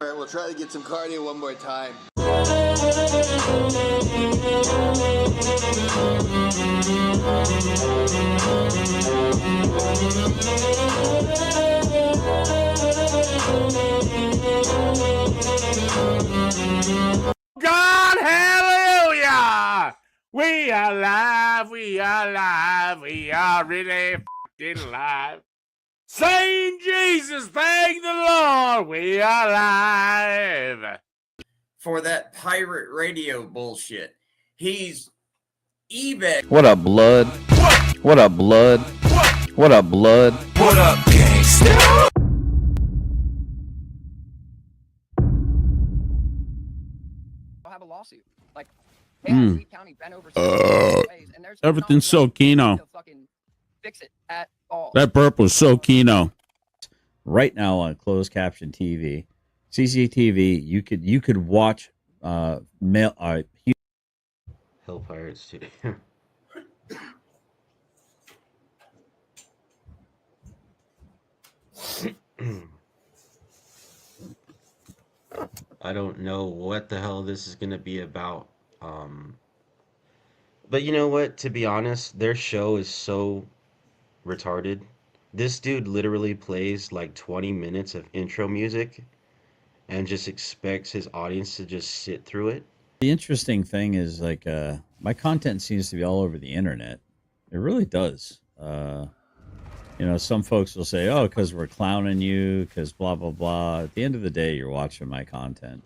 All right, we'll try to get some cardio one more time. God, hallelujah! We are alive, we are alive, we are really f***ing alive. Saying Jesus, thank the Lord, we are alive. For that pirate radio bullshit. He's eBay. What up, blood? What up, blood? What up, blood? What up, gangsta? I'll have a lawsuit. Like, hey, County bent over ways, and there's Everything's so keno. fucking fix it at all. That purple's so keno. Right now on closed caption TV, CCTV, you could watch Hell Pirates too. I don't know what the hell this is gonna be about. But you know what? To be honest, their show is so retarded. This dude literally plays like 20 minutes of intro music and just expects his audience to just sit through it. The interesting thing is, like, my content seems to be all over the internet. It really does. You know, some folks will say, oh, because we're clowning you, because blah, blah, blah. At the end of the day, you're watching my content.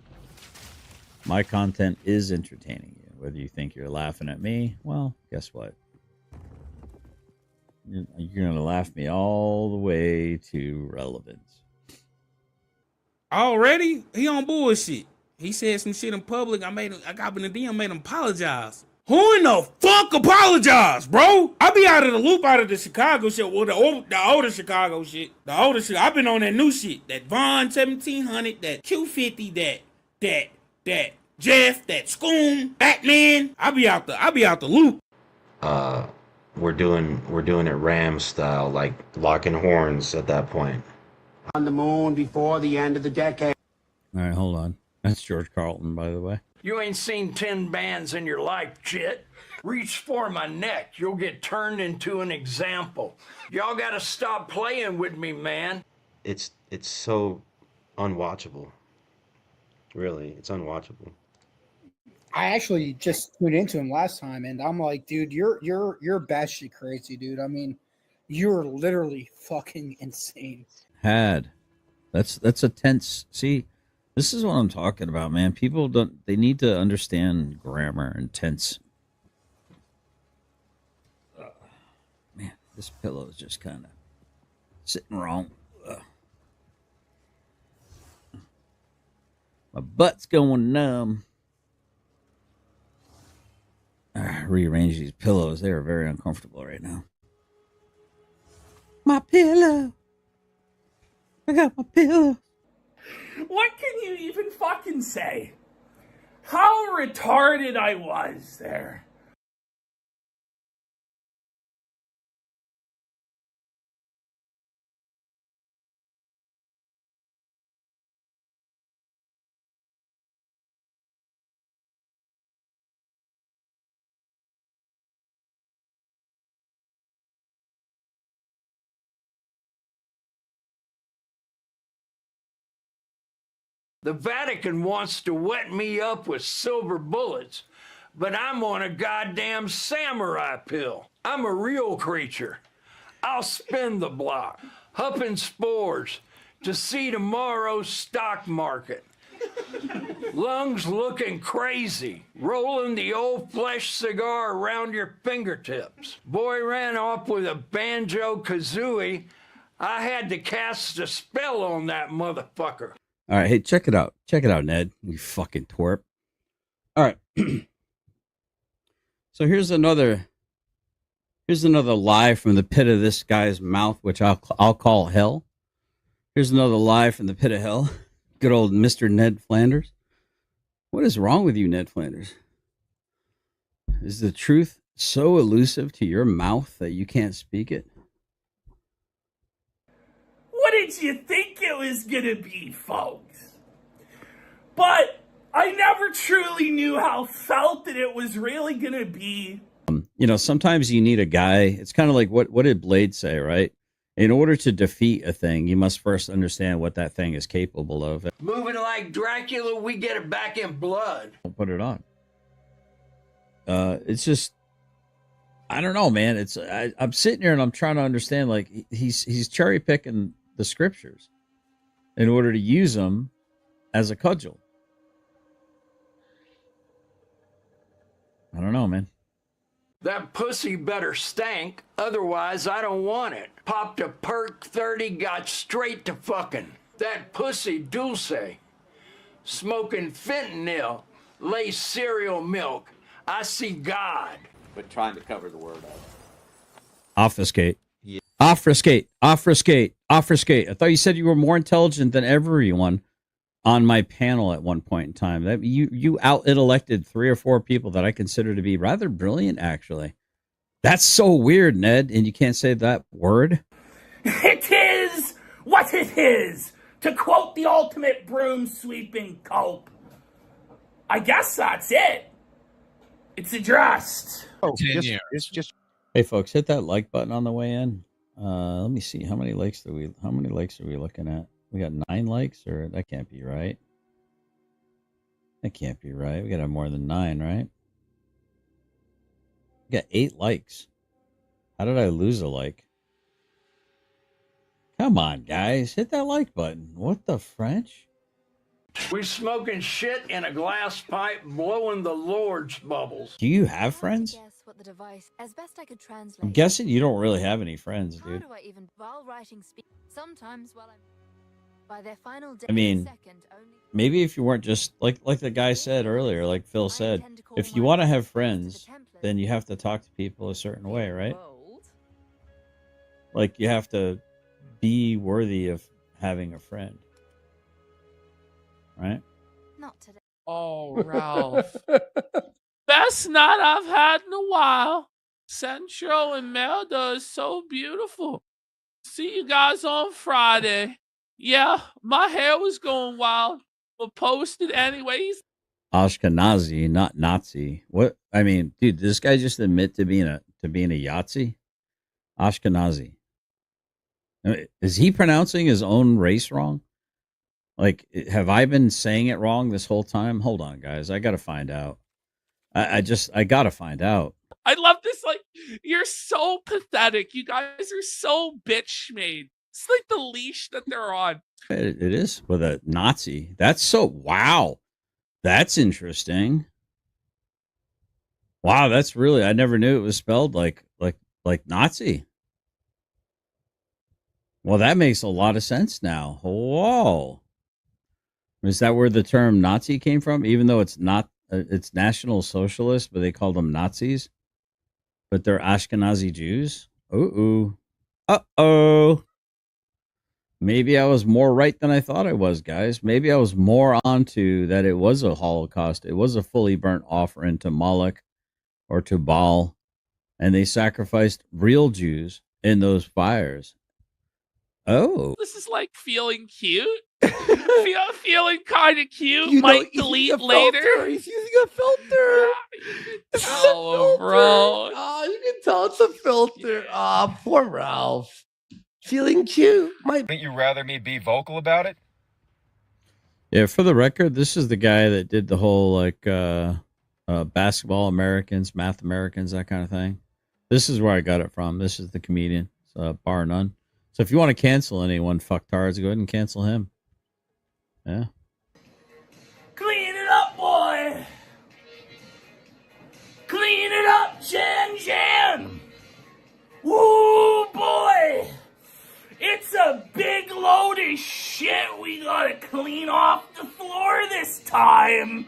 My content is entertaining you. Whether you think you're laughing at me, well, guess what? You're going to laugh me all the way to relevance. Already? He on bullshit. He said some shit in public. I got in the DM, made him apologize. Who in the fuck apologize, bro? I be out of the loop, out of the Chicago shit. Well, the older Chicago shit. The older shit. I've been on that new shit. That Vaughn 1700, that Q50, that Jeff, that Scoon, Batman. I be out the loop. We're doing it Ram style, like locking horns at that point. On the moon before the end of the decade. All right, hold on. That's George Carlton, by the way. You ain't seen 10 bands in your life, shit. Reach for my neck. You'll get turned into an example. Y'all gotta stop playing with me, man. It's so unwatchable. Really, it's unwatchable. I actually just tuned into him last time, and I'm like, dude, you're batshit crazy, dude. I mean, you're literally fucking insane. That's a tense. See, this is what I'm talking about, man. People they need to understand grammar and tense. Man, this pillow is just kind of sitting wrong. My butt's going numb. Rearrange these pillows. They are very uncomfortable right now. My pillow. I got my pillow. What can you even fucking say? How retarded I was there. The Vatican wants to wet me up with silver bullets, but I'm on a goddamn samurai pill. I'm a real creature. I'll spin the block, huffing spores to see tomorrow's stock market. Lungs looking crazy, rolling the old flesh cigar around your fingertips. Boy ran off with a banjo-kazooie. I had to cast a spell on that motherfucker. All right, hey, check it out. Check it out, Ned. You fucking twerp. All right. So here's another lie from the pit of this guy's mouth, which I'll call hell. Here's another lie from the pit of hell. Good old Mr. Ned Flanders. What is wrong with you, Ned Flanders? Is the truth so elusive to your mouth that you can't speak it? What did you think it was gonna be, folks? but I never truly knew how felt that it was really gonna be. You know, sometimes you need a guy. It's kind of like what did Blade say, right? In order to defeat a thing, you must first understand what that thing is capable of. Moving like Dracula, we get it back in blood. Don't put it on. It's just, I don't know, man. I'm sitting here and I'm trying to understand. Like he's cherry picking the scriptures in order to use them as a cudgel. I don't know, man. That pussy better stank, otherwise I don't want it. Popped a perk 30, got straight to fucking. That pussy dulce. Smoking fentanyl, lay cereal milk. I see God. But trying to cover the word up. Obfuscate. Yeah. Obfuscate. Obfuscate. Obfuscate. I thought you said you were more intelligent than everyone on my panel at one point in time. That you out-intellected 3 or 4 people that I consider to be rather brilliant, actually. That's so weird, Ned, and you can't say that word? It is what it is, to quote the ultimate broom-sweeping cope. I guess that's it. It's addressed. Oh, just Hey, folks, hit that like button on the way in. Let me see. How many likes are we looking at? We got 9 likes, or that can't be right. That can't be right. We got to have more than 9, right? We got 8 likes. How did I lose a like? Come on, guys. Hit that like button. What the French? We smoking shit in a glass pipe, blowing the Lord's bubbles. Do you have friends? Guess what the device, as best I could translate. I'm guessing you don't really have any friends, dude. How do I even, while writing speak? Sometimes while I'm by their final day, I mean, second, only maybe if you weren't just like the guy said earlier, like Phil said, if you want to have friends, then you have to talk to people a certain way, right? Like you have to be worthy of having a friend, right? not today. Oh, Ralph. Best night I've had in a while. Central and Merida is so beautiful. See you guys on Friday. Yeah, my hair was going wild, but posted anyways. Ashkenazi, not Nazi. What? I mean, dude, did this guy just admit to being a Yahtzee? Ashkenazi. Is he pronouncing his own race wrong? Like, have I been saying it wrong this whole time? Hold on, guys. I got to find out. I got to find out. I love this. Like, you're so pathetic. You guys are so bitch made. It's like the leash that they're on. It is with a Nazi. That's so, wow. That's interesting. Wow, that's really, I never knew it was spelled like Nazi. Well, that makes a lot of sense now. Whoa. Is that where the term Nazi came from? Even though it's not, it's National Socialist, but they call them Nazis. But they're Ashkenazi Jews. Uh-oh. Uh-oh. Maybe I was more right than I thought I was, guys. Maybe I was more onto that it was a Holocaust. It was a fully burnt offering to Moloch or to Baal. And they sacrificed real Jews in those fires. Oh. This is like feeling cute. feeling kind of cute. You Might delete later. He's using a filter. Oh, bro. Oh, you can tell it's a filter. Oh, poor Ralph. Feeling cute. Wouldn't you rather me be vocal about it? Yeah, for the record, this is the guy that did the whole like basketball Americans, math Americans, that kind of thing. This is where I got it from. This is the comedian, bar none. So if you want to cancel anyone, fucktards, go ahead and cancel him. Yeah. Clean it up, boy. Clean it up, Jan. Woo, boy. It's a big load of shit we gotta clean off the floor this time.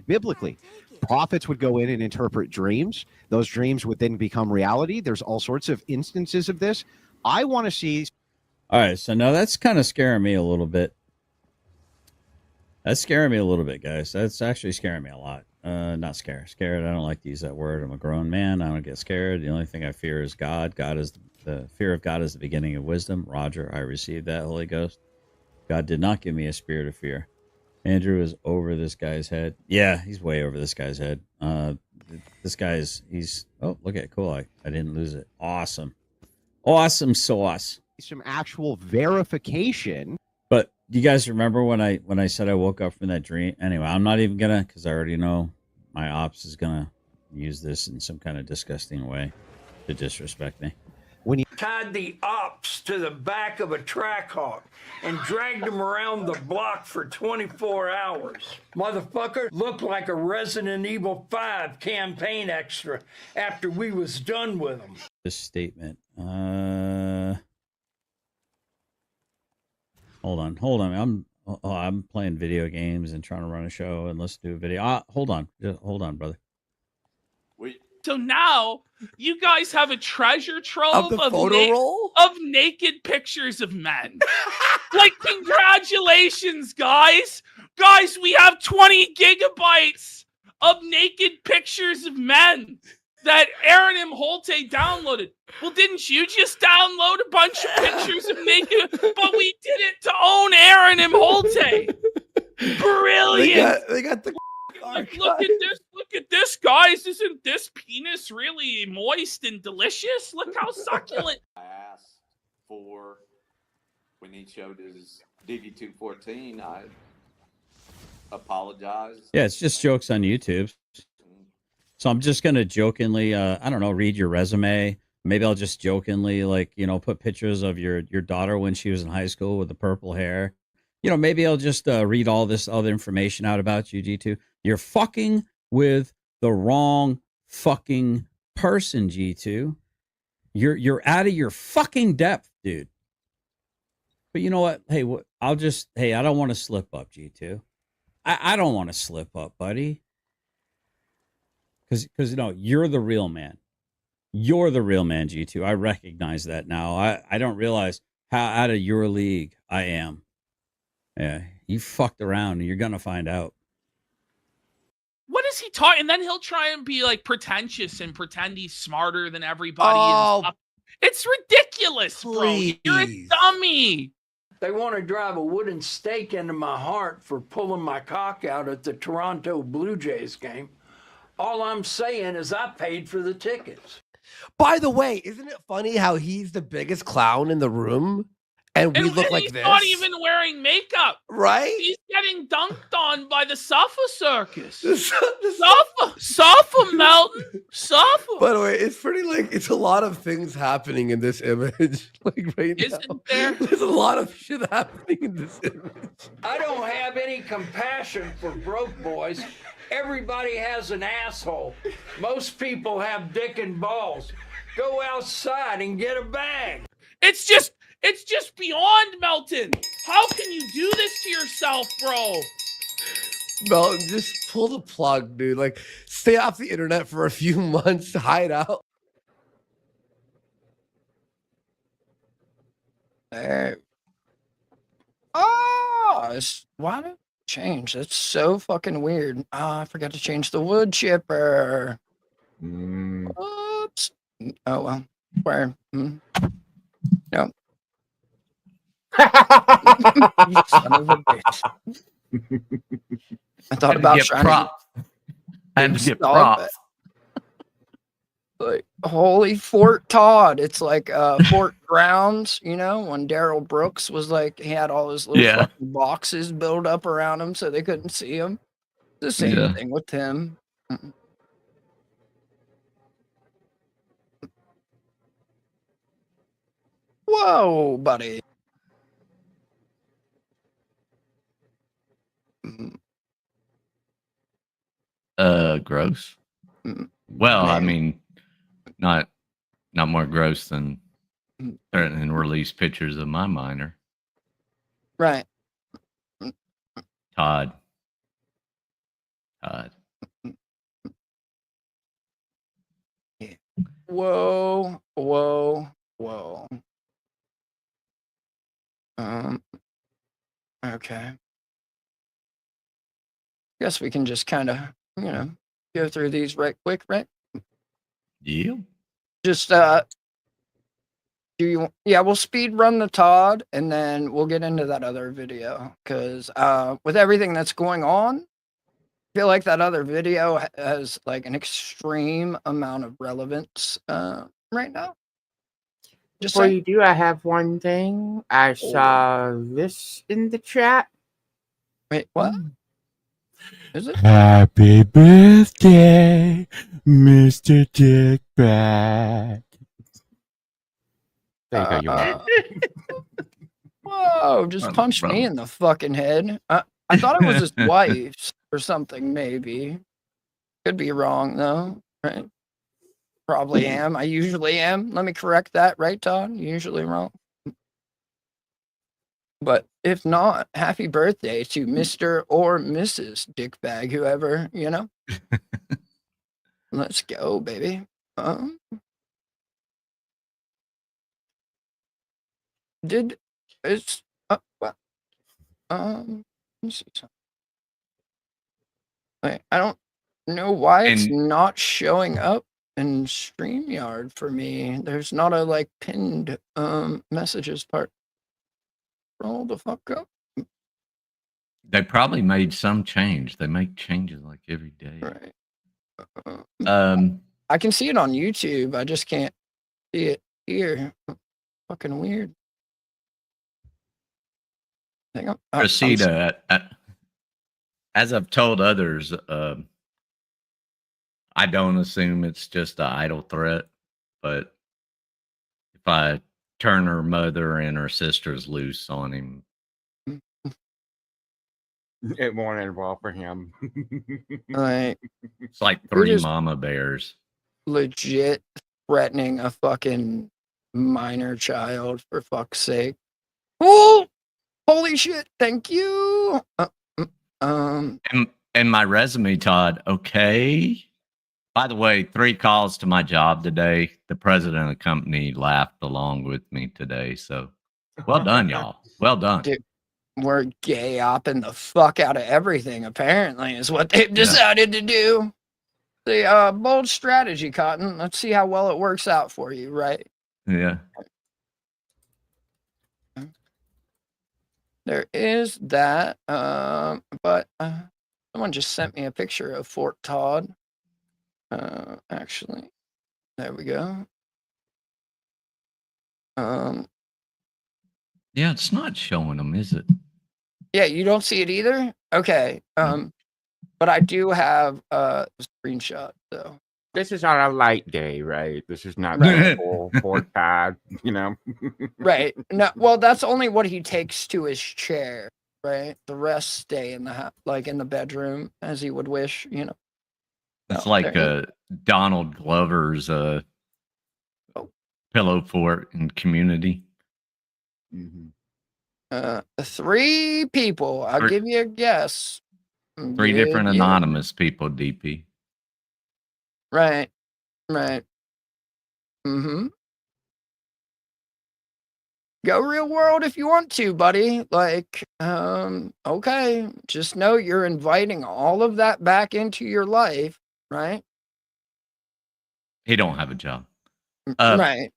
Biblically, prophets would go in and interpret dreams. Those dreams would then become reality. There's all sorts of instances of this. I want to see. All right, so now that's kind of scaring me a little bit. That's scaring me a little bit, guys. That's actually scaring me a lot. Not scared. Scared. I don't like to use that word. I'm a grown man. I don't get scared. The only thing I fear is God. The fear of God is the beginning of wisdom. Roger, I received that, Holy Ghost. God did not give me a spirit of fear. Andrew is over this guy's head. Yeah, he's way over this guy's head. This guy's oh, look at it. Cool. I didn't lose it. Awesome. Awesome sauce. Some actual verification. But do you guys remember when I said I woke up from that dream? Anyway, I'm not even gonna, because I already know my ops is gonna use this in some kind of disgusting way to disrespect me. When you Tied the ops to the back of a Trackhawk and dragged them around the block for 24 hours. Motherfucker looked like a Resident Evil 5 campaign extra after we was done with him. This statement. Hold on. I'm playing video games and trying to run a show and listen to a video. Hold on, brother. So now you guys have a treasure trove Of the photo roll? of naked pictures of men. Like, congratulations, guys. Guys, we have 20 gigabytes of naked pictures of men that Aaron M. Holte downloaded. Well, didn't you just download a bunch of pictures of naked? But we did it to own Aaron M. Holte. Brilliant. They got the Look at this, guys. Isn't this penis really moist and delicious? Look how succulent. I asked for, when he showed his DV214, I apologized. Yeah, it's just jokes on YouTube. So I'm just gonna jokingly, I don't know, read your resume. Maybe I'll just jokingly, like, put pictures of your daughter when she was in high school with the purple hair. Maybe I'll just read all this other information out about you, G2. You're fucking with the wrong fucking person, G2. You're out of your fucking depth, dude. But you know what? Hey, I don't want to slip up, G2. I don't want to slip up, buddy. Because you're the real man. You're the real man, G2. I recognize that now. I don't realize how out of your league I am. Yeah, you fucked around and you're gonna find out. What is he talking? And then he'll try and be like pretentious and pretend he's smarter than everybody. Oh, and stuff. It's ridiculous, please. bro. You're a dummy. They want to drive a wooden stake into my heart for pulling my cock out at the Toronto Blue Jays game. All I'm saying is I paid for the tickets. By the way, isn't it funny how he's the biggest clown in the room? And we look like he's this. Not even wearing makeup, right? He's getting dunked on by the Suffer Circus. Suffer, Melton, Suffer. By the way, it's pretty it's a lot of things happening in this image, like right Isn't now. there? There's a lot of shit happening in this image. I don't have any compassion for broke boys. Everybody has an asshole. Most people have dick and balls. Go outside and get a bag. It's just beyond, Melton. How can you do this to yourself, bro? Melton, just pull the plug, dude. Like, stay off the internet for a few months, hide out. There. Oh, why did it change? That's so fucking weird. I forgot to change the wood chipper. Oops. Oh, well. Where? No. You son of a bitch. I thought about trying to get props. Like, holy Fort Todd. It's like Fort Grounds, when Daryl Brooks was like, he had all his little fucking boxes built up around him so they couldn't see him. The same thing with him. Whoa, buddy. Gross. Well, I mean, not more gross than release pictures of my minor. Right. Todd. Yeah. Whoa. Okay. Guess we can just kind of, go through these right quick, right? Yeah. Just Do you? Yeah, we'll speed run the Todd, and then we'll get into that other video. Because with everything that's going on, I feel like that other video has like an extreme amount of relevance right now. Just Before saying. you do, I have one thing. I saw this in the chat. Wait, what? Is it? Happy birthday, Mr. Dickbag. There you go, you want. Whoa, just punched me in the fucking head. I thought it was his wife's or something, maybe. Could be wrong, though, right? Probably am. I usually am. Let me correct that, right, Todd? Usually wrong. But if not, happy birthday to Mr. or Mrs. Dickbag, whoever, you know? Let's go, baby. It's, what? Let me see something. Wait, I don't know why it's not showing up in StreamYard for me. There's not a, like, pinned, messages part. Roll the fuck up. They probably made some change. They make changes like every day. Right. I can see it on YouTube. I just can't see it here. Fucking weird. Hang on. Cressida, as I've told others, I don't assume it's just an idle threat, but if I turn her mother and her sisters loose on him, it won't end well for him. Like, it's like you're 3 just mama bears. legit threatening a fucking minor child, for fuck's sake. Oh, holy shit! Thank you. And my resume, Todd. Okay. By the way, 3 calls to my job today. The president of the company laughed along with me today. So, well done, y'all. Well done. Dude, we're gay opping the fuck out of everything. Apparently, is what they've decided to do. The bold strategy, Cotton. Let's see how well it works out for you, right? Yeah. There is that, but someone just sent me a picture of Fort Todd. Actually, there we go. Yeah, it's not showing them, is it? Yeah, you don't see it either? Okay. But I do have a screenshot, though. This is on a light day, right? This is not the full Fort Todd, you know? Right. No, well, that's only what he takes to his chair, right? The rest stay in the like in the bedroom as he would wish, you know. It's like Donald Glover's pillow fort in Community. 3 people. I'll give you a guess. 3 different anonymous people, DP. Right. Right. Mm-hmm. Go real world if you want to, buddy. Like, okay. Just know you're inviting all of that back into your life, right? He don't have a job. Right.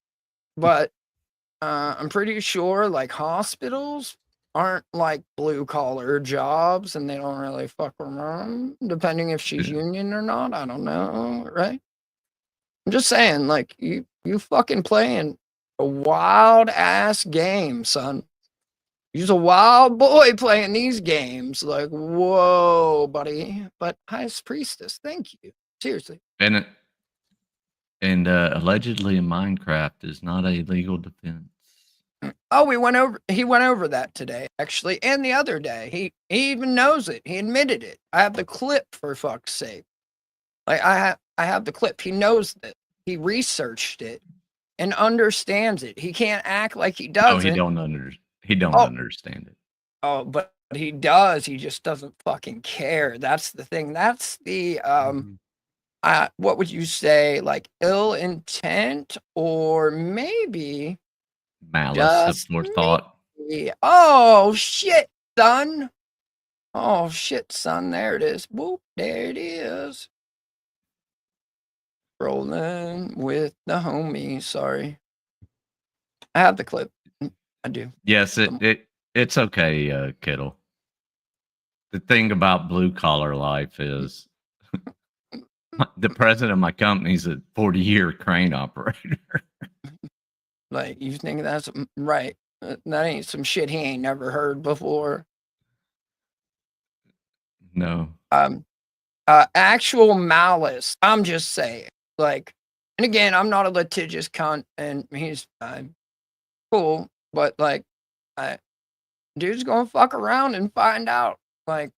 But I'm pretty sure like hospitals aren't like blue collar jobs and they don't really fuck around depending if she's union or not. I don't know, right? I'm just saying, like, you fucking playing a wild ass game, son. You're a wild boy playing these games. Like, whoa, buddy. But Highest Priestess, thank you. Seriously. And allegedly in Minecraft is not a legal defense. Oh, he went over that today, actually, and the other day. He even knows it. He admitted it. I have the clip, for fuck's sake. Like, I have the clip. He knows that. He researched it and understands it. He can't act like he doesn't. Oh, he don't understand it. Oh, but he does. He just doesn't fucking care. That's the thing. That's the what would you say, like ill intent or maybe malice of forethought. Oh shit, son. Oh shit, son. There it is. Whoop, there it is. Rolling with the homie. Sorry. I have the clip. I do. Yes, it's okay, Kittle. The thing about blue collar life is the president of my company's a 40-year crane operator. Like, you think that's right? That ain't some shit he ain't never heard before. No. Actual malice. I'm just saying, like, and again, I'm not a litigious cunt, and he's cool, but like, dude's gonna fuck around and find out. Like,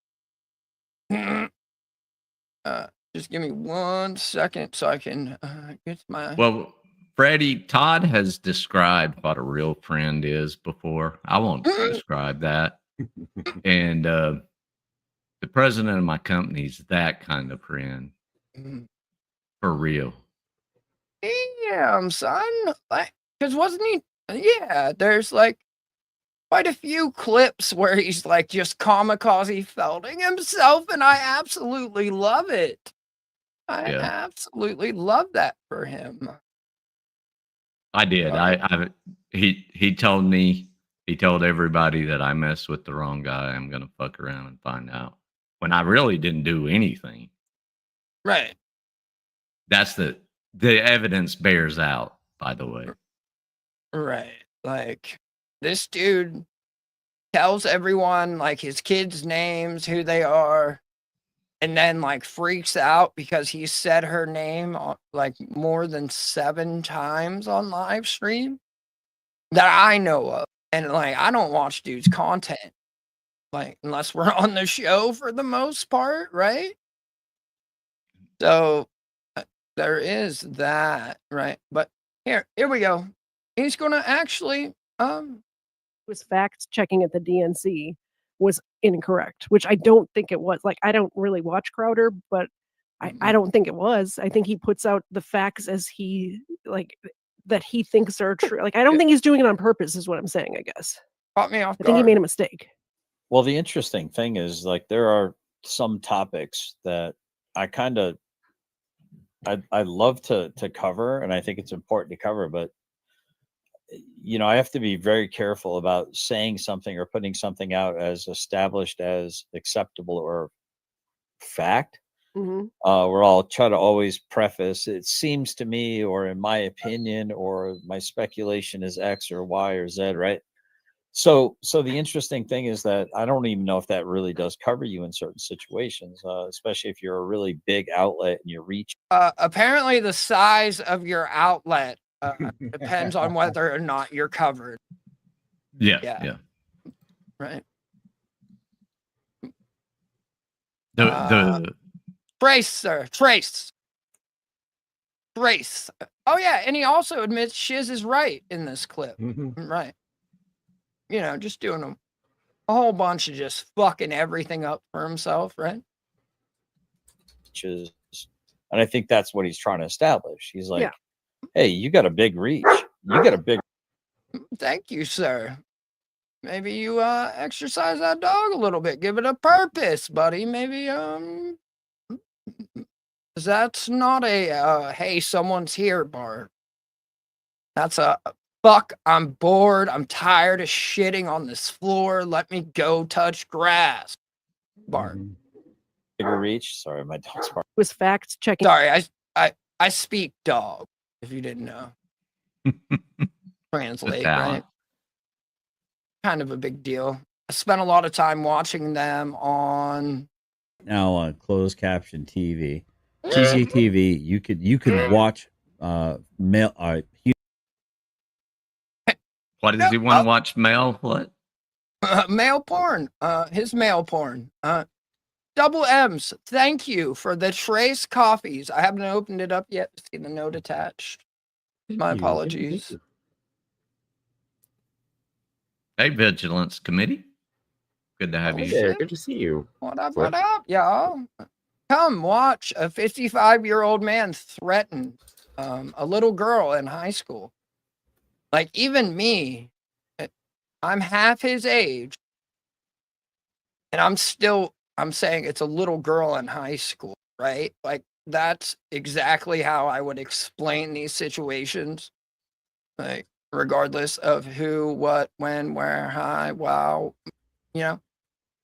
just give me 1 second so I can get my. Well, Freddie, Todd has described what a real friend is before. I won't describe that. And the president of my company's that kind of friend. For real. Damn, son. Like, because wasn't he? Yeah, there's like quite a few clips where he's like just kamikaze felding himself, and I absolutely love it. I absolutely love that for him. I did. He told me, he told everybody that I messed with the wrong guy. I'm gonna fuck around and find out. When I really didn't do anything. Right. That's the evidence bears out, by the way. Right. Like, this dude tells everyone like his kids' names, who they are, and then like freaks out because he said her name like more than 7 times on live stream that I know of. And like, I don't watch dude's content, like, unless we're on the show for the most part, right? So there is that, right? But here we go. He's gonna actually was fact checking at the DNC was incorrect, which I don't think it was. Like, I don't really watch Crowder, but I don't think it was. I think he puts out the facts as he like that he thinks are true. Like, I don't think he's doing it on purpose, is what I'm saying, I guess. Caught me off I think he guard. made a mistake. Well, the interesting thing is, like, there are some topics that I kind of I love to cover, and I think it's important to cover, but you know, I have to be very careful about saying something or putting something out as established as acceptable or fact. Where I'll try to always preface, it seems to me, or in my opinion, or my speculation is X or Y or Z, right? So the interesting thing is that I don't even know if that really does cover you in certain situations, especially if you're a really big outlet and you reach. Apparently, the size of your outlet depends on whether or not you're covered. Yeah. Right. The Trace, sir. Trace. Oh yeah, and he also admits Shiz is right in this clip. Right. You know, just doing a whole bunch of just fucking everything up for himself, right? And I think that's what he's trying to establish. He's like, hey, you got a big reach. You got a big. Thank you, sir. Maybe you exercise that dog a little bit. Give it a purpose, buddy. Maybe that's not a hey, someone's here bar. That's a fuck, I'm bored. I'm tired of shitting on this floor. Let me go touch grass bar. Bigger reach. Sorry, my dog's barking. Was fact checking. Sorry, I speak dog, if you didn't know. Translate, right? Kind of a big deal. I spent a lot of time watching them on Now on closed caption TV, TCTV. You could watch male. What does he want to watch? Male what? male porn. His male porn. Double M's. Thank you for the Trace coffees. I haven't opened it up yet to see the note attached. My apologies. Hey, Vigilance Committee. Good to have you. Yeah, good to see you. What up, y'all? Come watch a 55-year-old man threaten a little girl in high school. Like, even me, I'm half his age, and I'm saying it's a little girl in high school, right? Like, that's exactly how I would explain these situations. Like, regardless of who, what, when, where, hi, wow. You know,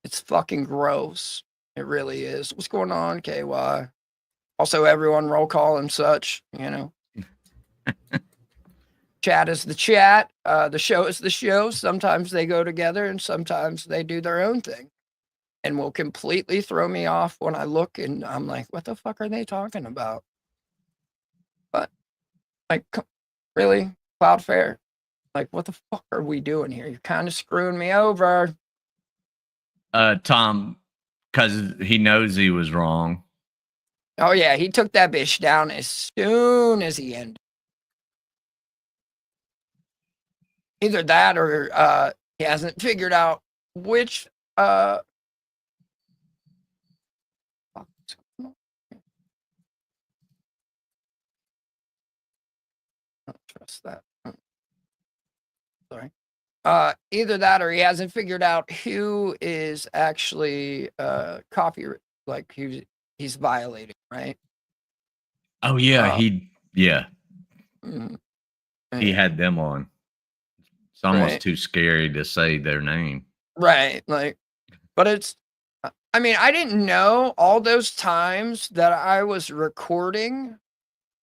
it's fucking gross. It really is. What's going on, KY? Also, everyone roll call and such, you know. Chat is the chat. The show is the show. Sometimes they go together and sometimes they do their own thing. And will completely throw me off when I look and I'm like, what the fuck are they talking about? But, like, really? Cloudflare? Like, what the fuck are we doing here? You're kind of screwing me over. Tom, because he knows he was wrong. Oh, yeah, he took that bitch down as soon as he ended. Either that or he hasn't figured out which trust that. Sorry. Either that or he hasn't figured out who is actually copy, like he's violating, right? Oh yeah, he Mm, he yeah. had them on. It's almost Right. too scary to say their name. Right. Like, but it's, I mean, I didn't know all those times that I was recording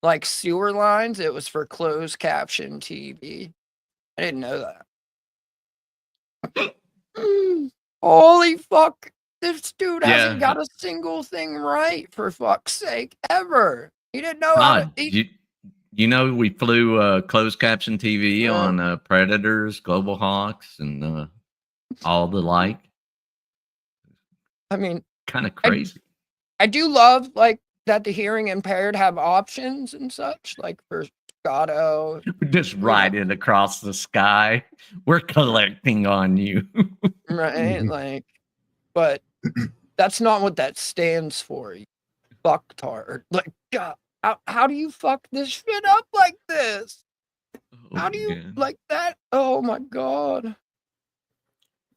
like sewer lines, it was for closed caption TV. I didn't know that. Holy fuck. This dude hasn't got a single thing right, for fuck's sake, ever. He didn't know how to. Todd, you know we flew closed caption TV on Predators, Global Hawks, and all the like. I mean, kind of crazy. I do love like that the hearing impaired have options and such, like for Scotto. Just riding across the sky. We're collecting on you. Right? Like, but that's not what that stands for. You fucktard. Like, God, how do you fuck this shit up like this? How do you like that? Oh my God.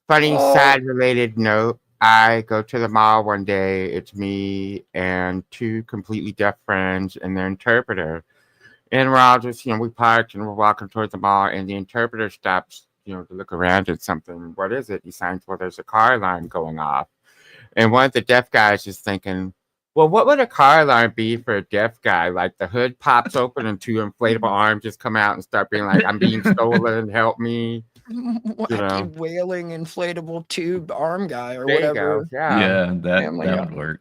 Funny Oh. side related note. I go to the mall one day. It's me and two completely deaf friends and their interpreter. And we're all just, we parked and we're walking towards the mall and the interpreter stops, to look around at something. What is it? He signs, well, there's a car alarm going off. And one of the deaf guys is thinking, well, what would a car alarm be for a deaf guy? Like the hood pops open and two inflatable arms just come out and start being like, I'm being stolen, help me. Wacky wailing inflatable tube arm guy or There you whatever. go. Yeah, that would work.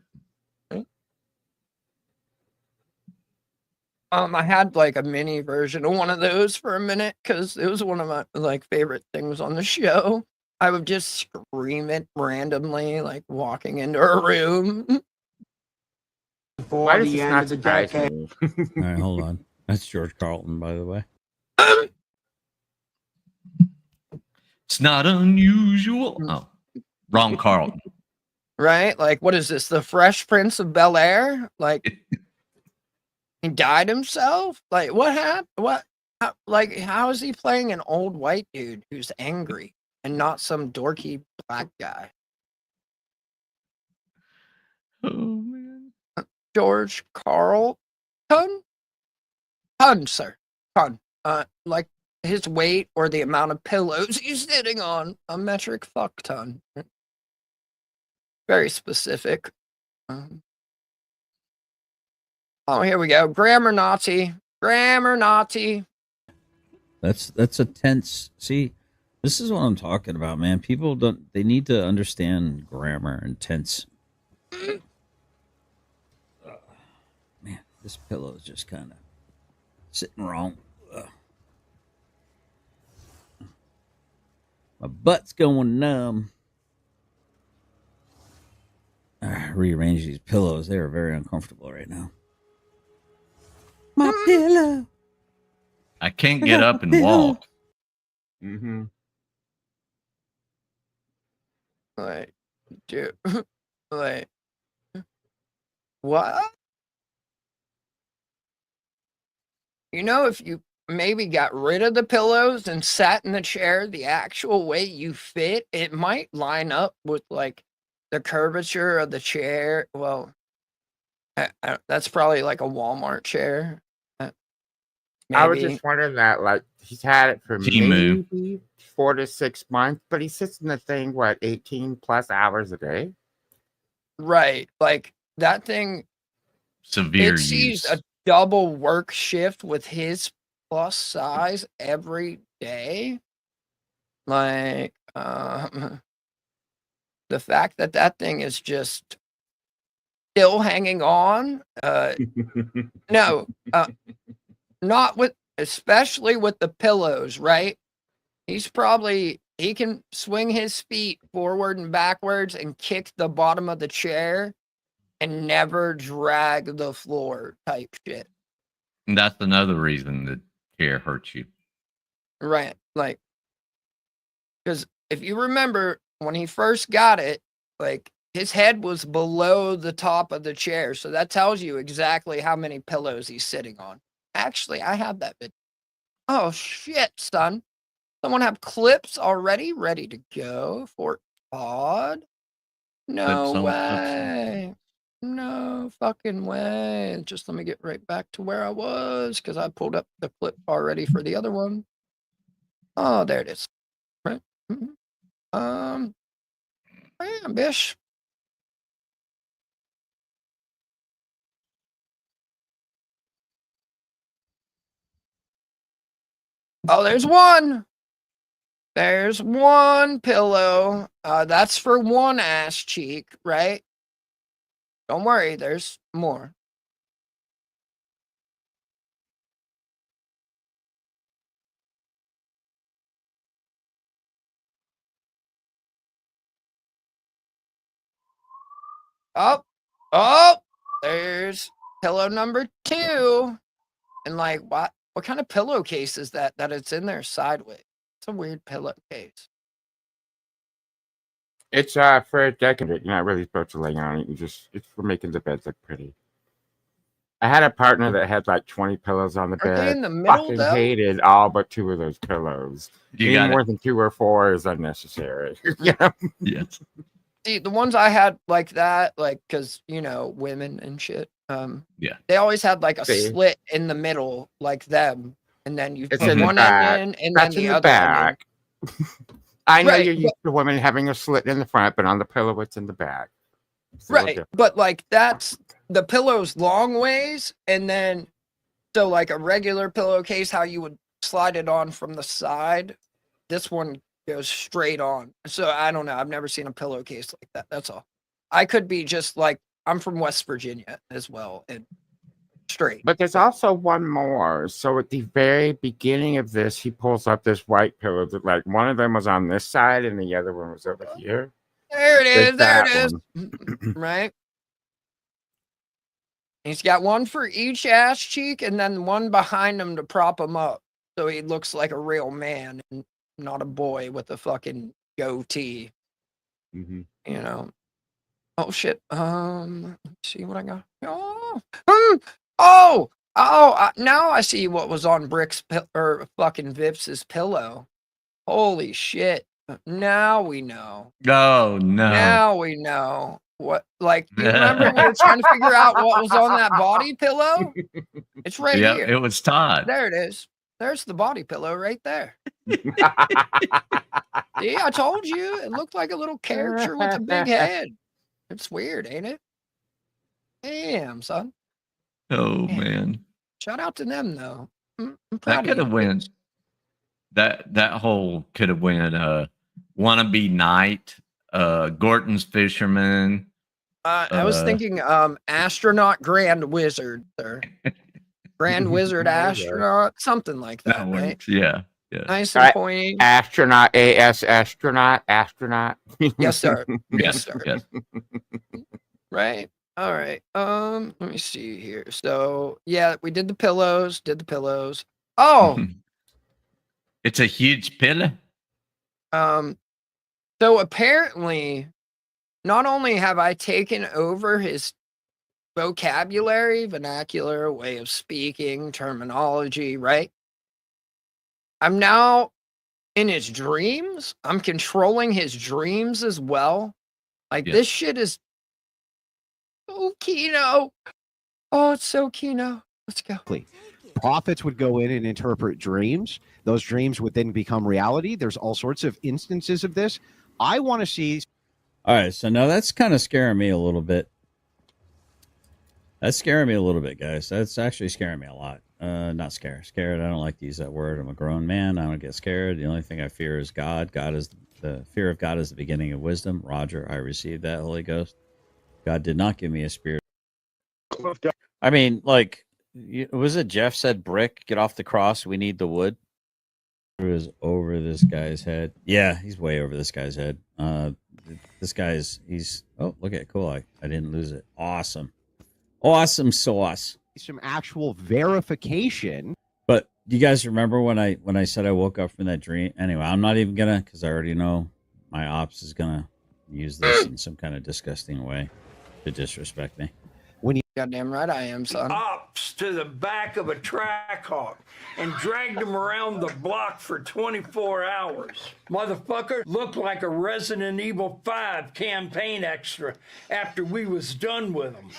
I had like a mini version of one of those for a minute because it was one of my like favorite things on the show. I would just scream it randomly, like walking into a room. Why does this not surprise me? All right, hold on. That's George Carlton, by the way. It's not unusual. Oh, wrong Carlton. Right? Like, what is this? The Fresh Prince of Bel-Air? Like, he died himself? Like, what happened? What? How is he playing an old white dude who's angry and not some dorky black guy? Oh, man. George Carlton? Ton, sir. Ton. Like his weight or the amount of pillows he's sitting on. A metric fuck ton. Very specific. Oh, here we go. Grammar Nazi. Grammar Nazi. That's a tense. See, this is what I'm talking about, man. People they need to understand grammar and tense. Man, this pillow is just kind of sitting wrong. My butt's going numb. Rearrange these pillows. They are very uncomfortable right now. My pillow. I can't get up and walk. Mm-hmm. Like, dude. Like, what? If you maybe got rid of the pillows and sat in the chair the actual way you fit, it might line up with like the curvature of the chair. Well, I that's probably like a Walmart chair. I was just wondering that, like, He's had it for Timu. maybe 4 to 6 months, but he sits in the thing, what, 18 plus hours a day? Right. Like that thing, Severe it sees use. a double work shift with his plus size every day. Like, the fact that that thing is just still hanging on. No, not with, especially with the pillows, right? He can swing his feet forward and backwards and kick the bottom of the chair and never drag the floor type shit. And that's another reason that chair hurts you. Right. Like, because if you remember when he first got it, like his head was below the top of the chair. So that tells you exactly how many pillows he's sitting on. Actually, I have that video. Oh, shit, son. Someone have clips already ready to go for Todd? No Clips on way. No fucking way. Just let me get right back to where I was because I pulled up the clip already for the other one. Oh, there it is. Right. Bam, bish. Oh, there's one. There's one pillow. That's for one ass cheek, right? Don't worry, there's more. Oh, there's pillow number 2. And like, what kind of pillowcase is that it's in there sideways? It's a weird pillowcase. It's for a decking. You're not really supposed to lay on it. It's for making the beds look pretty. I had a partner that had like 20 pillows on the Are they bed. in the middle, Fucking though? hated all but 2 of those pillows. You Any got more it. than 2 or 4 is unnecessary. Yeah. Yes. See, the ones I had like that, like, because, women and shit, Yeah. they always had like a See? slit in the middle, like them. And then you It's put in the one back. end in and That's then in the the other end in. back. I know Right, you're used to women having a slit in the front, but on the pillow, it's in the back. It's a little Right, different. but like that's the pillow's long ways, and then so like a regular pillowcase, how you would slide it on from the side, this one goes straight on. So I don't know. I've never seen a pillowcase like that. That's all. I could be just like I'm from West Virginia as well, and straight. But there's also one more. So at the very beginning of this, he pulls up this white pillow that, like, one of them was on this side and the other one was over here. There it There's is. There it that is. one. Right. He's got one for each ass cheek and then one behind him to prop him up. So he looks like a real man and not a boy with a fucking goatee. Mm-hmm. Oh shit. Let's see what I got. Oh, now I see what was on Brick's or fucking Vips's pillow. Holy shit. Now we know. Oh, no. Now we know. What, like, you remember we were trying to figure out what was on that body pillow? It's right Yeah, here. it was Todd. There it is. There's the body pillow right there. See, I told you. It looked like a little character with a big head. It's weird, ain't it? Damn, son. Oh, man. Shout out to them, though. I'm That proud could of have you. went. That whole could have went. Wannabe Knight, Gorton's Fisherman. I was thinking astronaut Grand Wizard, sir. Grand Wizard astronaut, something like that, That right? works. Yeah. Yeah. Nice and pointy. Astronaut, astronaut. Yes, sir. Yes, sir. Yes. Right. All right. Let me see here. So yeah, we did the pillows. Oh, It's a huge pillow. so apparently, not only have I taken over his vocabulary, vernacular, way of speaking, terminology, right? I'm now in his dreams. I'm controlling his dreams as well. Like, Yeah. this shit is so Kino. Oh, it's so Kino. Let's go. prophets would go in and interpret dreams. Those dreams would then become reality. There's all sorts of instances of this. I want to see. All right, so now that's kind of scaring me a little bit. That's scaring me a little bit, guys. That's actually scaring me a lot. Not scared. Scared. I don't like to use that word. I'm a grown man. I don't get scared. The only thing I fear is God. The fear of God is the beginning of wisdom. Roger, I received that, Holy Ghost. God did not give me a spirit. I mean, like, was it Jeff said brick, get off the cross, we need the wood? It was over this guy's head. Yeah, he's way over this guy's head. This guy's, oh, look at it. Cool. I didn't lose it. Awesome. Awesome sauce. Some actual verification. But do you guys remember when I said I woke up from that dream? Anyway, I'm not even gonna, because I already know my ops is gonna use this in some kind of disgusting way to disrespect me. Goddamn right I am, son. Ops to the back of a Trackhawk and dragged him around the block for 24 hours. Motherfucker looked like a Resident Evil 5 campaign extra after we was done with him.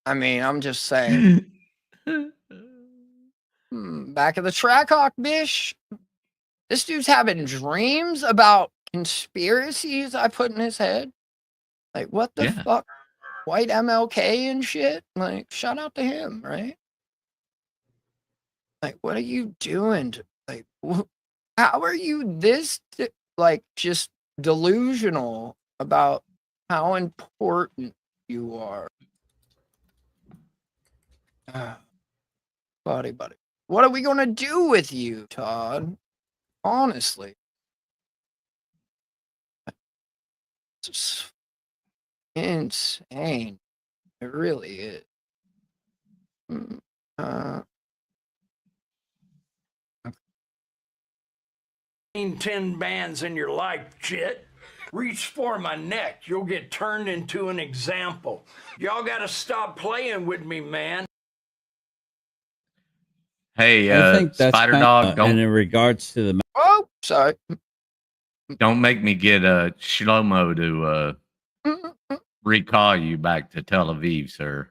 I mean, I'm just saying. Back of the Trackhawk, bish. This dude's having dreams about conspiracies I put in his head. Like, what the fuck? White MLK and shit? Like, shout out to him, right? Like, what are you doing? Like, how are you this, like, just delusional about how important you are? Buddy. What are we going to do with you, Todd? Honestly. It's insane. It really is. 10 bands in your life, shit. Reach for my neck. You'll get turned into an example. Y'all got to stop playing with me, man. Hey, I think that's Spider kinda, Dog, don't and in regards to the Oh, sorry. don't make me get Shlomo to recall you back to Tel Aviv, sir.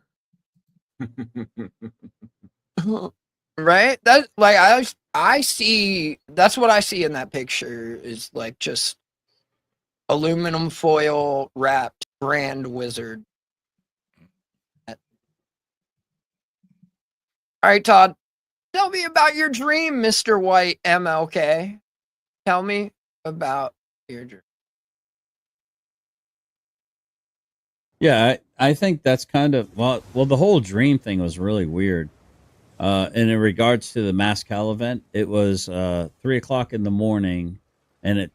Right? That, like, I see, that's what I see in that picture is like just aluminum foil wrapped grand wizard. All right, Todd. Tell me about your dream, Mr. White MLK. Tell me about your dream. Yeah, I think that's kind of well the whole dream thing was really weird. And in regards to the Mascal event, it was 3:00 in the morning, and at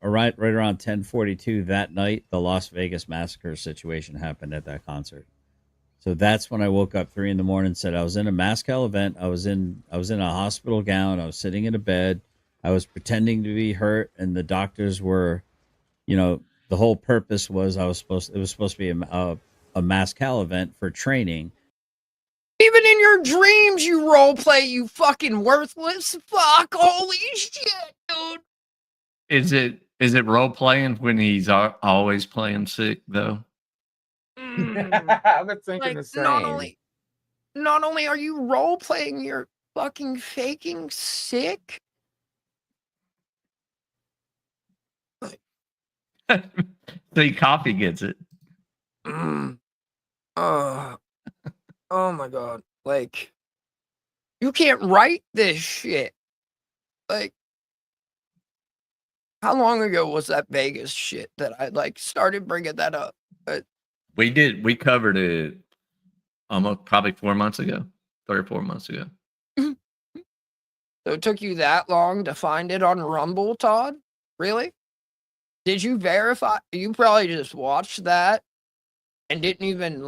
right around 10:42 that night, the Las Vegas massacre situation happened at that concert. So that's when I woke up 3 in the morning and said I was in a Mascal event. I was in a hospital gown. I was sitting in a bed. I was pretending to be hurt, and the doctors were, the whole purpose was it was supposed to be a Mascal event for training. Even in your dreams, you role play, you fucking worthless fuck. Holy shit, dude. Is it role playing when he's always playing sick though? I was thinking Like, the same. not only are you role playing, you're fucking faking sick. See, Coffee gets it. Oh my god. Like, you can't write this shit. Like, how long ago was that Vegas shit that I started bringing that up? But We covered it almost probably 4 months ago, 3 or 4 months ago. so it took you that long to find it on Rumble, Todd? Really? Did you verify? You probably just watched that and didn't even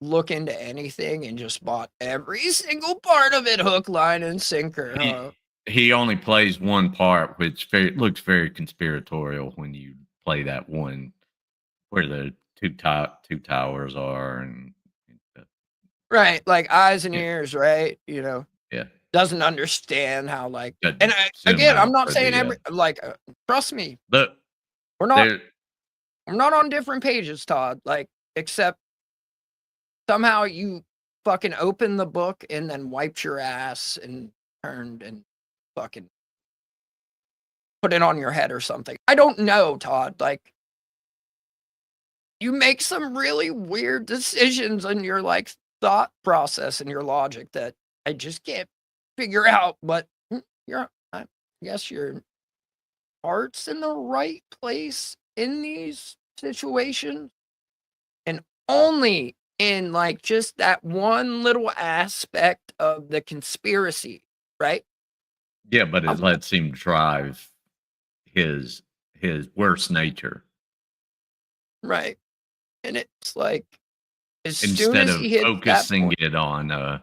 look into anything and just bought every single part of it, hook, line, and sinker. Huh? He only plays one part, which looks very conspiratorial when you play that one where the two towers are and right, like eyes and ears, right? Yeah. Doesn't understand how That and zoom again, I'm out not for saying the, trust me, Look, we're not on different pages, Todd. Except somehow you fucking opened the book and then wiped your ass and turned and fucking put it on your head or something. I don't know, Todd. Like, you make some really weird decisions in your like thought process and your logic that I just can't figure out. But I guess your heart's in the right place in these situations, and only in like just that one little aspect of the conspiracy, right? Yeah, but it lets him drive his worst nature Right. And it's like, as soon instead as of he hits that focusing point, it on the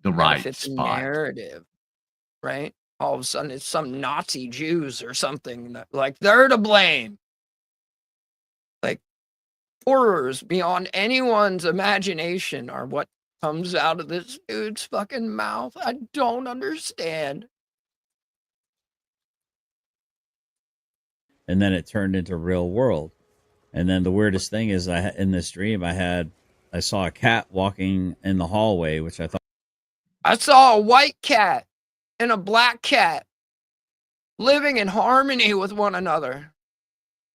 gotta right fit the spot. narrative, right? All of a sudden, it's some Nazi Jews or something that, like, they're to blame. Like, horrors beyond anyone's imagination are what comes out of this dude's fucking mouth. I don't understand. And then it turned into real world. And then the weirdest thing is, in this dream, I saw a cat walking in the hallway, which I thought. I saw a white cat and a black cat living in harmony with one another.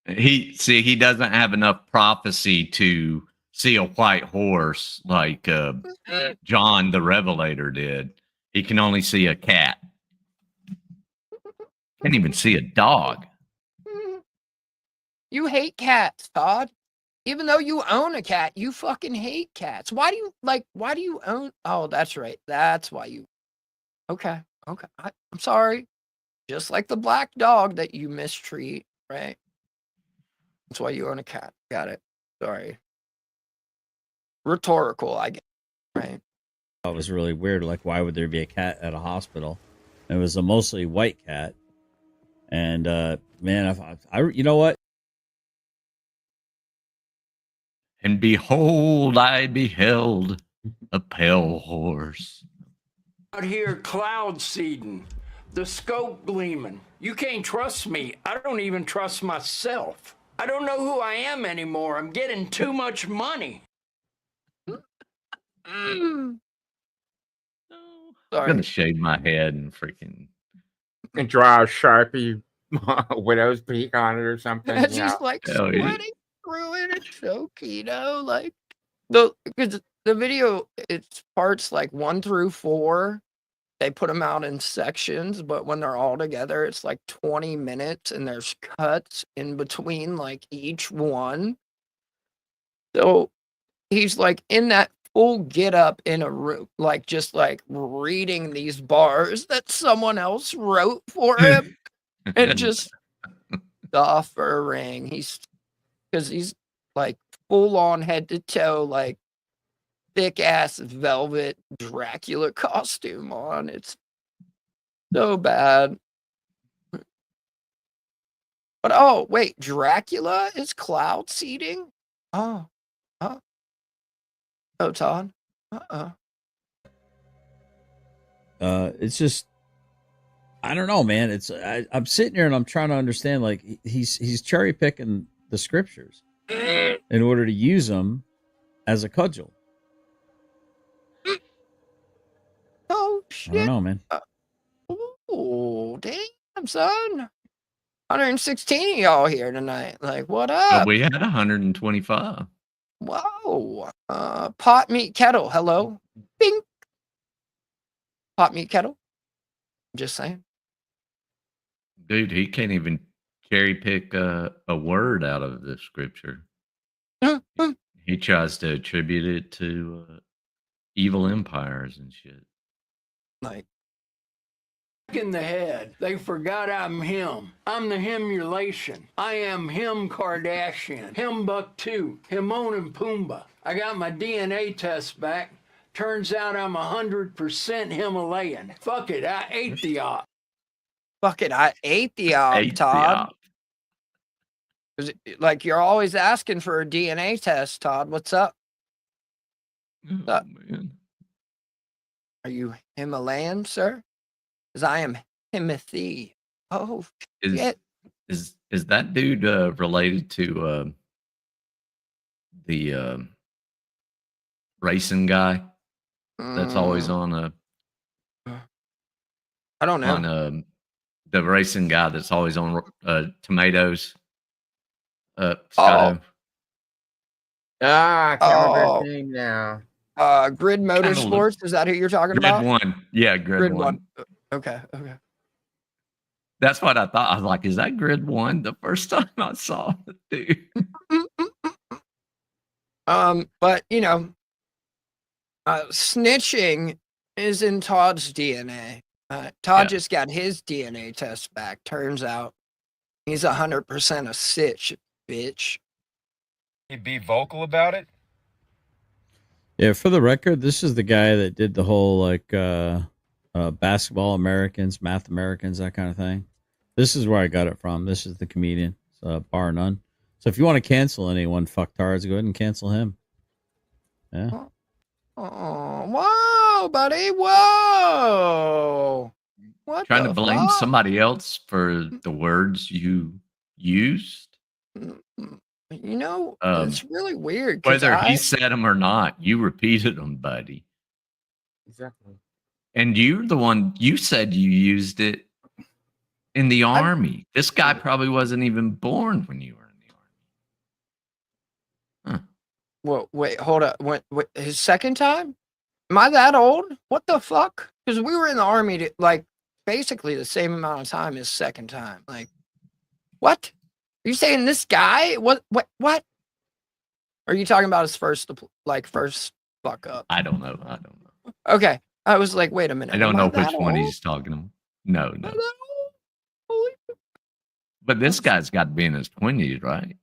He doesn't have enough prophecy to see a white horse like John the Revelator did. He can only see a cat. Can't even see a dog. You hate cats, Todd. Even though you own a cat, you fucking hate cats. Why do you own? Oh, that's right. That's why you. Okay. I'm sorry. Just like the black dog that you mistreat, right? That's why you own a cat. Got it. Sorry. Rhetorical, I guess. Right. It was really weird. Like, why would there be a cat at a hospital? It was a mostly white cat. And man, you know what? And behold, I beheld a pale horse. Out here cloud seeding, the scope gleaming. You can't trust me. I don't even trust myself. I don't know who I am anymore. I'm getting too much money. I'm gonna shave my head and freaking and draw a Sharpie widow's peak on it or something. It's just like Hell yeah. sweating through it. It's so keto. Like because the video, it's parts like 1 through 4. They put them out in sections, but when they're all together, it's like 20 minutes, and there's cuts in between like each one. So he's like in that full get up in a room, like just like reading these bars that someone else wrote for him, and just suffering. Because he's like full on head to toe, like thick ass velvet Dracula costume on. It's so bad. But oh wait, Dracula is cloud seeding? Oh, Todd. It's just, I don't know, man. I'm sitting here and I'm trying to understand. Like, he's cherry picking the scriptures in order to use them as a cudgel. Oh shit! I don't know, man. Oh damn, son. 116 of y'all here tonight. Like, what But up? we had 125. Whoa. Pot meat kettle. Hello. Bing. Pot meat kettle. Just saying. Dude, he can't even cherry pick a word out of the scripture. He tries to attribute it to evil empires and shit. Like, In the head, they forgot I'm him. I'm the himulation. I am him Kardashian, him Buck 2, Himon and Pumbaa. I got my DNA test back. Turns out I'm 100% Himalayan. Fuck it, I ate the op. fuck it, I ate the op, Todd. Like, you're always asking for a DNA test, Todd. What's up? What's up? Man. Are you Himalayan, sir? Because I am Timothy. Oh, shit. Is that dude related to the racing guy that's always on a I don't know. on the racing guy that's always on tomatoes. Scotto. Ah, I can't remember Oh, his name now. Grid Kinda Motorsports. Is that who you're talking Grid about? one. Yeah, grid one. Okay. Okay. That's what I thought. I was like, is that grid one? The first time I saw it, dude. But you know, snitching is in Todd's DNA. Todd just got his DNA test back. Turns out he's 100% a sitch, bitch. He'd be vocal about it. Yeah, for the record, this is the guy that did the whole like basketball Americans, math Americans, that kind of thing. This is where I got it from. This is the comedian, bar none. So if you want to cancel anyone, fucktards, go ahead and cancel him. Yeah. Oh, whoa, buddy, whoa! What Trying the to blame fuck? somebody else for the words you used. You know, it's really weird. 'Cause Whether he said them or not, you repeated them, buddy. Exactly. And you're the one, you said you used it in the army. This guy probably wasn't even born when you were in the army. Huh. Well, wait, hold up. Wait, his second time? Am I that old? What the fuck? Because we were in the army like basically the same amount of time his second time. Like, what? Are you saying this guy? What? What? Are you talking about his first fuck up? I don't know. Okay. I was like, wait a minute. I don't am know that which one old? he's talking about. No. But this guy's got to be in his 20s, right?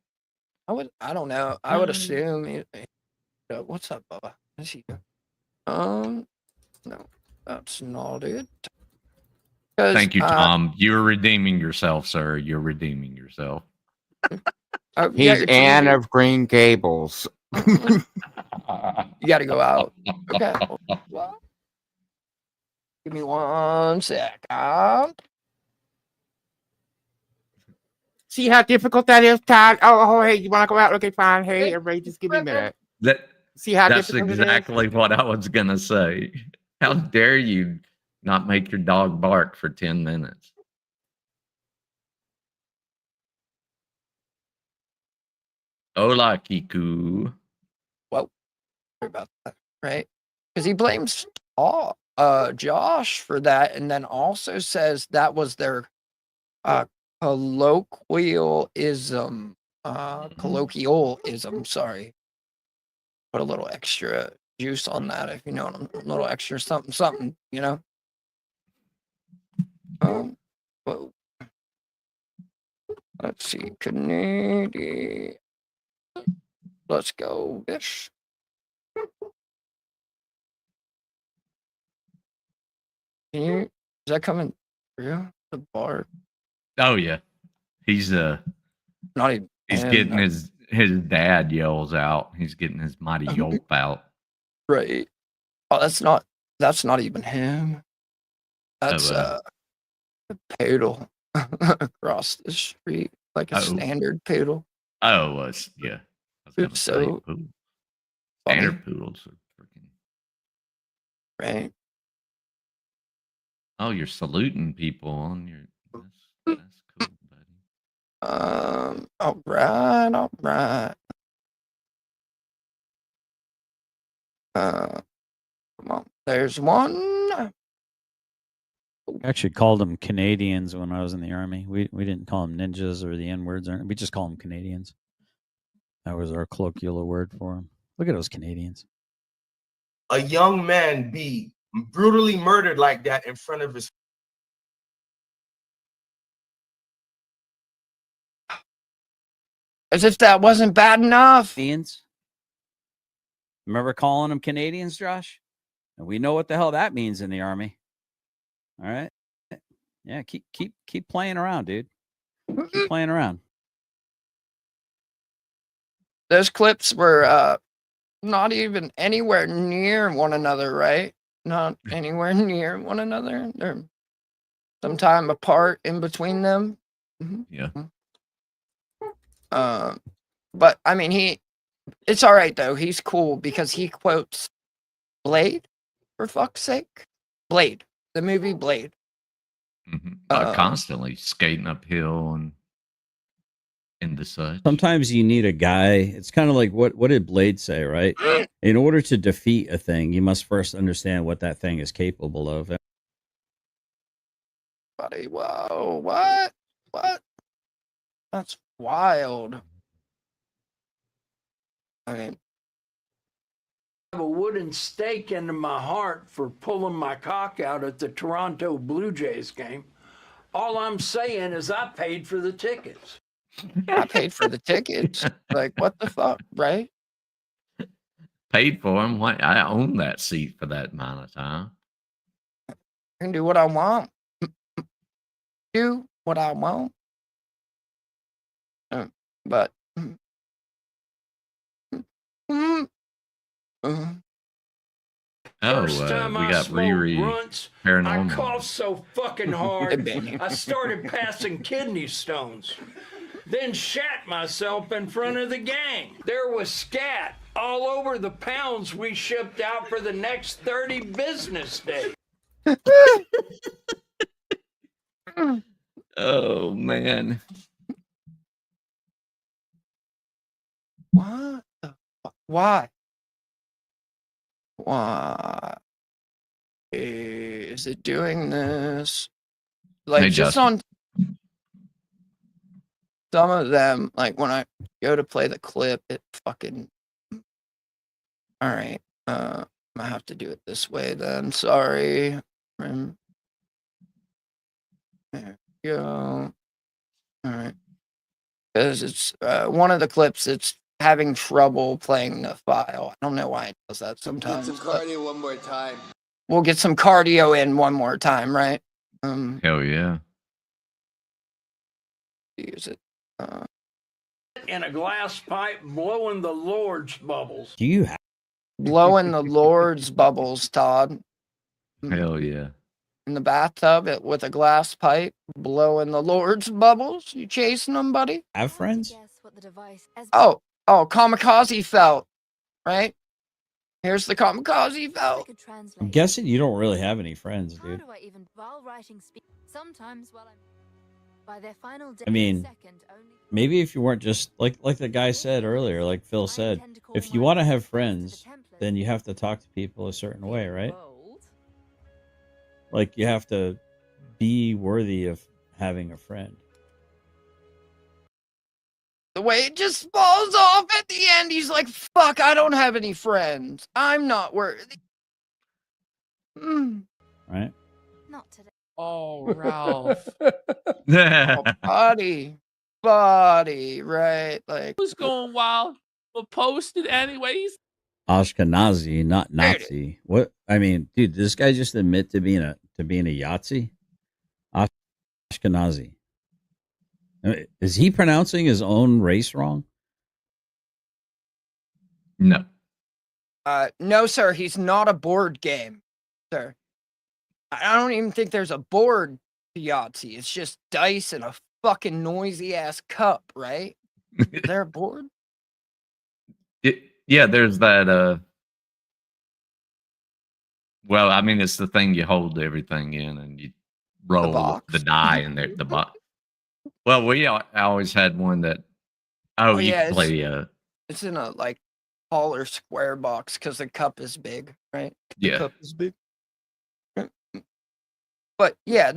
I don't know. I would assume. What's up, Bubba? Is he? No, that's not it. Thank you, Tom. You're redeeming yourself, sir. You're redeeming yourself. He's Anne of Green Gables. You got to go out. Okay. Give me 1 second. See how difficult that is, Todd? Oh, hey, you want to go out? Okay, fine. Hey, everybody, just give me a minute. See how That's difficult it is? exactly what I was going to say. How dare you not make your dog bark for 10 minutes? Hola, Kiku. Whoa. Sorry about that. Right? Because he blames Josh for that, and then also says that was their colloquialism. Colloquialism, sorry. Put a little extra juice on that, if you know what a little extra something, you know. Whoa. Let's see, Canadian. Let's go, bitch. Is that coming through the bar? Oh yeah, he's not even. He's getting his dad yells out. He's getting his mighty yelp out. Right. Oh, that's not even him. That's a poodle across the street, like a standard poodle. Oh, yeah. It's so standard poodles are freaking right. Oh, you're saluting people on your. That's cool, buddy. All right. Come on. There's one. I actually called them Canadians when I was in the army. We didn't call them ninjas or the N words. We just call them Canadians. That was our colloquial word for them. Look at those Canadians. A young man be brutally murdered like that in front of his. As if that wasn't bad enough. Remember calling them Canadians, Josh? And we know what the hell that means in the army. All right. Yeah, keep playing around, dude. Keep playing around. Those clips were not even anywhere near one another, right? Not anywhere near one another. They're sometime apart in between them. Yeah. But I mean, It's all right though. He's cool because he quotes Blade, for fuck's sake. Blade, the movie Blade. Constantly skating uphill and the such. Sometimes you need a guy. It's kind of like what did Blade say, right? In order to defeat a thing, you must first understand what that thing is capable of. Buddy, whoa, what? What? That's wild. I mean, I have a wooden stake into my heart for pulling my cock out at the Toronto Blue Jays game. All I'm saying is I paid for the tickets. I paid for the tickets. Like, what the fuck, right? Paid for them. Why? I own that seat for that amount of time. I can do what I want. Do what I want. But First time we I got smoked Riri blunts, I paranormal. coughed so fucking hard, I started passing kidney stones. Then shat myself in front of the gang. There was scat all over the pounds we shipped out for the next 30 business days. Oh man. what the fuck? Why? Why is it doing this? Like, Hey, just Justin. on some of them, like when I go to play the clip, it fucking. All right, I have to do it this way then. Sorry. There we go. All right, because it's one of the clips. It's having trouble playing the file. I don't know why it does that sometimes. Get some cardio one more time. We'll get some cardio in one more time, right? Hell yeah. Use it. In a glass pipe, blowing the Lord's bubbles. Do you have Blowing the Lord's bubbles, Todd? Hell yeah. In the bathtub with a glass pipe, blowing the Lord's bubbles? You chasing them, buddy? have friends? Oh, kamikaze felt, right? Here's the kamikaze felt. I'm guessing you don't really have any friends, dude. How do I even while writing speak? Sometimes while I'm by their final day I mean, second only maybe if you weren't just like the guy said earlier, like Phil said, if you want to have friends, then you have to talk to people a certain way, right? Like you have to be worthy of having a friend. The way it just falls off at the end, he's like, fuck, I don't have any friends. I'm not worthy. Right? not today. Oh, Ralph. Oh, buddy, right? Like, Who's going wild? But posted anyways. Ashkenazi, not Nazi. What? I mean, dude, this guy just admit to being a Yahtzee? Ashkenazi. Is he pronouncing his own race wrong? No. No, sir, he's not a board game, sir. I don't even think there's a board to Yahtzee. It's just dice and a fucking noisy ass cup, right? Is there a board? Yeah, there's that. Well, I mean, it's the thing you hold everything in, and you roll the die in there. The box. Well, we always had one that. Oh, you yeah, play. It's in a like taller square box because the cup is big, right? The Yeah. cup is big. But yeah,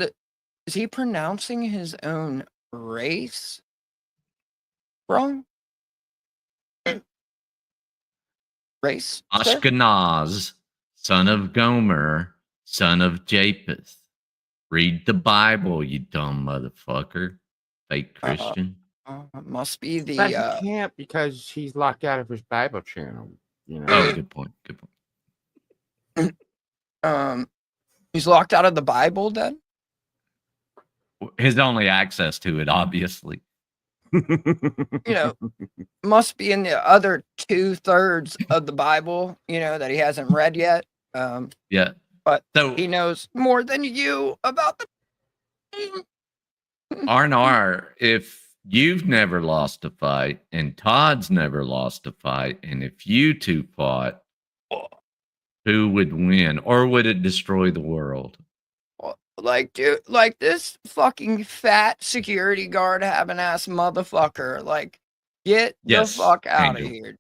is he pronouncing his own race wrong? Race? sir? Ashkenaz, son of Gomer, son of Japheth. Read the Bible, you dumb motherfucker. Fake Christian. Must be the. But he can't because he's locked out of his Bible channel. You know. Oh, good point. Good point. He's locked out of the Bible then? His only access to it, obviously. Must be in the other 2/3 of the Bible, that he hasn't read yet. Yeah. But so, he knows more than you about the R&R, if you've never lost a fight, and Todd's never lost a fight. And if you two fought, who would win, or would it destroy the world? Like, dude, like this fucking fat security guard having ass motherfucker. Like, get Yes, the fuck out of Angel. here.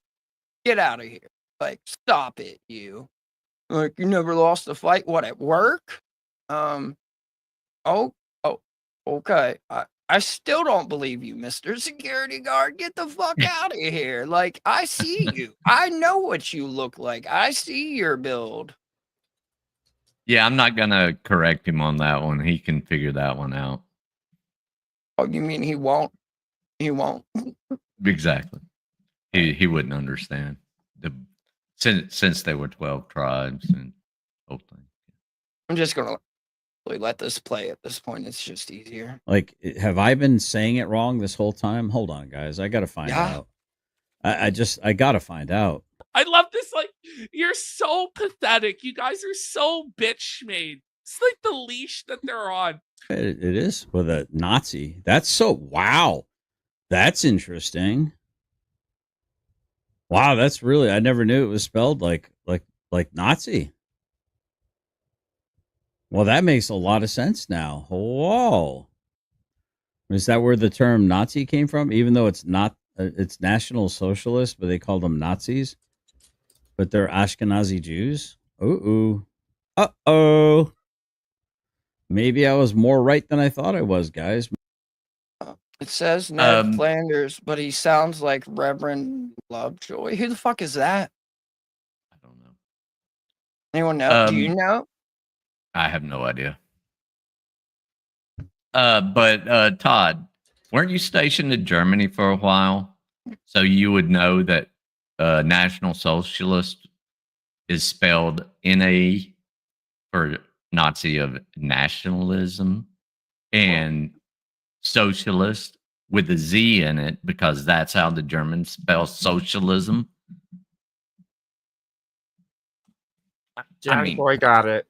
Get out of here. Like, stop it, you. Like, you never lost a fight. What, at work? Oh, okay. I still don't believe you, Mr. Security Guard. Get the fuck out of here. Like, I see you. I know what you look like. I see your build. Yeah, I'm not gonna correct him on that one. He can figure that one out. Oh, you mean he won't? He won't. Exactly. He wouldn't understand since they were 12 tribes and whole thing. I'm just gonna let this play at this point. It's just easier. Like, have I been saying it wrong this whole time? Hold on, guys. I gotta find out. I gotta find out. I love this. Like, you're so pathetic. You guys are so bitch made. It's like the leash that they're on. It is with a Nazi. That's so wow. That's interesting. Wow, that's really, I never knew it was spelled like Nazi. Well, that makes a lot of sense now. Whoa. Is that where the term Nazi came from? Even though it's not, it's National Socialist, but they call them Nazis. But they're Ashkenazi Jews. Ooh. Uh-oh. Maybe I was more right than I thought I was, guys. It says Ned Flanders, but he sounds like Reverend Lovejoy. Who the fuck is that? I don't know. Anyone know? Do you know? I have no idea. But Todd, weren't you stationed in Germany for a while? So you would know that National Socialist is spelled N-A for Nazi of nationalism, and socialist with a Z in it because that's how the Germans spell socialism. Johnny Boy got it.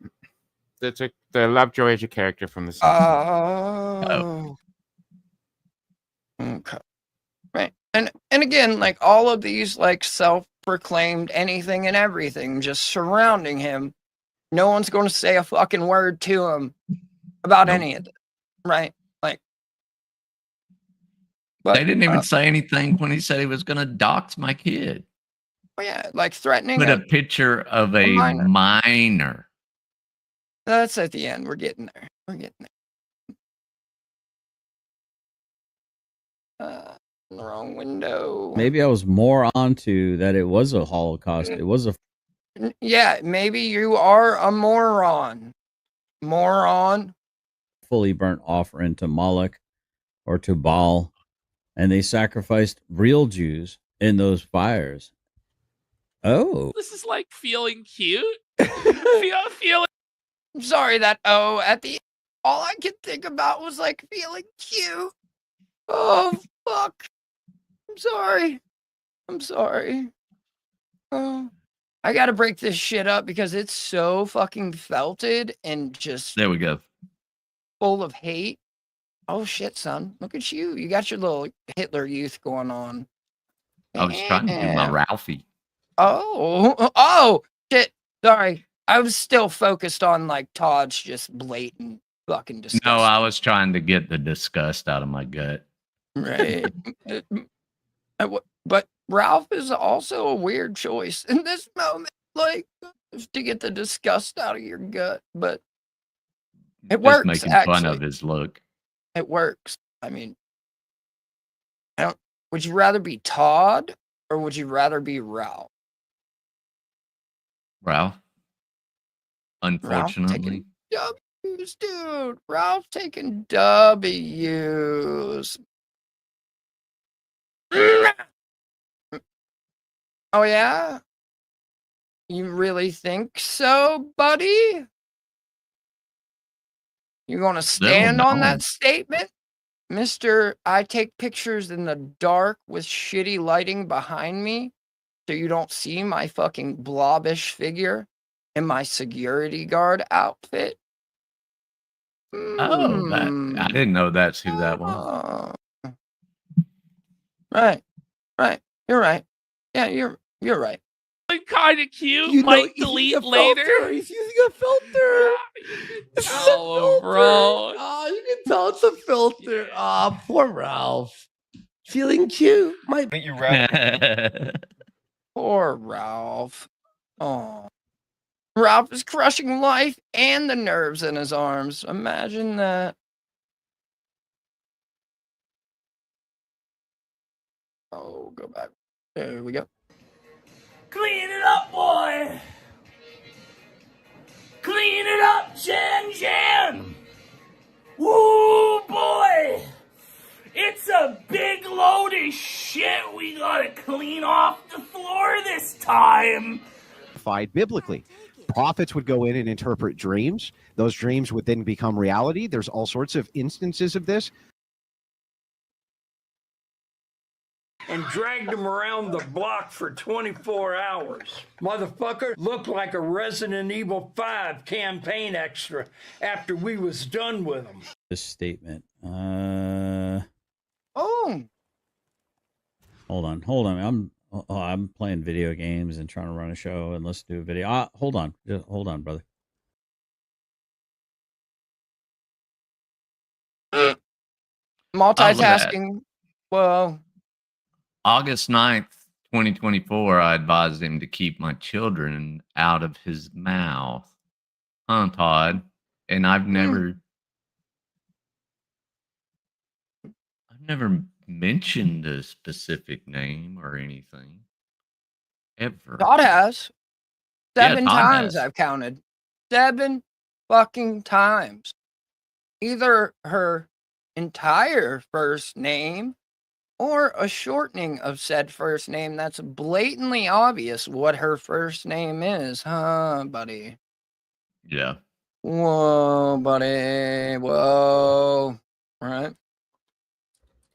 The Lovejoy is a character from the Simpsons. Oh. Okay. Right. And again, like all of these like self-proclaimed anything and everything just surrounding him. No one's going to say a fucking word to him about any of it. Right? Like, but, they didn't even say anything when he said he was going to dox my kid. Oh yeah, like threatening. Put a picture of a minor. That's at the end. We're getting there. We're getting there. The wrong window. Maybe I was more onto that it was a Holocaust. It was a... Yeah, maybe you are a moron. Moron. Fully burnt offering to Moloch or to Baal, and they sacrificed real Jews in those fires. Oh. This is like feeling cute. feeling. I'm sorry that at the all I could think about was like feeling cute. Oh fuck. I'm sorry. Oh. I gotta break this shit up because it's so fucking felted and just there we go. Full of hate. Oh shit, son. Look at you. You got your little Hitler youth going on. I was trying to do my Ralphie. Oh shit. Sorry. I was still focused on like Todd's just blatant fucking disgust. No, I was trying to get the disgust out of my gut. Right. But Ralph is also a weird choice in this moment, like to get the disgust out of your gut. But it works. Making actually. fun of his look. It works. I mean, would you rather be Todd or would you rather be Ralph? Ralph. Unfortunately. W's, dude. Ralph taking W's. Oh, yeah? You really think so, buddy? You're going to stand on that statement? Mr. I take pictures in the dark with shitty lighting behind me so you don't see my fucking blobbish figure in my security guard outfit. Oh, I didn't know that's who that was. Right. You're right. Yeah, you're right. Kind of cute. You know, Might he's using delete a later. filter. He's using a filter. This is a filter. Bro. Oh, you can tell it's a filter. Oh, poor Ralph. Feeling cute. Think you rather Poor Ralph. Oh. Ralph is crushing life and the nerves in his arms. Imagine that. Oh, go back. There we go. Clean it up, boy. Clean it up, Jan. Woo, boy. It's a big load of shit we gotta clean off the floor this time. Biblically, prophets would go in and interpret dreams. Those dreams would then become reality. There's all sorts of instances of this. And dragged him around the block for 24 hours. Motherfucker looked like a Resident Evil 5 campaign extra after we was done with him. This statement. Oh. Hold on. I'm playing video games and trying to run a show and let's do a video. Hold on. Just hold on, brother. Multitasking. Whoa. August 9th, 2024, I advised him to keep my children out of his mouth. Huh, Todd? And I've never mentioned a specific name or anything. Ever. Todd has. Yeah, 7 Todd times has. I've counted. 7 fucking times. Either her entire first name or a shortening of said first name that's blatantly obvious what her first name is, huh, buddy? Yeah. Whoa, buddy. Whoa. All right.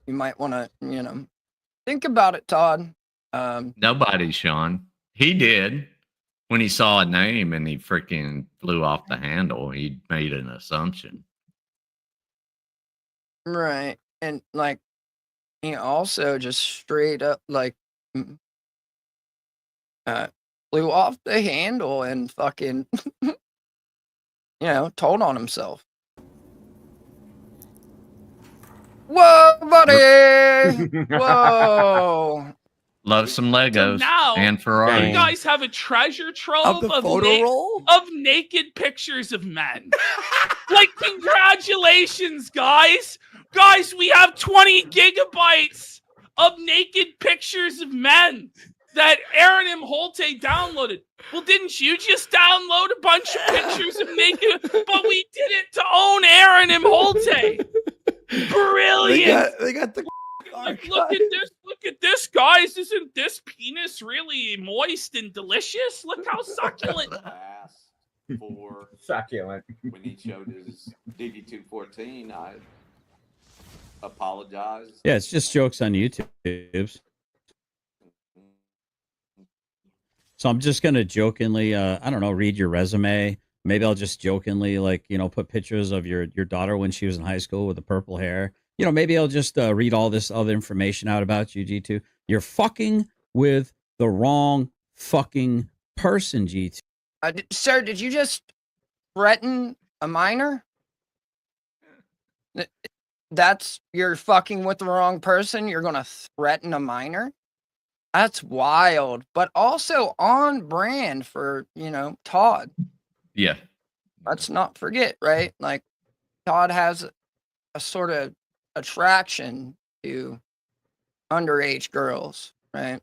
You might want to, think about it, Todd. Nobody, Sean. He did. When he saw a name and he freaking flew off the handle, he made an assumption. Right. And like, he also just straight up flew off the handle and fucking, told on himself. Whoa, buddy! Whoa! Love some Legos now, and Ferrari. you guys have a treasure trove of naked pictures of men. Like, congratulations, guys. Guys, we have 20 gigabytes of naked pictures of men that Aaron M. Holte downloaded. Well, didn't you just download a bunch of pictures of naked? But we did it to own Aaron M. Holte. Brilliant. They got the like, look at this, guys. Isn't this penis really moist and delicious? Look how succulent. For succulent. When he showed his DD214, I apologized. Yeah, it's just jokes on YouTube. So I'm just gonna jokingly, I don't know, read your resume. Maybe I'll just jokingly, put pictures of your daughter when she was in high school with the purple hair. Maybe I'll just read all this other information out about you, G2. You're fucking with the wrong fucking person, G2. Sir, did you just threaten a minor? You're fucking with the wrong person? You're gonna threaten a minor? That's wild, but also on brand for, Todd. Yeah. Let's not forget, right? Like, Todd has a sort of attraction to underage girls, right?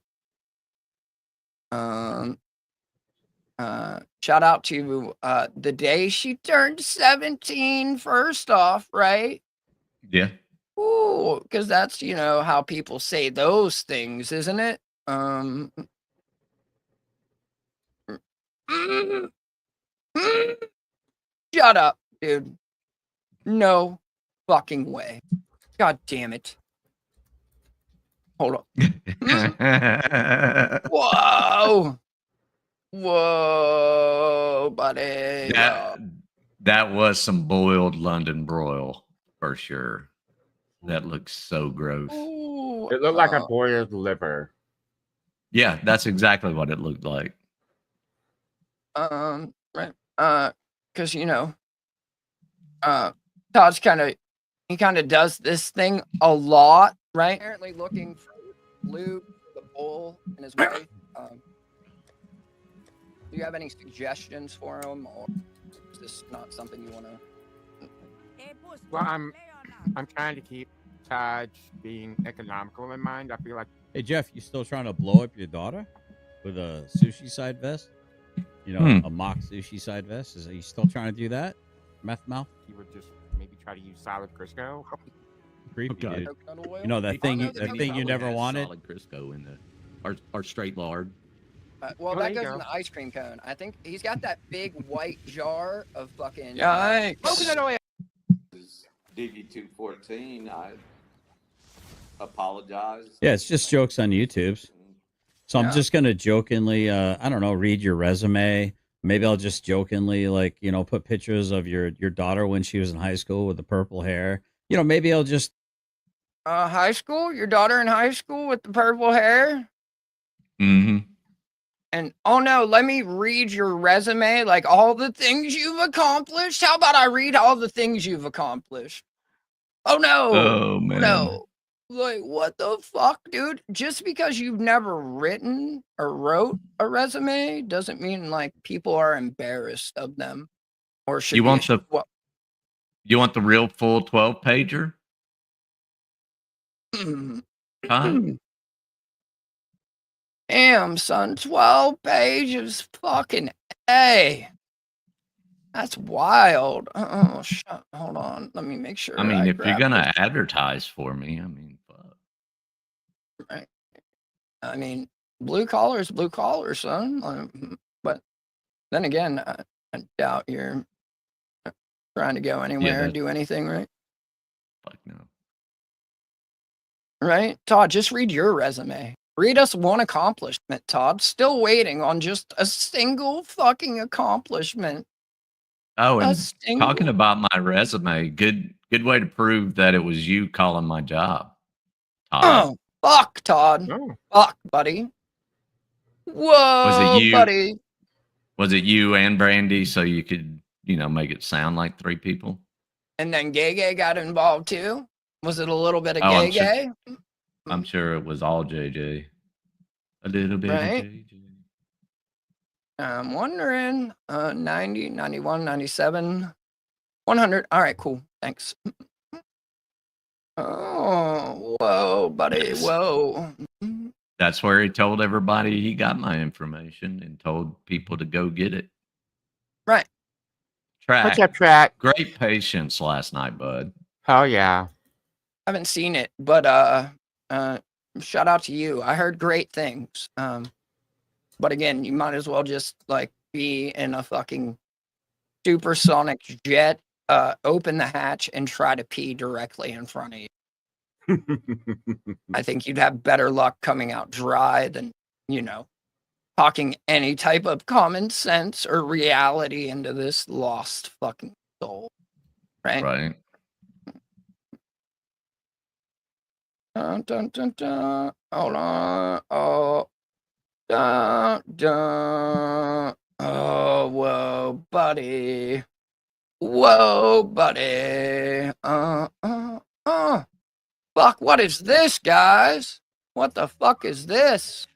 Shout out to the day she turned 17, first off, right? Yeah. Ooh, because that's, how people say those things, isn't it? Shut up, dude. No fucking way. God damn it. Hold up. Whoa. Whoa, buddy. That was some boiled London broil for sure. That looks so gross. Ooh, It looked like a boiled liver. Yeah, that's exactly what it looked like. Right. Because Todd's he kind of does this thing a lot, right? Apparently looking for Luke, the bull, and his wife. Do you have any suggestions for him, or is this not something you want to? Well, I'm trying to keep Todd being economical in mind. I feel like Hey Jeff, you still trying to blow up your daughter with a sushi side vest? A mock sushi side vest. Are you still trying to do that? Meth mouth? he would just maybe try to use solid Crisco. Creepy, Okay. dude. That thing you never wanted. Solid Crisco in the or straight lard. Well, there that you goes go. in the ice cream cone. I think he's got that big white jar of fucking. Yikes. DV214, I apologize. Yeah, it's just jokes on YouTube's. So I'm Yeah. just gonna jokingly, I don't know, read your resume. Maybe I'll just jokingly, put pictures of your daughter when she was in high school with the purple hair. Maybe I'll just. High school? Your daughter in high school with the purple hair? Mm-hmm. And oh no, let me read your resume, like all the things you've accomplished. How about I read all the things you've accomplished? Oh no. Oh man. No. Like, what the fuck, dude? Just because you've never written or wrote a resume doesn't mean like people are embarrassed of them or should You be want ashamed. you want the real full 12 pager? Huh? Damn, son, 12 pages, fucking A. That's wild. Oh, hold on. Let me make sure. I mean, if you're grab gonna this. advertise for me, I mean, fuck. Right. I mean, blue collar is blue collar, son. But then again, I doubt you're trying to go anywhere or that- do anything, right? Fuck no. Right? Todd, just read your resume. Read us one accomplishment, Todd. Still waiting on just a single fucking accomplishment. Oh, A and single. talking about my resume, good way to prove that it was you calling my job, Todd. Oh, fuck, Todd. Oh. Fuck, buddy. Was Whoa, it you? buddy. Was it you and Brandy so you could, make it sound like three people? And then Gay got involved too? Was it a little bit of Oh, Gay? I'm sure it was all JJ. A little bit Right? of JJ. I'm wondering. 90, 91, 97, 100. All right, cool. Thanks. Oh, whoa, buddy. Whoa. That's where he told everybody he got my information and told people to go get it. Right. Track. What's up, Track? Great patience last night, bud. Oh yeah. I haven't seen it, but shout out to you. I heard great things. But again, you might as well just like be in a fucking supersonic jet, open the hatch and try to pee directly in front of you. I think you'd have better luck coming out dry than, talking any type of common sense or reality into this lost fucking soul. Right? Right. Dun, dun, dun, dun. Hold on. Oh. Dun, dun. Oh, whoa, buddy. Whoa, buddy. Fuck, what is this, guys? What the fuck is this?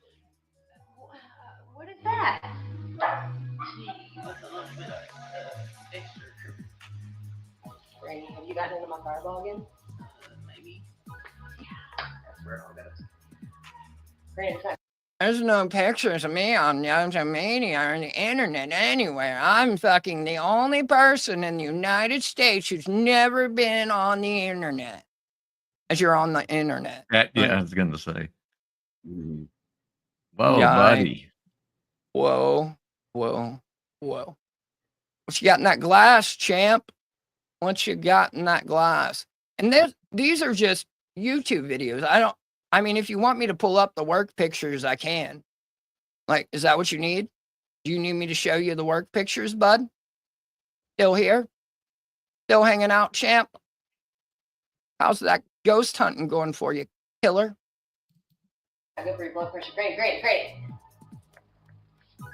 What is that? Granny, have you gotten into my fireball again? Granny, There's no pictures of me on social media or the internet anywhere. I'm fucking the only person in the United States who's never been on the internet. As you're on the internet. Yeah, I was going to say. Whoa, Yeah, buddy. Whoa. What you got in that glass, champ? What you got in that glass? And these are just YouTube videos. I mean, if you want me to pull up the work pictures, I can. Like, is that what you need? Do you need me to show you the work pictures, bud? Still here? Still hanging out, champ? How's that ghost hunting going for you, killer? I go for your blood pressure. Great. Oh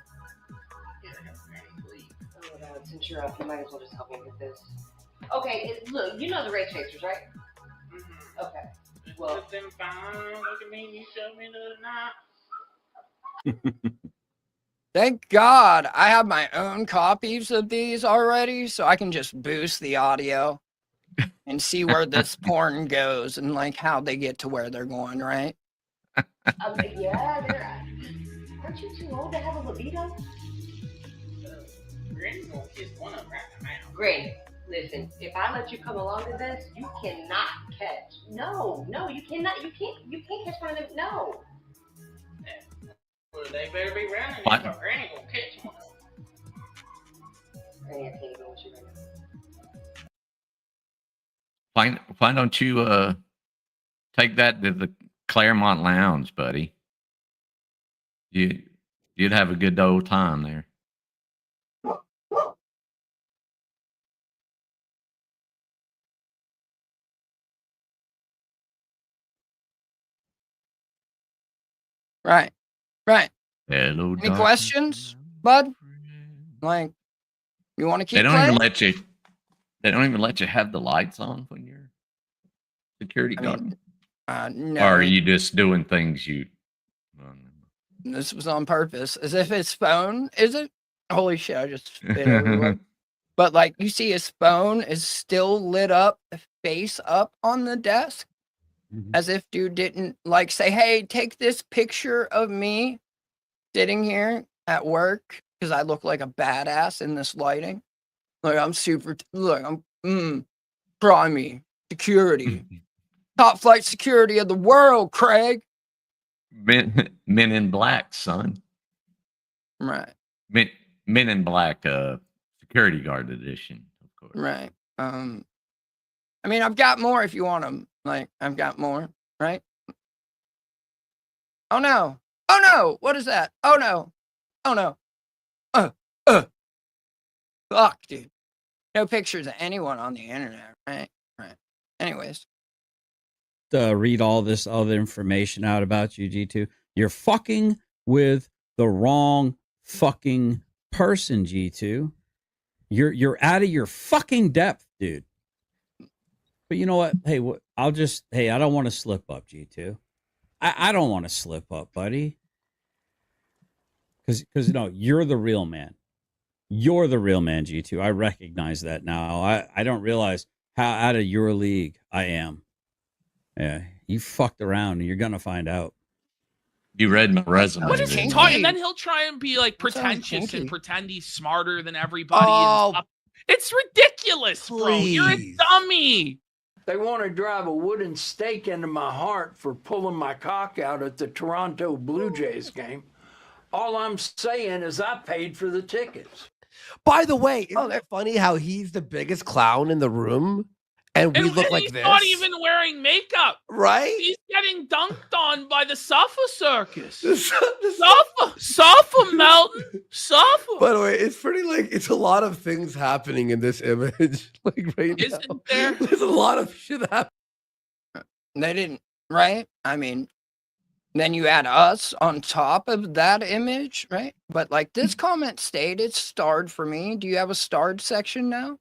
my God, since you're up, you might as well just help me with this. Okay, look, you know the race chasers, right? Mm-hmm. Okay. Well, look at me, you showed me the night. Thank God I have my own copies of these already, so I can just boost the audio and see where this porn goes and like how they get to where they're going, right? Yeah, aren't you too old to have a libido? Granny's gonna kiss one of them right in the mouth. Granny, listen, if I let you come along to this, you cannot catch. No, you cannot. You can't catch one of them. No. Well, they better be running. What? Granny gonna catch one of them. Granny, I can't even with you right now. Why don't you take that to the Claremont Lounge, buddy? You'd have a good old time there. Right. Hello, Any questions, bud? Like, you want to keep They don't playing? even let you. They don't even let you have the lights on when you're security guard. No. Or are you just doing things you? This was on purpose. As if his phone, is it? Holy shit, I just spit everywhere. But like, you see his phone is still lit up, face up on the desk. As if dude didn't like say, hey, take this picture of me sitting here at work because I look like a badass in this lighting. Like I'm I'm primey security. Top flight security of the world, Craig. Men in Black, son. Right. Men in Black, security guard edition, of course. Right. I mean, I've got more if you want them. Like, I've got more, right? Oh no! What is that? Oh no! Fuck, dude. No pictures of anyone on the internet, right? Anyways. Read all this other information out about you, G2. You're fucking with the wrong fucking person, G2. You're out of your fucking depth, dude. But you know what? Hey, I don't want to slip up, G2. I don't want to slip up, buddy. Because you're the real man. You're the real man, G2. I recognize that now. I don't realize how out of your league I am. Yeah, you fucked around and you're going to find out. You read my resume. What is he talking? And then he'll try and be like pretentious and pretend he's smarter than everybody. And stuff. It's ridiculous, bro. You're a dummy. They want to drive a wooden stake into my heart for pulling my cock out at the Toronto Blue Jays game. All I'm saying is I paid for the tickets. By the way, isn't it funny how he's the biggest clown in the room and we look like he's this? Not even wearing makeup. Right? He's getting dunked on by the Suffer Circus. Suffer, Melton. Suffer. By the way, it's pretty it's a lot of things happening in this image. Like right now. Isn't there? There's a lot of shit happening. They didn't, right? I mean, then you add us on top of that image, right? But like this comment stayed, it's starred for me. Do you have a starred section now?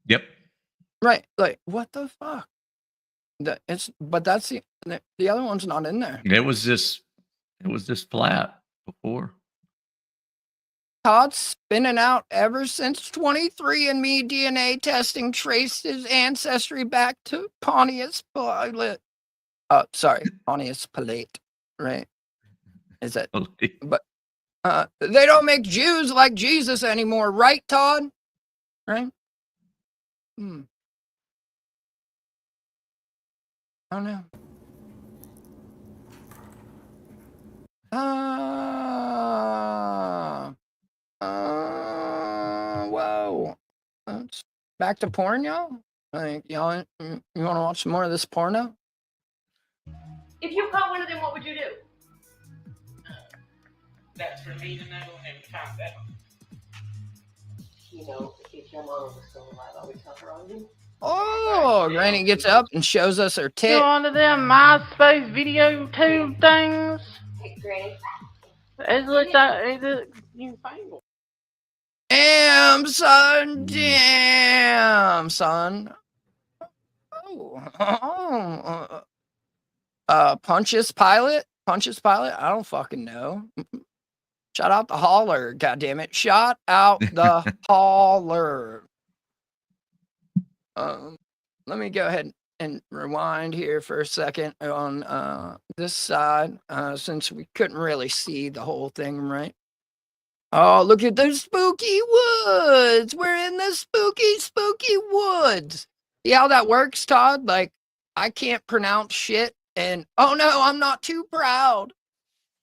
Yep. Right. Like, what the fuck? But that's the other one's not in there. It was just flat before. Todd's spinning out ever since 23andMe DNA testing traced his ancestry back to Pontius Pilate. Pontius Pilate, right? Is it? But they don't make Jews like Jesus anymore, right, Todd? Right? Oh no. Whoa. Back to porn, y'all? Like, y'all, you want to watch some more of this porno? If you caught one of them, what would you do? That's for me to know and find out. You know, if your mom was still alive, I would tell her on you. Oh, Granny gets up and shows us her tit. You onto them MySpace video tube things? Hey, Granny. It looks like you fangled. Damn, son. Damn, son. Oh. Pontius Pilate? Pontius Pilate? I don't fucking know. Shout out the holler, goddammit. Shout out the holler. Let me go ahead and rewind here for a second on this side, since we couldn't really see the whole thing, right? Oh, look at those spooky woods. We're in the spooky woods. See how that works, Todd? Like, I can't pronounce shit, and oh no, I'm not too proud.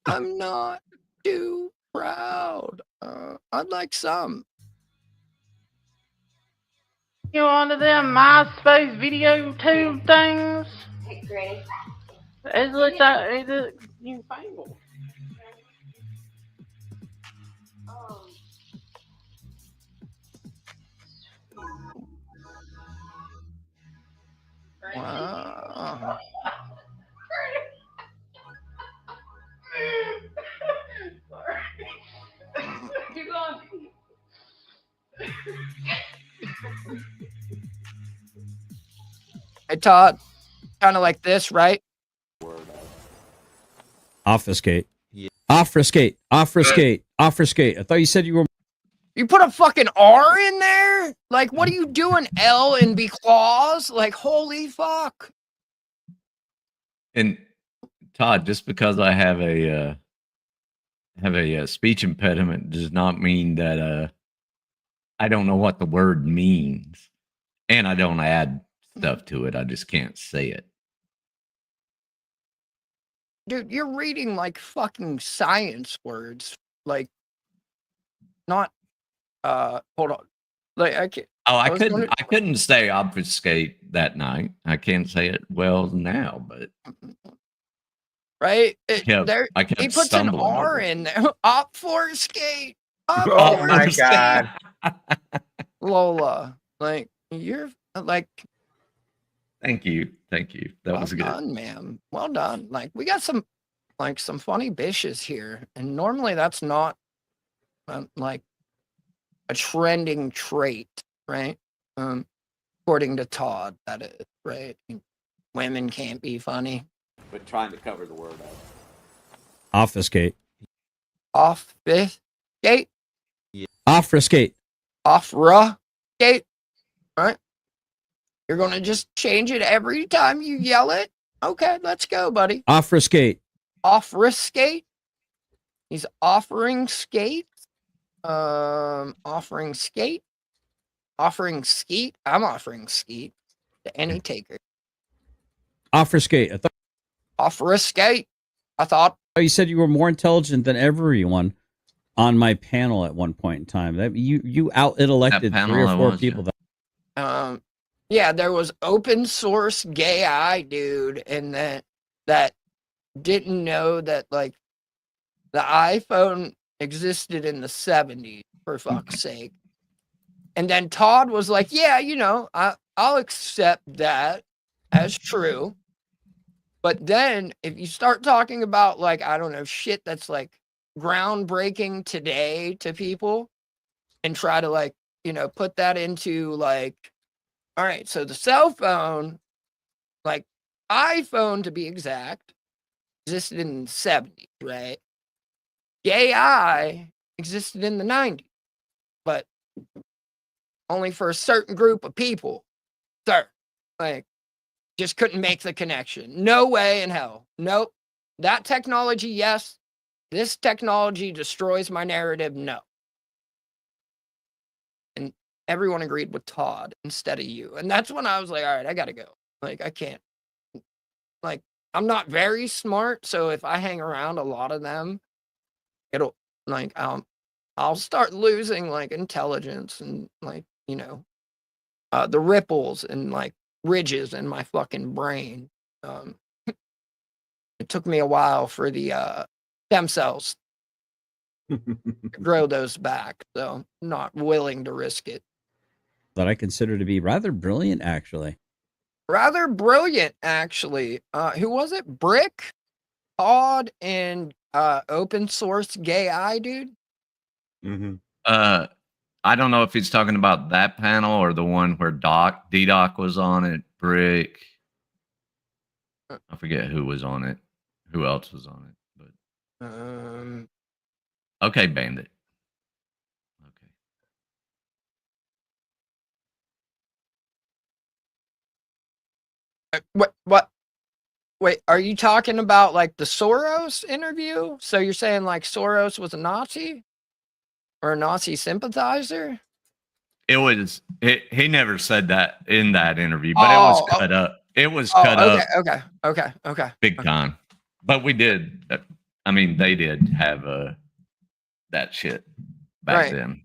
I'm not too proud. I'd like some. You onto them MySpace video tube things? Hey, Granny. It looks like you fangled. Wow. Keep going. Hey, Todd, kind of like this, right? Obfuscate. Obfuscate. Obfuscate. Obfuscate. I thought you said you were. You put a fucking R in there? Like, what are you doing, L and B clause? Like, holy fuck. And Todd, just because I have a speech impediment does not mean that I don't know what the word means, and I don't add stuff to it. I just can't say it. Dude, you're reading like fucking science words. Like, not, hold on. Like, I can't. Oh, I couldn't say obfuscate that night. I can't say it well now, but right? I kept He puts an stumbling R over it. in there. Obfuscate. Oh my God. Lola, like, you're like, Thank you. That was good. well done, ma'am. Well done. Like, we got some funny bitches here, and normally that's not like a trending trait, right? According to Todd, that is right. Women can't be funny. But trying to cover the word up. Obfuscate. Obfuscate. Obfuscate. Obfuscate. Right? You're gonna just change it every time you yell it? Okay, let's go, buddy. Obfuscate. Obfuscate. He's offering skate. Offering skate. Offering skeet. I'm offering skeet to any taker. Obfuscate. I thought Obfuscate. I thought you said you were more intelligent than everyone on my panel at one point in time. That you out intellected That 3 or panel, 4 was people. yeah. Yeah, there was open source gay eye dude, and that didn't know that like the iPhone existed in the 70s, for fuck's sake. And then Todd was like, yeah, I'll accept that as true. But then if you start talking about like, I don't know, shit that's like groundbreaking today to people and try to like, put that into like, all right, so the cell phone, like iPhone to be exact, existed in the 70s, right? Gay eye existed in the 90s, but only for a certain group of people. Sir, like, just couldn't make the connection. No way in hell. Nope. That technology, yes. This technology destroys my narrative, no. And everyone agreed with Todd instead of you. And that's when I was like, all right, I gotta go. Like, I can't. Like, I'm not very smart, so if I hang around a lot of them, it'll, like, I'll start losing, like, intelligence and, like, the ripples and, like, ridges in my fucking brain. It took me a while for the stem cells to grow those back, so I'm not willing to risk it. that I consider to be rather brilliant, actually. Rather brilliant, actually. Who was it? Brick, Odd, and open source gay eye dude. Mm-hmm. I don't know if he's talking about that panel or the one where D-Doc was on it, Brick. I forget who was on it. Who else was on it? But okay, Bandit. What? Wait, are you talking about like the Soros interview? So you're saying like Soros was a Nazi or a Nazi sympathizer? It was. He never said that in that interview, but it was cut up. It was cut up. Okay. Big time. But we did. I mean, they did have that shit back then.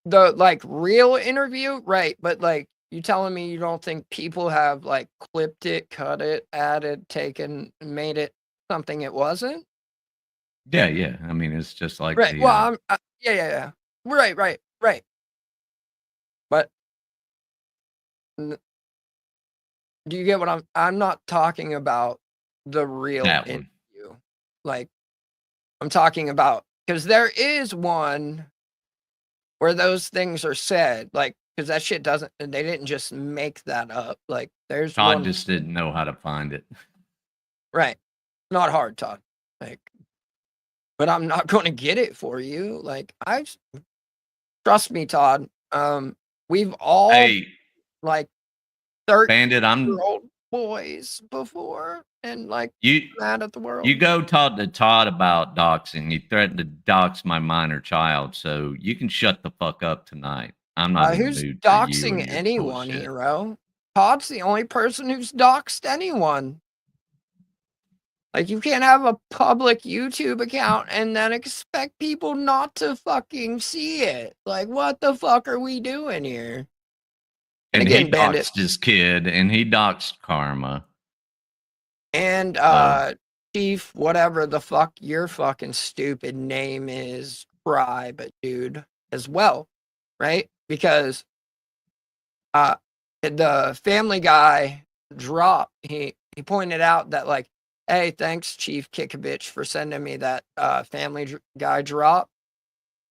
The like real interview, right? But like, you telling me you don't think people have like clipped it, cut it, added, taken, made it something it wasn't? Yeah. I mean, it's just like Right. the, Well, yeah. Right. But do you get what I'm not talking about the real that one. interview. Like, I'm talking about, because there is one where those things are said, like, because that shit they didn't just make that up. Like, there's Todd one. just didn't know how to find it. Right. Not hard, Todd. Like, but I'm not going to get it for you. Like, trust me, Todd. We've all like 13-year-old boys before, and like mad at the world. You go talk to Todd about doxing. He threatened to dox my minor child, so you can shut the fuck up tonight. I'm not in the Who's mood for you and doxing your anyone, bullshit. Hero? Todd's the only person who's doxed anyone. Like, you can't have a public YouTube account and then expect people not to fucking see it. Like, what the fuck are we doing here? And again, he Bandit. doxed his kid, and he doxed Karma. And Chief, whatever the fuck your fucking stupid name is, Fry, but dude, as well, right? Because the Family Guy drop, he pointed out that like, hey, thanks, Chief Kickovich, for sending me that Family Guy drop.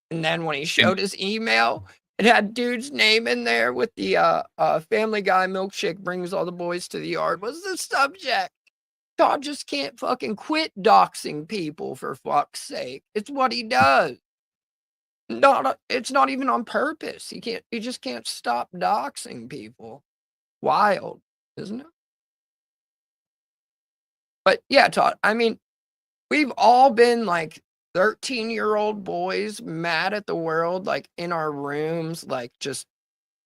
And then when he showed his email, it had dude's name in there with the Family Guy milkshake brings all the boys to the yard was the subject. Todd just can't fucking quit doxing people, for fuck's sake. It's what he does. It's not even on purpose. He just can't stop doxing people. Wild, isn't it? But yeah, Todd, I mean, we've all been like 13-year-old boys mad at the world, like in our rooms, like just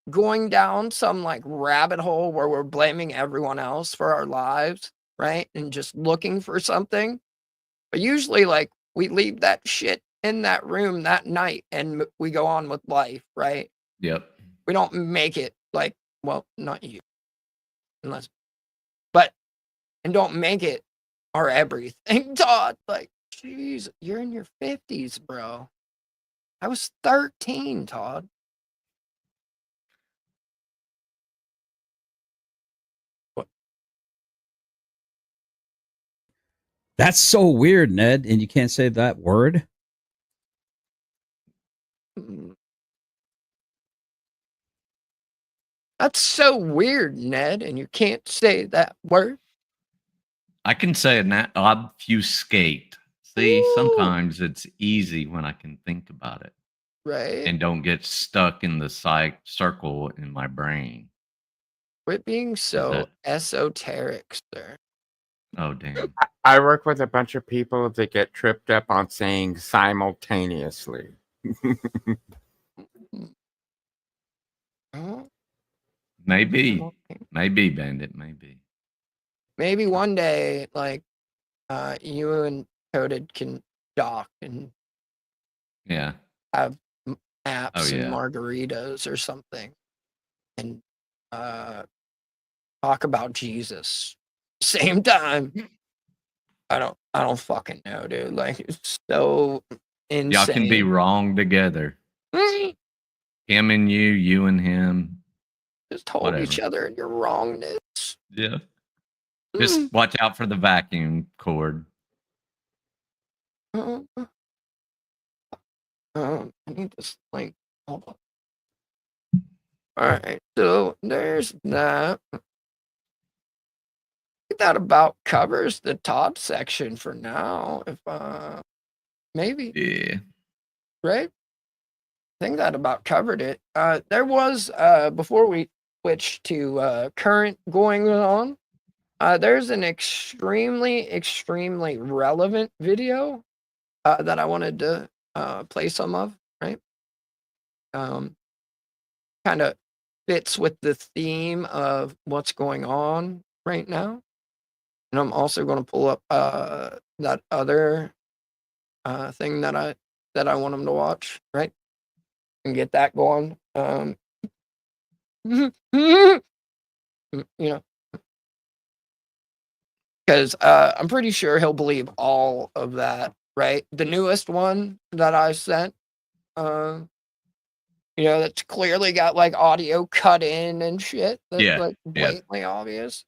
going down some like rabbit hole where we're blaming everyone else for our lives, right? And just looking for something. But usually, like, we leave that shit in that room that night and we go on with life, right? Yep. We don't make it like, well, not you. And don't make it our everything, Todd. Like, jeez, you're in your 50s, bro. I was 13, Todd. What? That's so weird, Ned, and you can't say that word? That's so weird, Ned, and you can't say that word. I can say it obfuscate. See, sometimes it's easy when I can think about it. Right. And don't get stuck in the circle in my brain. Quit being so esoteric, sir. Oh, damn. I work with a bunch of people that get tripped up on saying simultaneously. Maybe, Bandit, maybe. Maybe one day, like, you and Coded can dock and have apps and margaritas or something, and talk about Jesus. Same time. I don't fucking know, dude. Like, it's so insane. Y'all can be wrong together. Him and you and him. Just hold Whatever. each other in your wrongness. Yeah. Just watch out for the vacuum cord. I need this link. Hold on. All right, so there's that. I think that about covers the Todd section for now. If maybe. Yeah. Right? I think that about covered it. There was before we switch to current going on, there's an extremely relevant video that I wanted to play some of, right? Kind of fits with the theme of what's going on right now. And I'm also going to pull up that other thing that I want them to watch, right? And get that going. You know, because I'm pretty sure he'll believe all of that, right? The newest one that I sent, that's clearly got like audio cut in and shit. That's like blatantly obvious.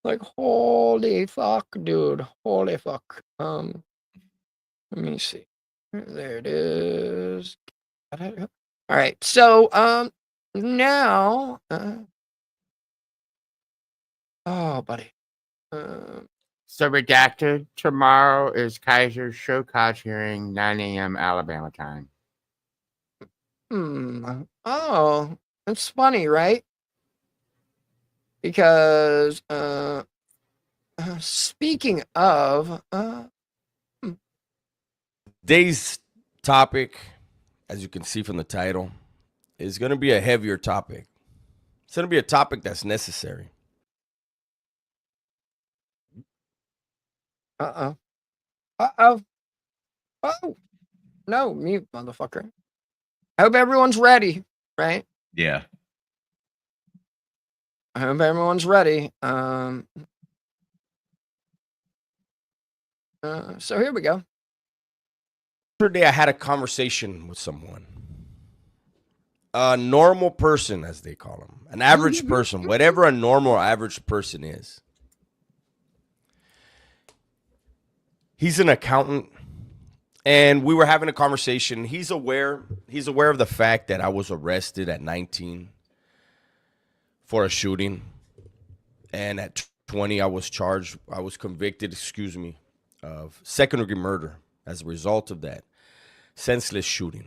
Like, holy fuck, dude. Holy fuck. Let me see. There it is. All right. So, now, oh, buddy. So redacted. Tomorrow is Kaiser's show cause hearing, 9 a.m. Alabama time. Oh, that's funny, right? Because speaking of Today's topic, as you can see from the title, is going to be a heavier topic. It's going to be a topic that's necessary. Oh, no, mute, motherfucker. I hope everyone's ready, right? Yeah. I hope everyone's ready. So here we go. Yesterday, I had a conversation with someone. A normal person, as they call them. An average person. Whatever a normal or average person is. He's an accountant. And we were having a conversation. He's aware of the fact that I was arrested at 19 for a shooting. And at 20, I was convicted, of second-degree murder as a result of that senseless shooting.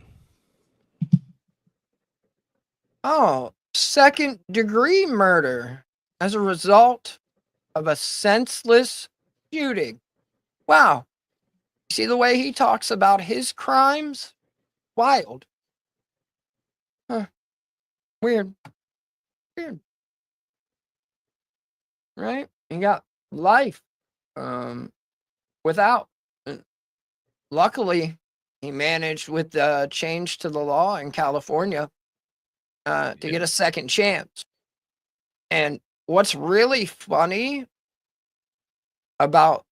Oh, second-degree murder as a result of a senseless shooting. Wow. See the way he talks about his crimes? Wild. Huh. Weird. Right? He got life without. Luckily, he managed with the change to the law in California to get a second chance. And what's really funny about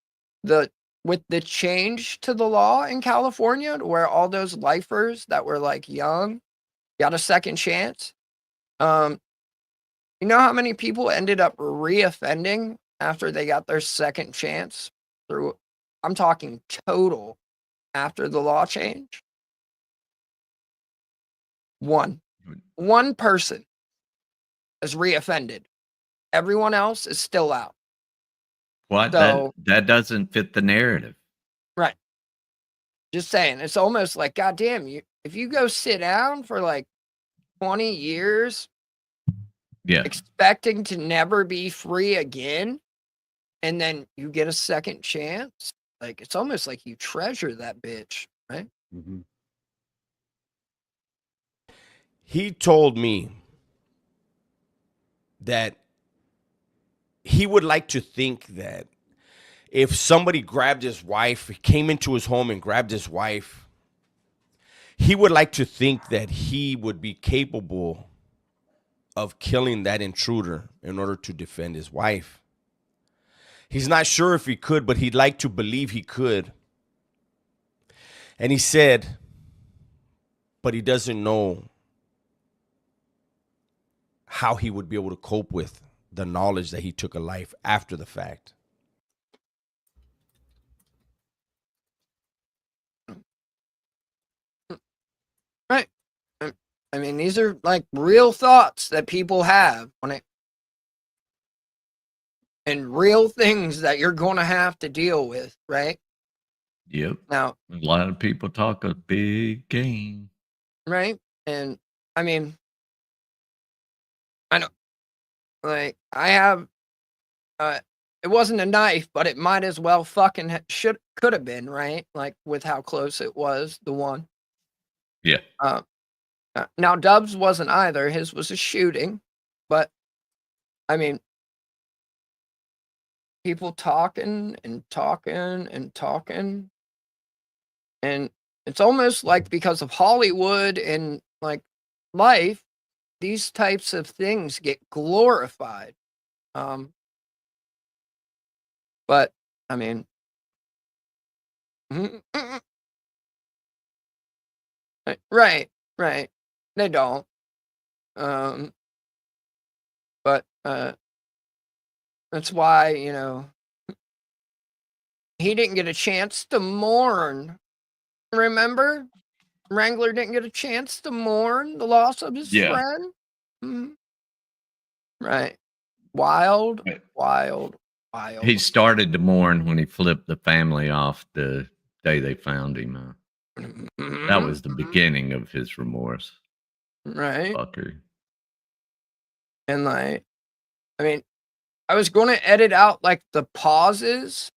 with the change to the law in California, where all those lifers that were like young got a second chance. You know how many people ended up reoffending after they got their second chance I'm talking total after the law change? One person is reoffended. Everyone else is still out. What? So, that doesn't fit the narrative. Right. Just saying. It's almost like, goddamn, if you go sit down for like 20 years, expecting to never be free again, and then you get a second chance, like it's almost like you treasure that bitch, right? Mm-hmm. He told me that he would like to think that if somebody grabbed his wife, came into his home and grabbed his wife, he would like to think that he would be capable of killing that intruder in order to defend his wife. He's not sure if he could, but he'd like to believe he could. And he said, but he doesn't know how he would be able to cope with the knowledge that he took a life after the fact. Right. I mean, these are like real thoughts that people have when it, and real things that you're going to have to deal with, right? Yep. Now, A lot of people talk a big game. right? And I mean, I know, like, I have, it wasn't a knife, but it might as well fucking could have been, right? Like, with how close it was, the one. Yeah. Now, Dubs wasn't either. His was a shooting, but I mean, people talking and talking and talking. And it's almost like because of Hollywood and like life, these types of things get glorified. But I mean, right, right. They don't. But that's why, you know, he didn't get a chance to mourn. Remember? Wrangler didn't get a chance to mourn the loss of his Yeah. friend. Mhm. Right. Wild, wild, wild. He started to mourn when he flipped the family off the day they found him. That was the beginning of his remorse. Right. Fucker. And like, I mean, I was going to edit out like the pauses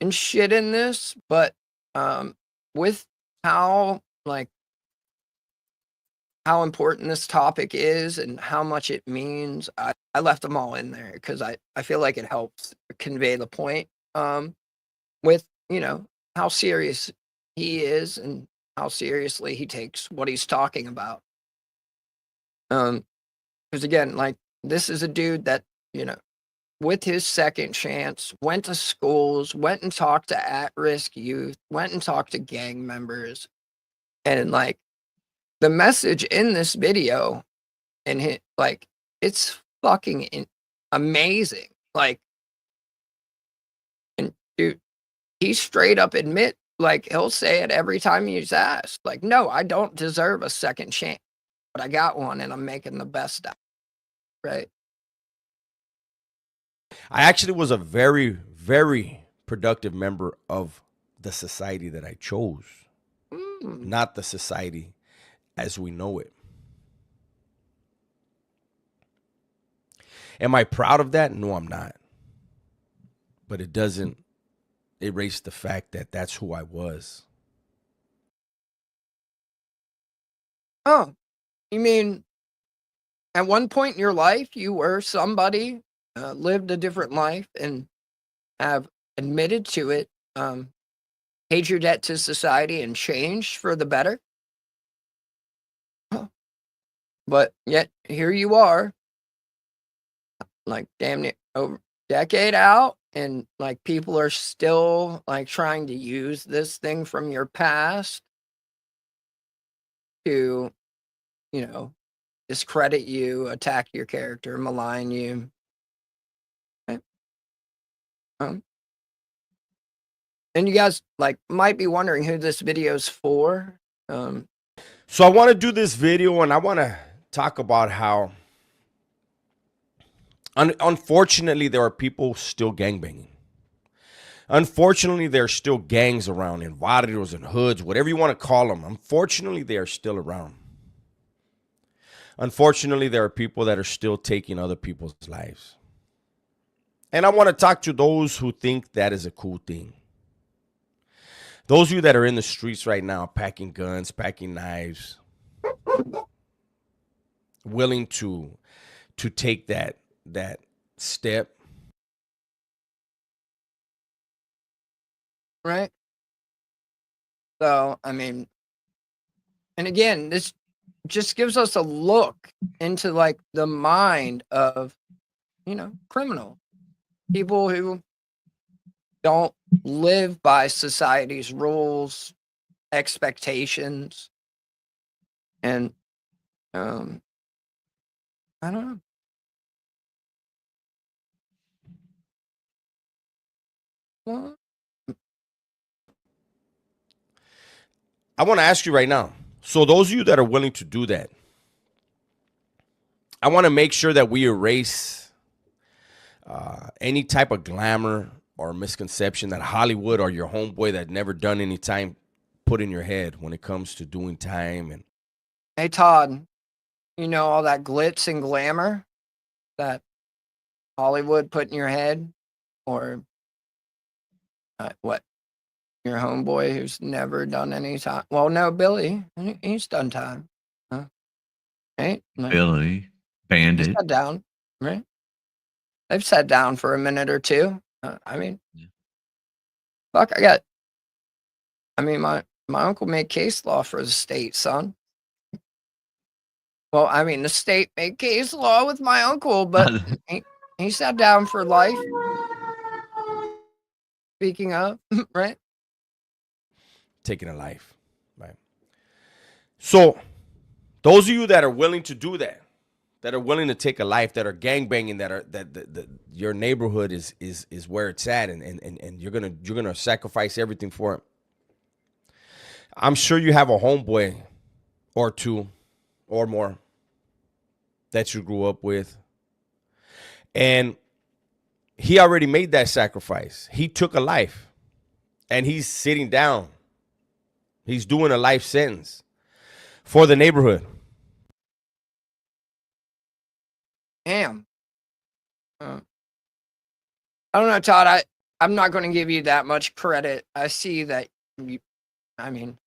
and shit in this, but with how like how important this topic is and how much it means, I left them all in there because I feel like it helps convey the point with, you know, how serious he is and how seriously he takes what he's talking about. Because again, like, this is a dude that, you know, with his second chance, went to schools, went and talked to at-risk youth, went and talked to gang members. And like, the message in this video, and like, it's fucking amazing. Like, and dude, he straight up admit, like, he'll say it every time he's asked, like, no, I don't deserve a second chance, but I got one and I'm making the best out. Right. I actually was a very, very productive member of the society that I chose, not the society as we know it. Am I proud of that? No, I'm not. But it doesn't erase the fact that that's who I was. Oh, you mean at one point in your life, you were somebody, lived a different life, and have admitted to it, paid your debt to society, and changed for the better? Huh. But yet, here you are, like, damn near over a decade out, and like, people are still like trying to use this thing from your past to, you know, discredit you, attack your character, malign you. Right? And you guys like might be wondering who this video's for. So I want to do this video and I want to talk about how unfortunately there are people still gangbanging. Unfortunately, there are still gangs around in barrios and hoods, whatever you want to call them. Unfortunately, they are still around. Unfortunately, there are people that are still taking other people's lives. And I want to talk to those who think that is a cool thing. Those of you that are in the streets right now, packing guns, packing knives, willing to take that step. Right? So, I mean, and again, this just gives us a look into like the mind of, you know, criminal people who don't live by society's rules, expectations, and I don't know. Well, I want to ask you right now. So those of you that are willing to do that, I want to make sure that we erase any type of glamour or misconception that Hollywood or your homeboy that never done any time put in your head when it comes to doing time. And hey, Todd, you know all that glitz and glamour that Hollywood put in your head? Or what? Your homeboy who's never done any time? Well, no, Billy. He's done time. Huh? Right? Billy, He Bandit. sat down, right? They've sat down for a minute or two. I mean, fuck, my uncle made case law for the state, son. Well, I mean, the state made case law with my uncle, but he sat down for life. Speaking of, right? taking a life, right? So those of you that are willing to do that, that are willing to take a life, that are gangbanging, that your neighborhood is where it's at, and you're gonna sacrifice everything for it. I'm sure you have a homeboy or two or more that you grew up with, and he already made that sacrifice. He took a life, and he's sitting down. He's doing a life sentence for the neighborhood. Damn. I don't know, Todd. I'm not going to give you that much credit. I see that you. I mean,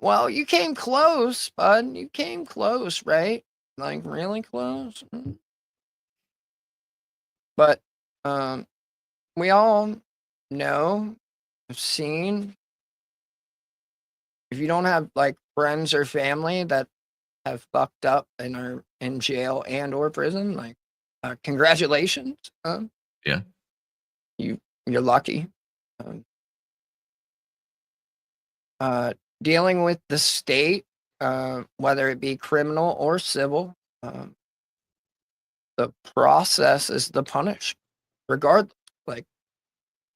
well, you came close, bud. You came close, right? Like really close. But we all know, have seen. If you don't have like friends or family that have fucked up and are in jail and or prison, like congratulations. Yeah. You're lucky. Dealing with the state, whether it be criminal or civil, the process is the punishment, regardless. Like,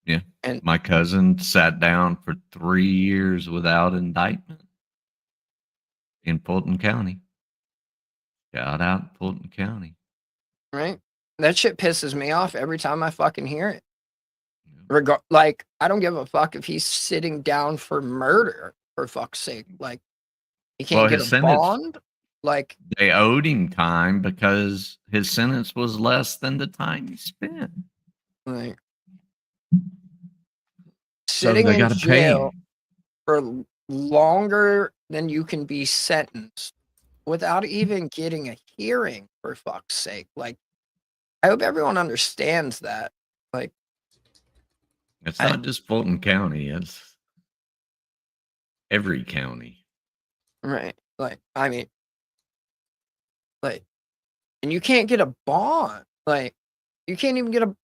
Yeah. and My cousin sat down for 3 years without indictment in Fulton County. Shout out Fulton County. right, that shit pisses me off every time I fucking hear it. Like, I don't give a fuck if he's sitting down for murder, for fuck's sake. Like, he can't Well, get his a sentence, bond. Like, they owed him time because his sentence was less than the time he spent. like So sitting they in got to pay jail him. for longer than you can be sentenced without even getting a hearing, for fuck's sake. Like, I hope everyone understands that. Like, It's not just Fulton County, it's every county. right. Like, I mean, like, and you can't get a bond. Like, you can't even get a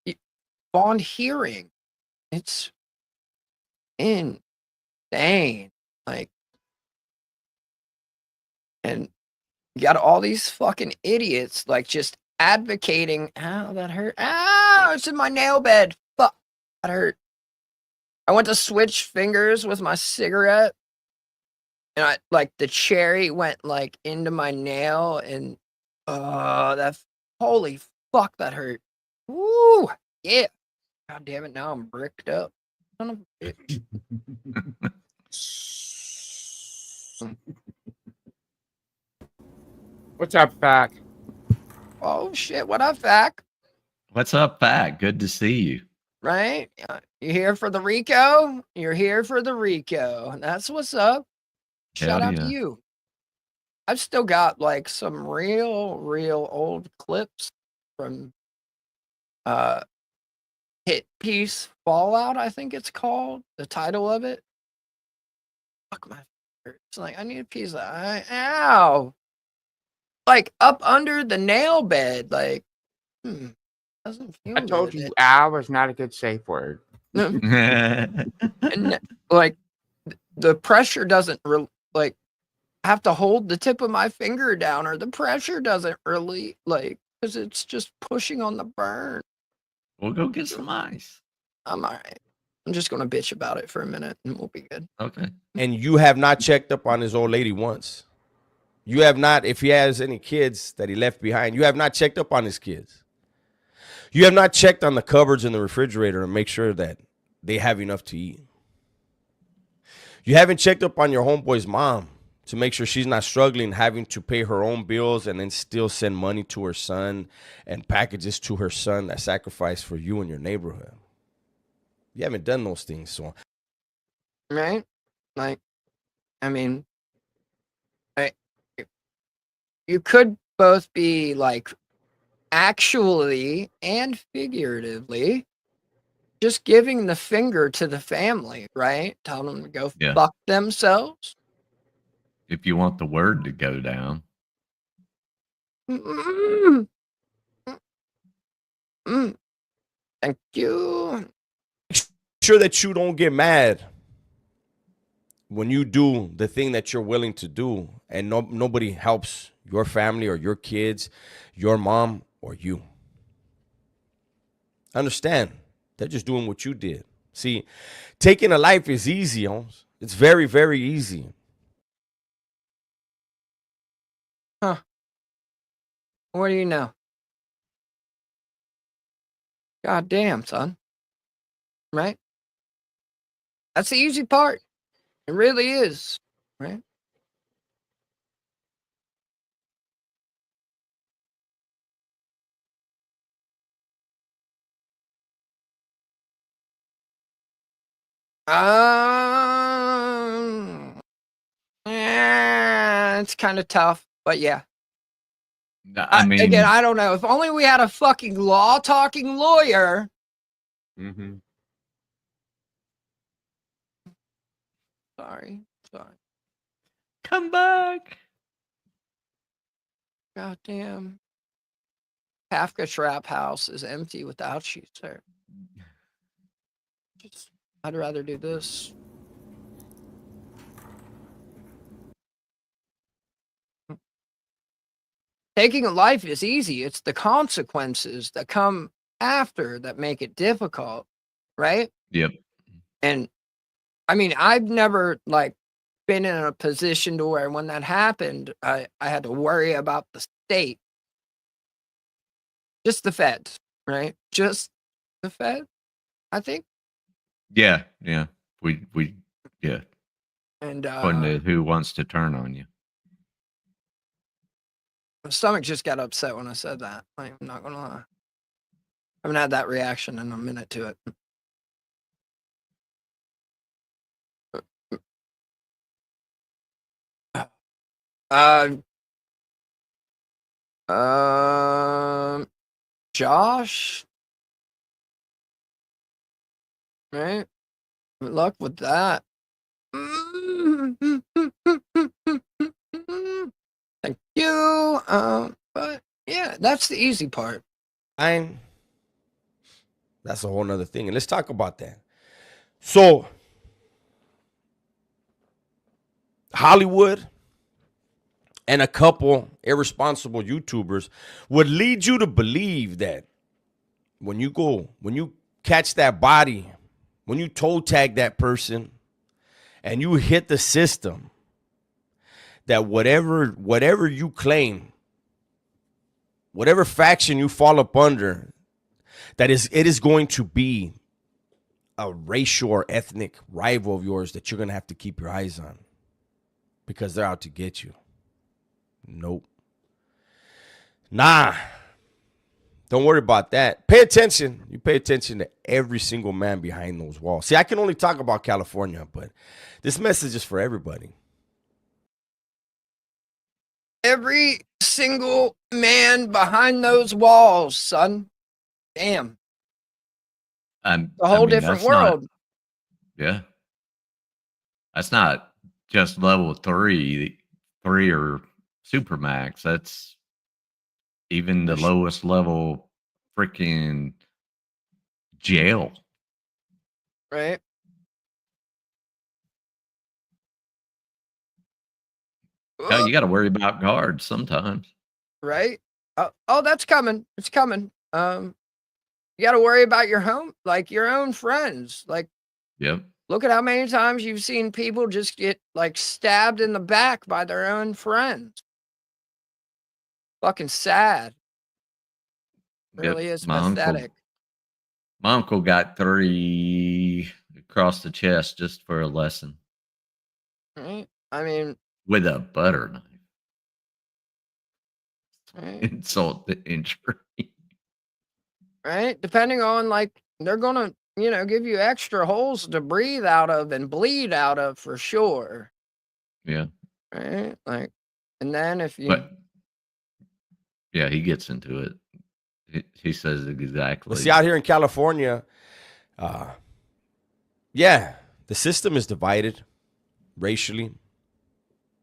bond hearing. It's insane. Like, and you got all these fucking idiots, like, just advocating. Ow, that hurt. Ow, it's in my nail bed. Fuck, that hurt. I went to switch fingers with my cigarette, and the cherry went, like, into my nail, and, holy fuck, that hurt. Woo, yeah. God damn it, now I'm bricked up. Son of a bitch. What's up, Back? Oh, shit, what up, Fac? What's up, Pat? Good to see you. Right? You here for the Rico? You're here for the Rico. That's what's up. Shout Hell out to yeah. you. I've still got like some real old clips from Hit Piece Fallout, I think it's called. The title of it. Fuck my finger. It's like, I need a piece of ow. Like up under the nail bed. Like, doesn't feel I told good. you owl was not a good safe word. And like the pressure doesn't have to hold the tip of my finger down, or the pressure doesn't really because it's just pushing on the burn. We'll go get some ice. I'm all right. I'm just gonna bitch about it for a minute, and we'll be good. Okay. And you have not checked up on his old lady once. You have not, if he has any kids that he left behind, you have not checked up on his kids. You have not checked on the cupboards in the refrigerator and make sure that they have enough to eat. You haven't checked up on your homeboy's mom to make sure she's not struggling, having to pay her own bills and then still send money to her son and packages to her son that sacrificed for you and your neighborhood. You haven't done those things, so. Right? Like, I mean, you could both be like actually and figuratively just giving the finger to the family, right? Telling them to go Yeah. fuck themselves. If you want the word to go down. Mm. Thank you. Sure that you don't get mad when you do the thing that you're willing to do and nobody helps your family or your kids, your mom or you. Understand, they're just doing what you did. See, taking a life is easy, Holmes. It's very, very easy. Huh. What do you know? God damn, son. Right? That's the easy part. It really is. Right? It's kind of tough, but yeah. I mean, again, I don't know. If only we had a fucking law talking lawyer. Mm-hmm. Sorry. come back. Goddamn. Kafka Trap House is empty without you, sir. I'd rather do this. Taking a life is easy. It's the consequences that come after that make it difficult, right? Yep. And I mean, I've never been in a position to where when that happened, I had to worry about the state. Just the feds, right? Just the Fed, I think. Yeah. We yeah. And According to who wants to turn on you. my stomach just got upset when I said that. I'm not gonna lie. I haven't had that reaction in a minute to it. Josh, right? Good luck with that. Thank you. But yeah, that's the easy part. That's a whole nother thing. And let's talk about that. So, Hollywood and a couple irresponsible YouTubers would lead you to believe that when you catch that body, when you toe tag that person and you hit the system, that whatever you claim, whatever faction you fall up under, it is going to be a racial or ethnic rival of yours that you're going to have to keep your eyes on because they're out to get you. Nope. Nah. Don't worry about that. Pay attention. You pay attention to every single man behind those walls. See, I can only talk about California, but this message is for everybody. Every single man behind those walls, son. Damn. A whole different world. Yeah. That's not just level 3 or Supermax. That's even the lowest level freaking jail. Right. No, you got to worry about guards sometimes. Right? Oh, that's coming. It's coming. You got to worry about your your own friends. Like, Yep. look at how many times you've seen people just get like stabbed in the back by their own friends. Fucking sad. Really is pathetic. My uncle got 3 across the chest just for a lesson Right? I mean, with a butter knife. right? Insult to injury. Right? Depending on they're gonna, give you extra holes to breathe out of and bleed out of for sure. Yeah. Right? And then if you But yeah, he gets into it. He says exactly. Well, see, out here in California, yeah, the system is divided racially,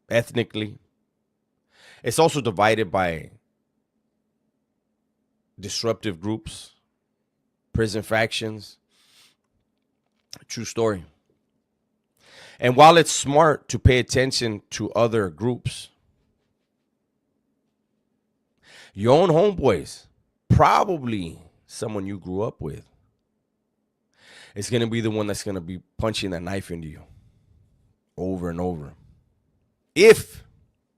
ethnically. It's also divided by disruptive groups, prison factions. True story. And while it's smart to pay attention to other groups, your own homeboys, probably someone you grew up with, is going to be the one that's going to be punching that knife into you over and over. If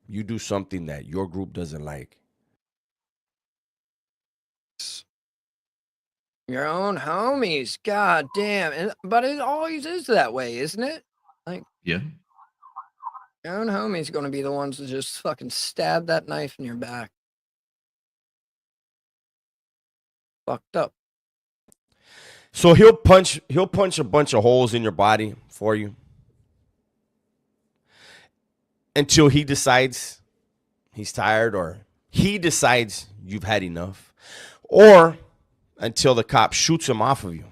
you do something that your group doesn't like. your own homies, god damn. But it always is that way, isn't it? Yeah. Your own homies gonna be the ones that just fucking stab that knife in your back. Fucked up. So he'll punch a bunch of holes in your body for you until he decides he's tired, or he decides you've had enough, or until the cop shoots him off of you.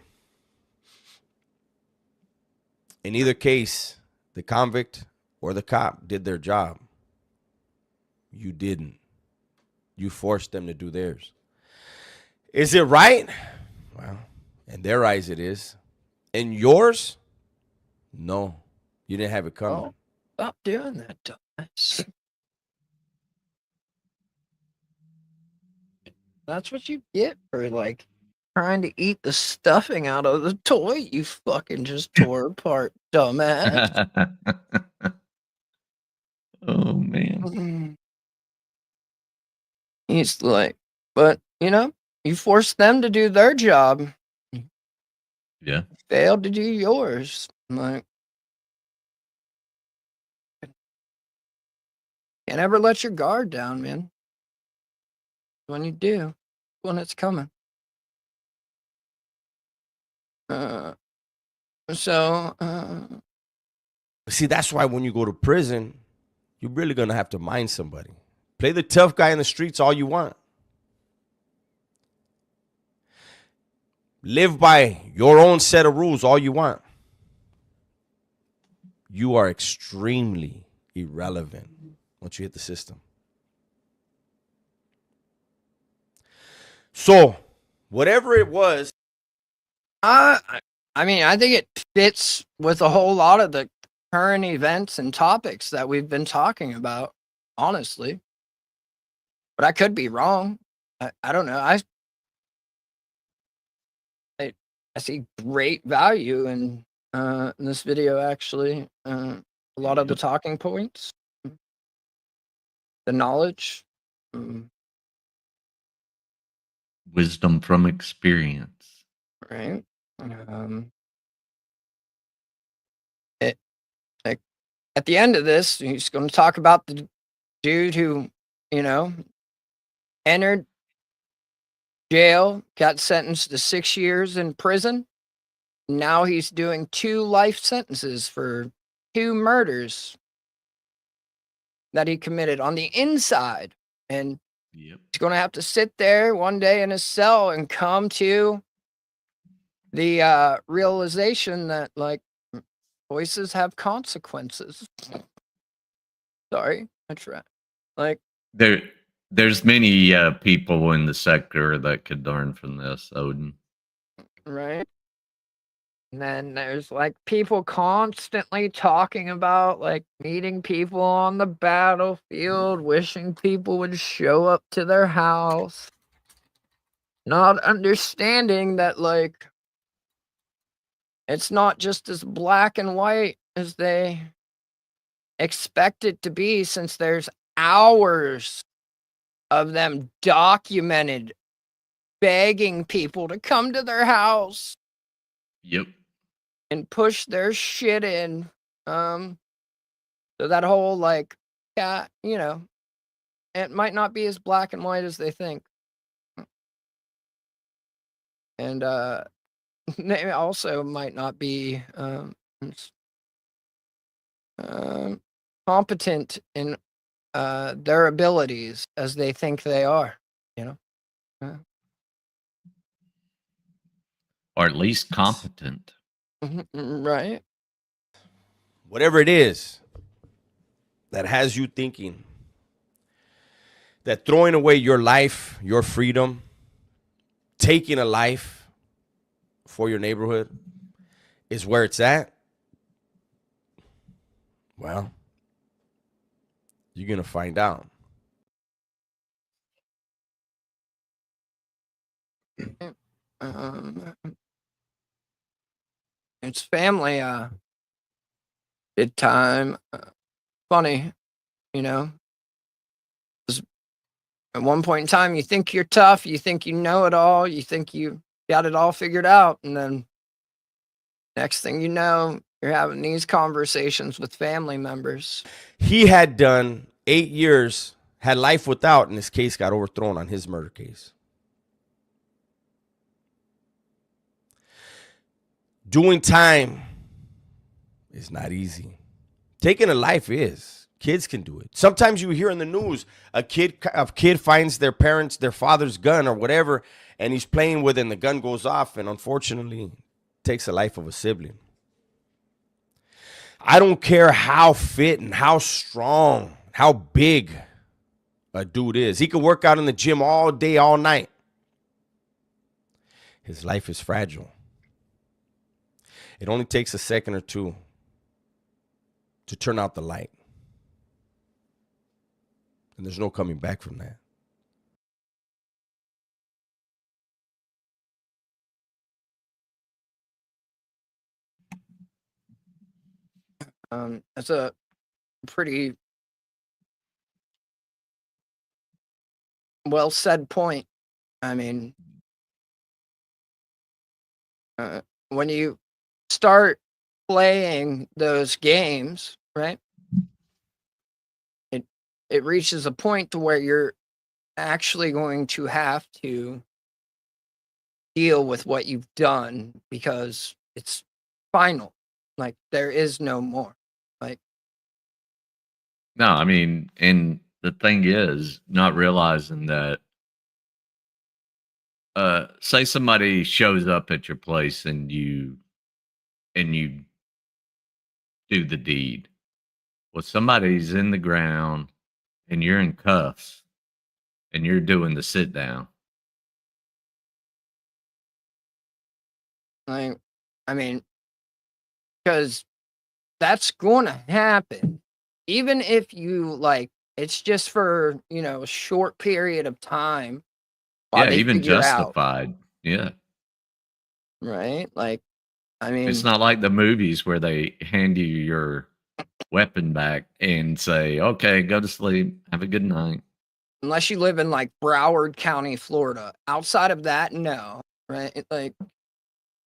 In either case, the convict or the cop did their job. You didn't. You forced them to do theirs. Is it right? Well, in their eyes it is. In yours? No. You didn't have it coming. Oh, stop doing that, dumbass. That's what you get for trying to eat the stuffing out of the toy you fucking just tore apart, dumbass. Oh man. He's but you forced them to do their job. Yeah. Failed to do yours. Can't ever let your guard down, man. When you do, when it's coming. See, that's why when you go to prison, you're really going to have to mind somebody. Play the tough guy in the streets all you want. Live by your own set of rules all you want. You are extremely irrelevant once you hit the system. So, whatever it was. I mean, I think it fits with a whole lot of the current events and topics that we've been talking about, honestly. But I could be wrong. I don't know. I see great value in this video, actually. A lot of the talking points, the knowledge. Wisdom from experience. Right. At the end of this, he's going to talk about the dude who, entered jail, got sentenced to 6 years in prison. Now he's doing 2 life sentences for 2 murders that he committed on the inside. And he's going to have to sit there one day in his cell and come to the realization that, choices have consequences. Sorry, that's right. There's many people in the sector that could learn from this, Odin. Right. And then there's like people constantly talking about like meeting people on the battlefield, wishing people would show up to their house, not understanding that like it's not just as black and white as they expect it to be, since there's hours of them documented begging people to come to their house. Yep. And push their shit in. So that whole like, yeah, you know, it might not be as black and white as they think. And they also might not be competent in their abilities as they think they are, you know. Or at least competent. Right. Whatever it is that has you thinking that throwing away your life, your freedom, taking a life for your neighborhood is where it's at, well, you're going to find out. It's family good time, funny, you know. At one point in time, you think you're tough, you think you know it all, you think you got it all figured out, and then next thing you know, you're having these conversations with family members. He had done 8 years, had life without, and his case got overthrown on his murder case. Doing time is not easy. Taking a life is. Kids can do it. Sometimes you hear in the news a kid finds their father's gun or whatever, and he's playing with it, and the gun goes off, and unfortunately takes the life of a sibling. I don't care how fit and how strong, how big a dude is. He could work out in the gym all day, all night. His life is fragile. It only takes a second or two to turn out the light. And there's no coming back from that. That's a pretty well said point. I mean, when you start playing those games, right? It reaches a point to where you're actually going to have to deal with what you've done because it's final. Like there is no more. Like No, I mean, and the thing is, not realizing that, say somebody shows up at your place and you do the deed. Well, somebody's in the ground and you're in cuffs and you're doing the sit down. I mean, because that's going to happen, even if you like. It's just for a short period of time. Yeah, even justified. Yeah, right. Like, I mean, it's not like the movies where they hand you your weapon back and say, "Okay, go to sleep. Have a good night." Unless you live in like Broward County, Florida. Outside of that, no. Right? Like,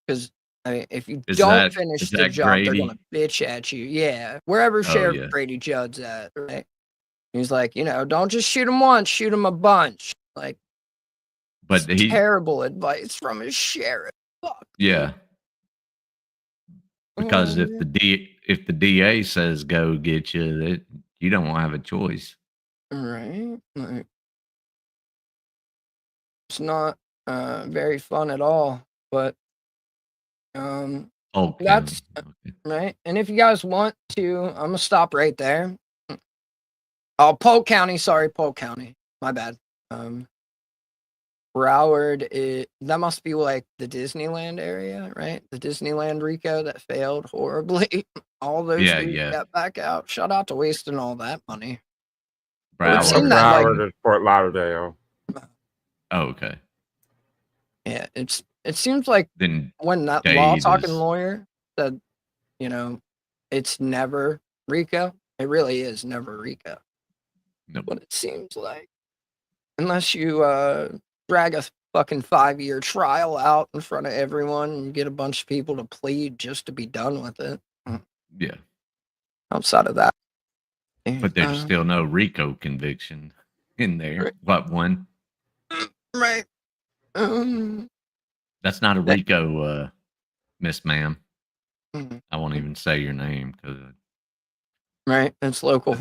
because I mean, if you don't finish the job, Grady? they're gonna bitch at you. Yeah, wherever Sheriff Grady Judd's at, right? He's like, don't just shoot him once, shoot him a bunch. Like, but terrible advice from his sheriff. Fuck. Yeah, because if the DA says go get you, you don't have a choice. Right. Like, it's not very fun at all, but that's right. And if you guys want to, I'm gonna stop right there. Oh, Polk County, sorry, Polk County. My bad. Broward, that must be like the Disneyland area, right? The Disneyland Rico that failed horribly. All those Yeah, dudes yeah. got back out. Shout out to wasting all that money. It would Broward. seem that like, Broward is Fort Lauderdale. Oh, okay. yeah, it seems like Then when that law Dade talking is lawyer said, you know, it's never Rico. It really is never Rico. Nope. What it seems like, unless you drag a fucking 5-year trial out in front of everyone and get a bunch of people to plead just to be done with it. yeah. Outside of that, But there's still no RICO conviction in there. Right. What one? right. That's not a That- RICO, Miss Ma'am. Mhm. I won't even say your name because Right, it's local.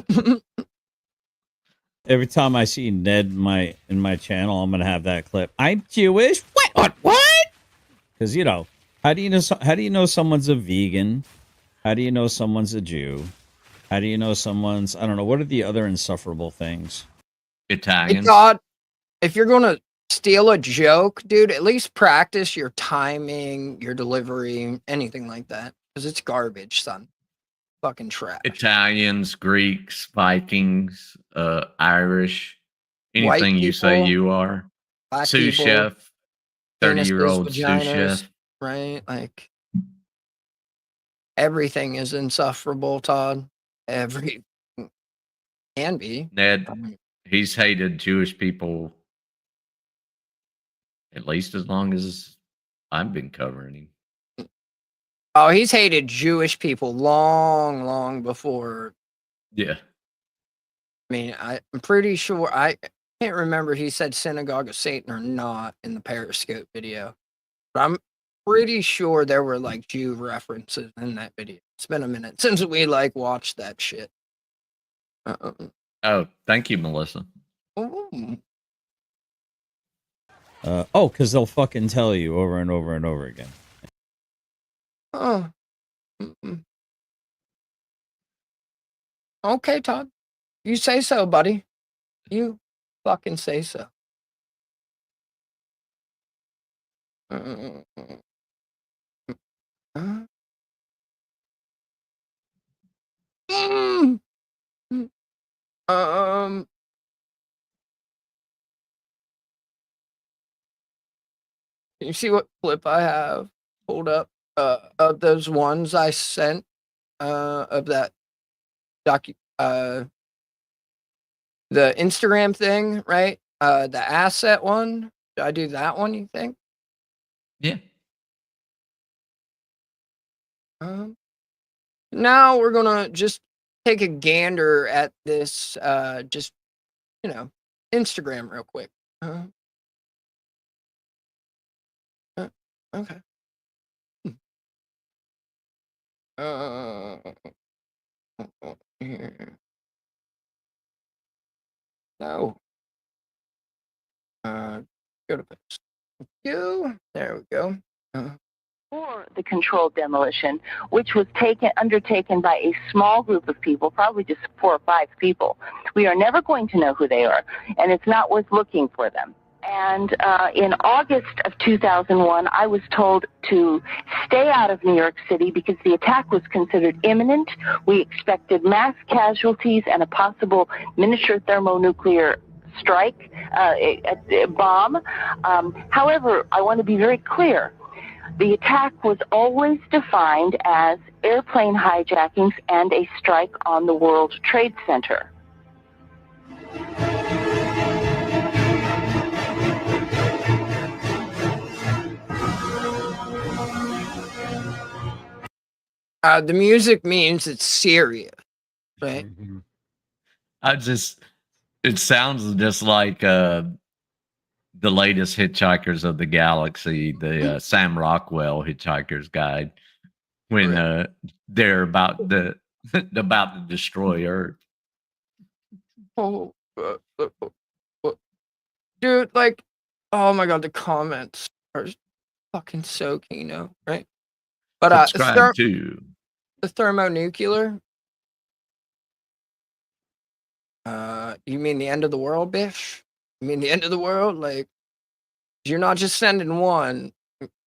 Every time I see Ned in my channel, I'm gonna have that clip. I'm Jewish. What? Because how do you know someone's a vegan? How do you know someone's a Jew? How do you know someone's, I don't know, what are the other insufferable things? Hey, Italians. God, if you're gonna steal a joke, dude, at least practice your timing, your delivery, anything like that, because it's garbage, son. Fucking trash. Italians, Greeks, Vikings, Irish, White anything you say people, you are. black Sous people, chef, penises, 30-year-old sous vaginas, chef. right? Like everything is insufferable, Todd. Every can be. Ned, he's hated Jewish people at least as long as I've been covering him. Oh, he's hated Jewish people long, long before. Yeah. I mean, I'm pretty sure I can't remember if he said Synagogue of Satan or not in the Periscope video, but I'm pretty sure there were like Jew references in that video. It's been a minute since we like watched that shit. Oh, thank you, Melissa. Ooh. Because they'll fucking tell you over and over and over again. Oh. Okay, Todd. You say so, buddy. You fucking say so. You see what clip I have pulled up of those ones I sent of that the Instagram thing, right? The asset one. Should I do that one, you think? Yeah. Now we're gonna just take a gander at this just Instagram real quick. Okay. Here. No. Go to post. You. There we go. Or the controlled demolition, which was undertaken by a small group of people, probably just 4 or 5 people. We are never going to know who they are, and it's not worth looking for them. And in August of 2001, I was told to stay out of New York City because the attack was considered imminent. We expected mass casualties and a possible miniature thermonuclear strike, a bomb. However, I want to be very clear. The attack was always defined as airplane hijackings and a strike on the World Trade Center. The music means it's serious, right? It sounds just like the latest Hitchhikers of the Galaxy, the Sam Rockwell Hitchhiker's Guide, when they're about to destroy Earth. Oh, dude, like, oh my god, the comments are fucking so kino, right? But Subscribe to the thermonuclear. You mean the end of the world, bitch? You mean the end of the world? Like, You're not just sending one.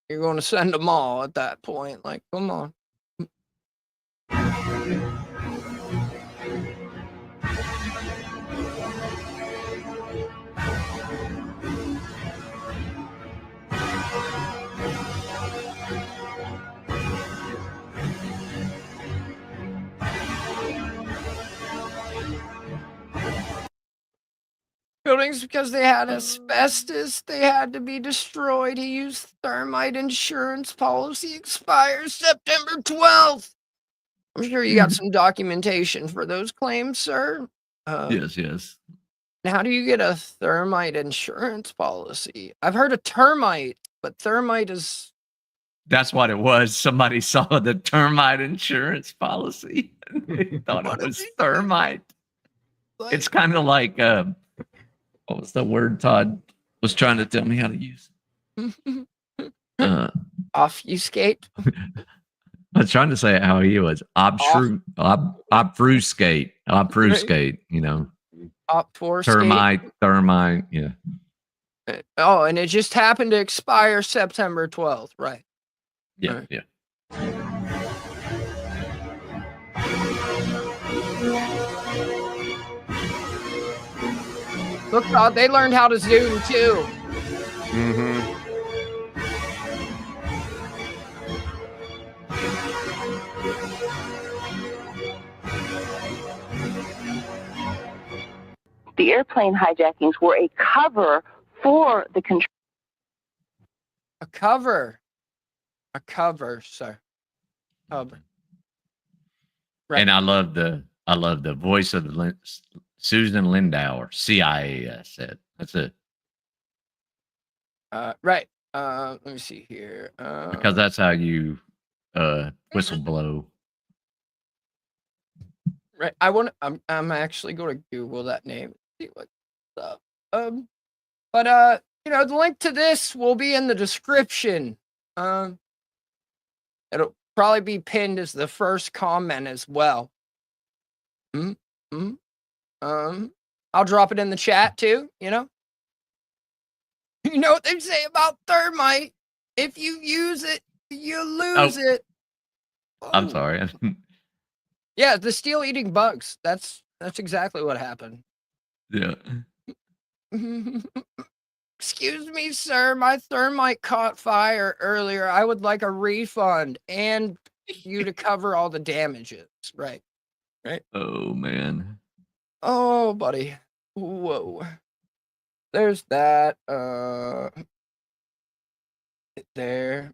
You're going to send them all at that point. Like, come on. Buildings, because they had asbestos, they had to be destroyed. He used thermite insurance policy expires September 12th. I'm sure you got some documentation for those claims, sir. Yes. How do you get a thermite insurance policy? I've heard of termite, but thermite is... That's what it was. Somebody saw the termite insurance policy. They thought it was thermite. It's kind of like what was the word Todd was trying to tell me how to use? Obfuscate. I was trying to say how he was obfuscate, you know. Obfuscate. Thermite, yeah. Oh, and it just happened to expire September 12th, right? Yeah, Right. yeah. Look, Todd, they learned how to zoom too. Mm-hmm. The airplane hijackings were a cover for the control. A cover, sir. Cover. Right. And I love the voice of Susan Lindauer, CIA. Said that's it. Right. Let me see here. Because that's how you whistle blow. Right. I'm actually going to Google that name. See what's up. But you know, the link to this will be in the description. It'll probably be pinned as the first comment as well. I'll drop it in the chat too, you know. You know what they say about thermite? If you use it, you lose it. I'm sorry. Yeah, the steel eating bugs. That's exactly what happened. Yeah. Excuse me, sir. My thermite caught fire earlier. I would like a refund and you to cover all the damages. Right. Right. Oh man. Oh, buddy. Whoa. There's that. There.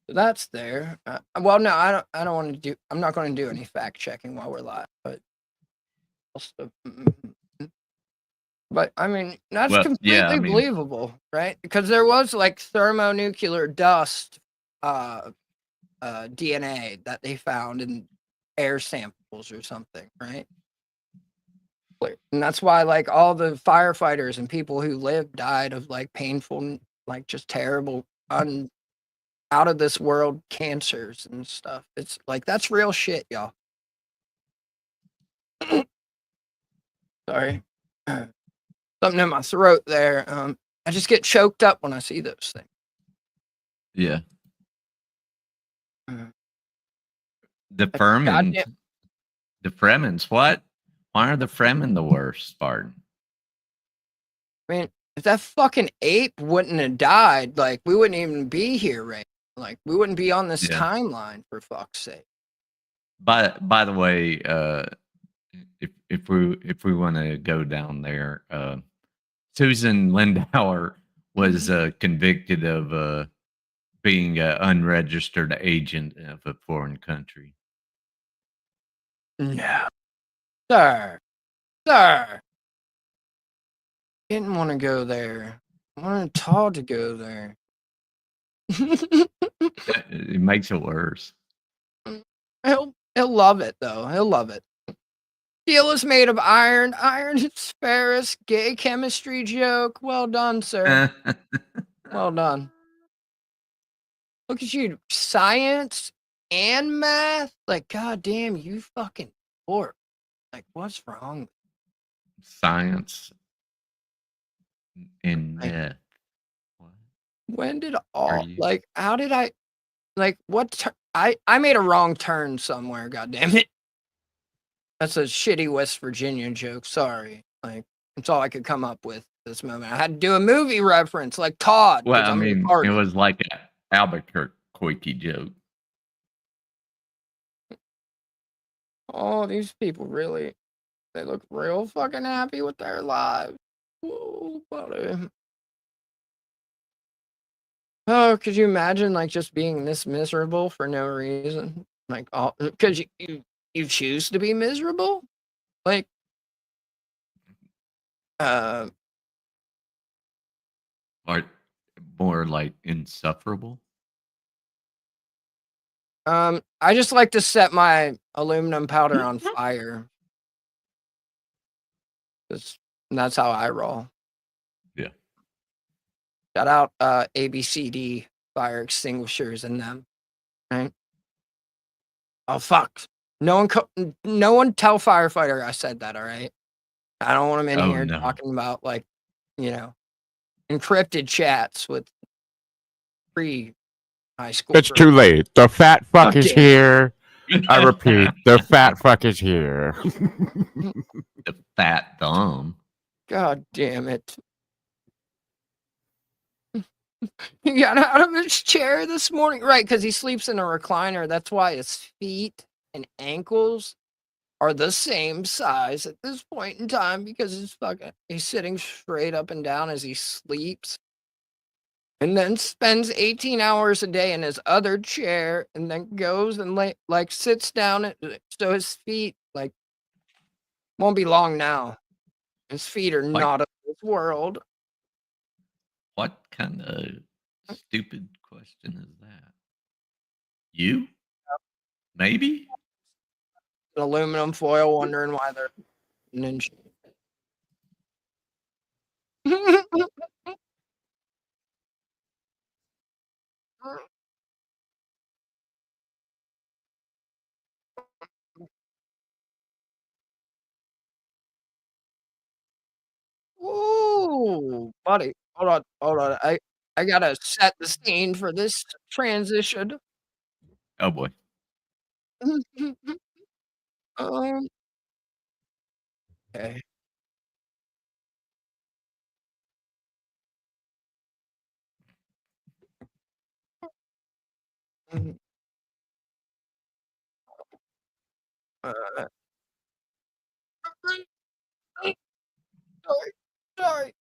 That's there. Well, no, I don't want to do. I'm not going to do any fact checking while we're live. But I mean, that's completely believable, right? Because there was like thermonuclear dust, DNA that they found in air samples or something, right? And that's why like all the firefighters and people who lived died of like painful, like just terrible, out of this world cancers and stuff. It's like, that's real shit, y'all. Sorry. Something in my throat there. I just get choked up when I see those things. Yeah. The Fremen. The Fremens. What? Why are the Fremen the worst, Spartan? I mean, if that fucking ape wouldn't have died, like we wouldn't even be here, right? Like we wouldn't be on this timeline, for fuck's sake. By the way, if we want to go down there, Susan Lindauer was convicted of being an unregistered agent of a foreign country. No, sir. Didn't want to go there. I wanted Todd to go there. It makes it worse. He'll love it though. He'll love it. Steel is made of iron. Iron is ferrous. Gay chemistry joke. Well done, sir. Well done. Look at you. Science and math. Like, goddamn, you fucking dork. Like, what's wrong? Science. in meth. When did Are you? how did I what I made a wrong turn somewhere, god damn it. That's a shitty West Virginia joke, sorry. That's all I could come up with this moment. I had to do a movie reference like Todd, Well, because I I'm mean, it retarded. was like an Albuquerque joke. Oh, these people really, they look real fucking happy with their lives. Whoa, buddy. Oh, could you imagine just being this miserable for no reason? Because you choose to be miserable? Uh, Or more like insufferable. I just like to set my aluminum powder on fire. That's how I roll. Yeah. Shout out ABCD fire extinguishers in them. Right? Oh fuck! No one tell firefighter I said that. All right. I don't want him in here no. talking about encrypted chats with high school. It's too late. The fat fuck is Okay. here. I repeat, the fat fuck is here. The fat thumb. God damn it. He got out of his chair this morning. Right, because he sleeps in a recliner. That's why his feet and ankles are the same size at this point in time, because he's sitting straight up and down as he sleeps. And then spends 18 hours a day in his other chair, and then goes and sits down, so his feet won't be long now. His feet are not of this world. What kind of stupid question is that? You? Maybe? Aluminum foil, wondering why they're ninja. Ooh, buddy, hold on. I gotta set the scene for this transition. Oh boy. Okay. Sorry.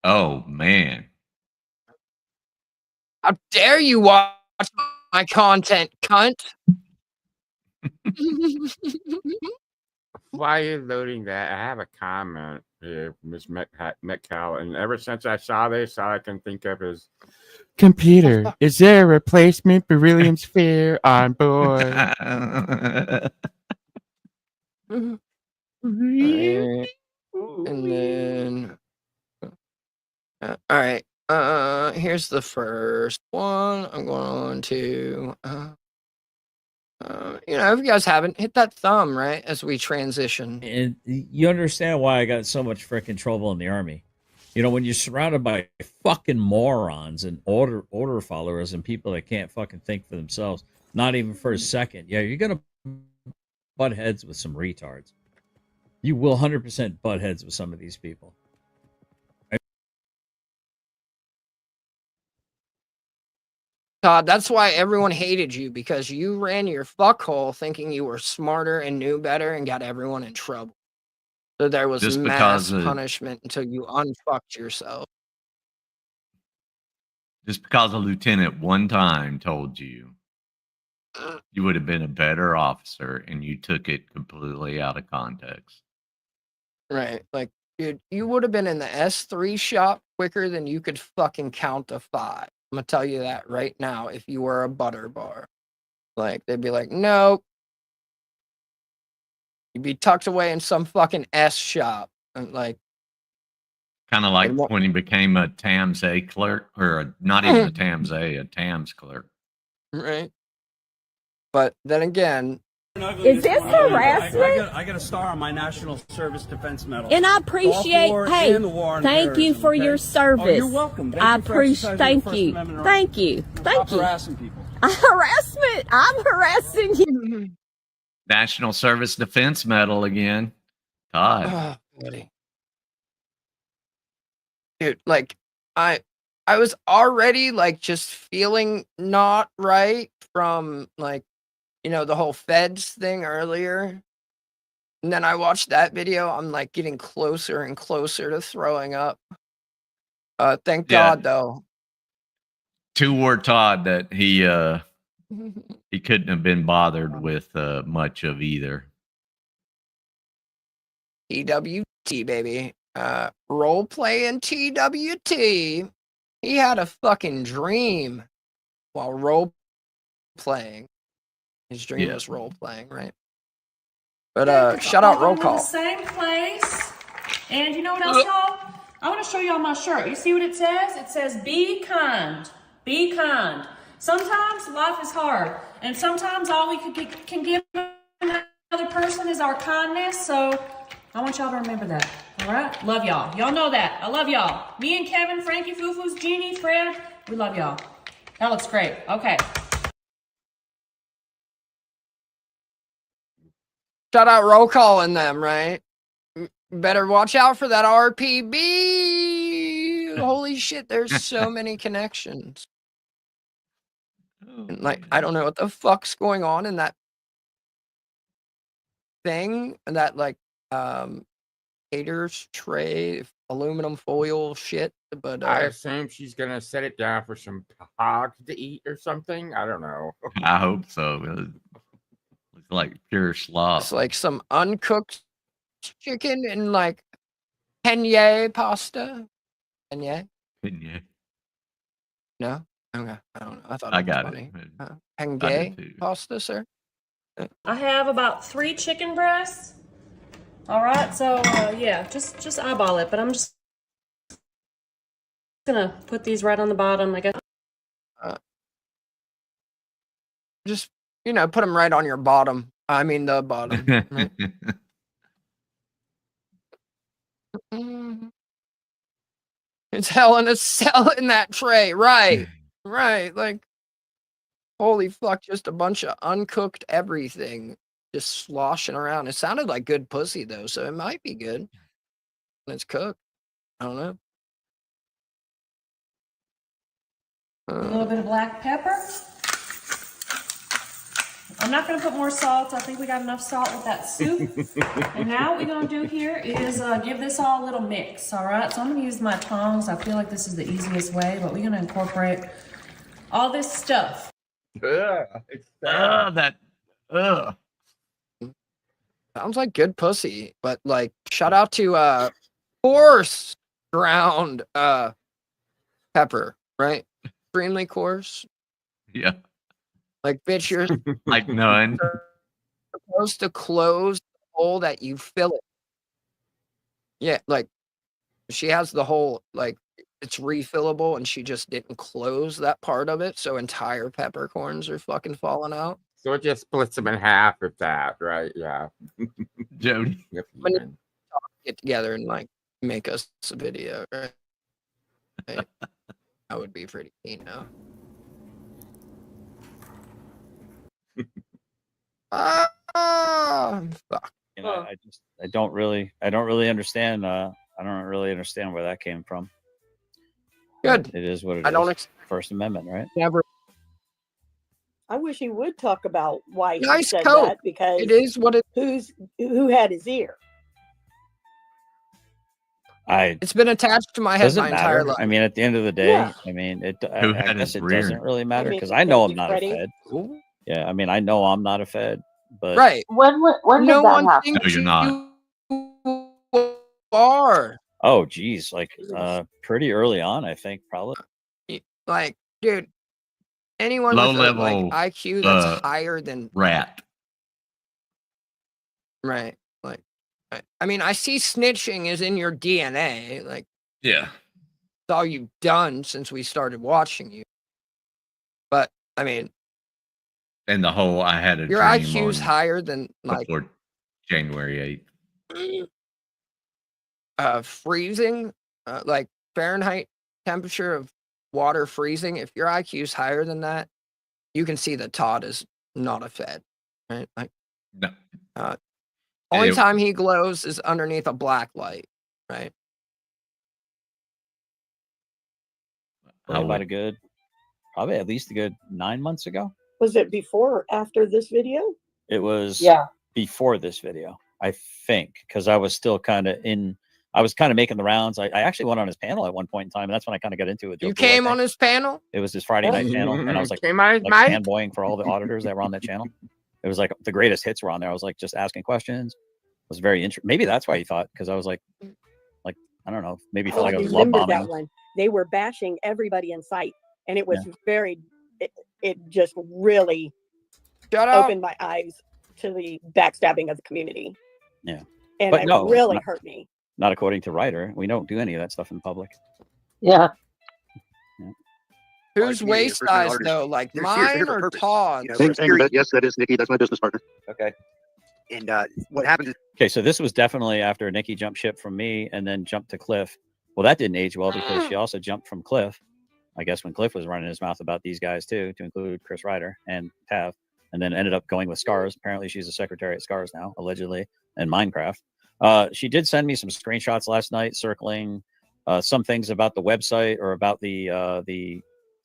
Oh man. How dare you watch my content, cunt? Why are you loading that? I have a comment here, Miss Metcalf, and ever since I saw this, all I can think of is computer. Is there a replacement beryllium sphere on board? Alright, and then all right. Here's the first one. I'm going to if you guys haven't, hit that thumb, right, as we transition. And you understand why I got so much freaking trouble in the army. When you're surrounded by fucking morons and order followers and people that can't fucking think for themselves, not even for a second, you're gonna butt heads with some retards. You will 100% butt heads with some of these people. Todd, that's why everyone hated you, because you ran your fuckhole thinking you were smarter and knew better and got everyone in trouble. So there was Just mass because punishment until you unfucked yourself. Just because a lieutenant one time told you, you would have been a better officer, and you took it completely out of context. Right. Dude, you would have been in the S3 shop quicker than you could fucking count to 5. I'm gonna tell you that right now. If you were a butter bar, they'd be like, nope. You'd be tucked away in some fucking S shop, and Kind of like when he became a TAMS A clerk, or not even a TAMS A, a TAMS clerk. right? But then again, Is this harassment? I got a star on my National Service Defense Medal. And I appreciate, hey, thank you for your service. Oh, you're welcome. I appreciate, thank you. Thank you. Thank you. Harassing people. Harassment. I'm harassing you. National Service Defense Medal again. Todd. Buddy. Dude, like, I was already, like, just feeling not right from, like, you know, the whole feds thing earlier. And then I watched that video. I'm like getting closer and closer to throwing up. Thank God though. Two-word Todd that he couldn't have been bothered with much of either. TWT, baby. Role play in TWT. He had a fucking dream while role playing. His dream was role playing, right? But shout out roll call. The same place. And you know what else, y'all? I want to show y'all my shirt. You see what it says? It says, be kind. Be kind. Sometimes life is hard. And sometimes all we can give another person is our kindness. So I want y'all to remember that. All right? Love y'all. Y'all know that. I love y'all. Me and Kevin, Frankie, Fufu's, Jeannie, Fred, we love y'all. That looks great. Okay. Shout out roll call in them, right? Better watch out for that RPB. Holy shit, there's so many connections. And like, I don't know what the fuck's going on in that thing, that like caterers tray, aluminum foil shit. But I assume she's gonna set it down for some hogs to eat or something. I don't know. I hope so. It's like pure slop. It's like some uncooked chicken and like penne pasta. Penne? Yeah. No? Okay. I don't know. I thought I it was got funny. it. Penne pasta, sir? I have about 3 chicken breasts. All right, so yeah, just eyeball it. But I'm just gonna put these right on the bottom. I guess. Just, you know, put them right on your bottom. I mean, the bottom. Right? It's hell in a cell in that tray. Right. Right. Like, holy fuck, just a bunch of uncooked everything just sloshing around. It sounded like good pussy, though, so it might be good when it's cooked. I don't know. A little bit of black pepper. I'm not going to put more salt. I think we got enough salt with that soup. And now what we're going to do here is give this all a little mix, all right? So I'm going to use my tongs. I feel like this is the easiest way, but we're going to incorporate all this stuff. Sounds like good pussy, but like, shout out to coarse ground pepper, right? Extremely coarse. Yeah. Like, bitch, you're like none. supposed to close the hole that you fill it. Yeah, like, she has the hole, like, it's refillable, and she just didn't close that part of it, so entire peppercorns are fucking falling out. So it just splits them in half with that, right? Yeah. Jody. When you get together and, like, make us a video, right? That would be pretty neat now. Fuck. You know, I don't really understand. I don't really understand where that came from. Good. It is what it I is. don't First Amendment, right? Never. I wish he would talk about why he Nice said coat. that, because It is what it. who had his ear. It's been attached to my head Doesn't my entire matter. life. I mean, at the end of the day, Yeah. I mean, Who I had guess his it rear? doesn't really matter I mean, because I know I'm you not a ready? Fed. Yeah, I mean, I know I'm not a Fed, but Right. When No did that one happen? thinks No, you're not. you are. oh, geez, like pretty early on, I think probably. Like, dude, anyone Low with level, a, like, IQ that's higher than rat. right. Like, I mean, I see snitching is in your DNA. Like, Yeah. it's all you've done since we started watching you. But I mean, And the whole I had a Your dream IQ's on higher than like before January 8th. freezing, like Fahrenheit temperature of water freezing. If your IQ's higher than that, you can see that Todd is not a Fed, right? Like, No. only It- time he glows is underneath a black light, right? Probably about a good, probably at least a good 9 months ago. Was it before or after this video? It was Yeah. before this video, I think, because I was still kind of I was kind of making the rounds. I actually went on his panel at one point in time, and that's when I kind of got into it. You came on his panel? It was his Friday night panel, and I was like Came on his mic? fanboying for all the auditors that were on that channel. It was like the greatest hits were on there. I was like just asking questions. It was very interesting. Maybe that's why he thought, because I was like I don't know, maybe he felt like I was love remember bombing. that one. They were bashing everybody in sight, and it was very. It just really opened my eyes to the backstabbing of the community. Yeah, and but it no, really not, hurt me. Not according to Ryder. We don't do any of that stuff in public. Yeah. Whose waist size though? Like mine or Todd's? Yes, that is Nikki. That's my business partner. Okay. And what happened is Okay, so this was definitely after Nikki jumped ship from me and then jumped to Cliff. Well, that didn't age well because she also jumped from Cliff. I guess when Cliff was running his mouth about these guys too, to include Chris Ryder and Tav, and then ended up going with Scars. Apparently, she's a secretary at Scars now, allegedly, and Minecraft. She did send me some screenshots last night circling some things about the website or about the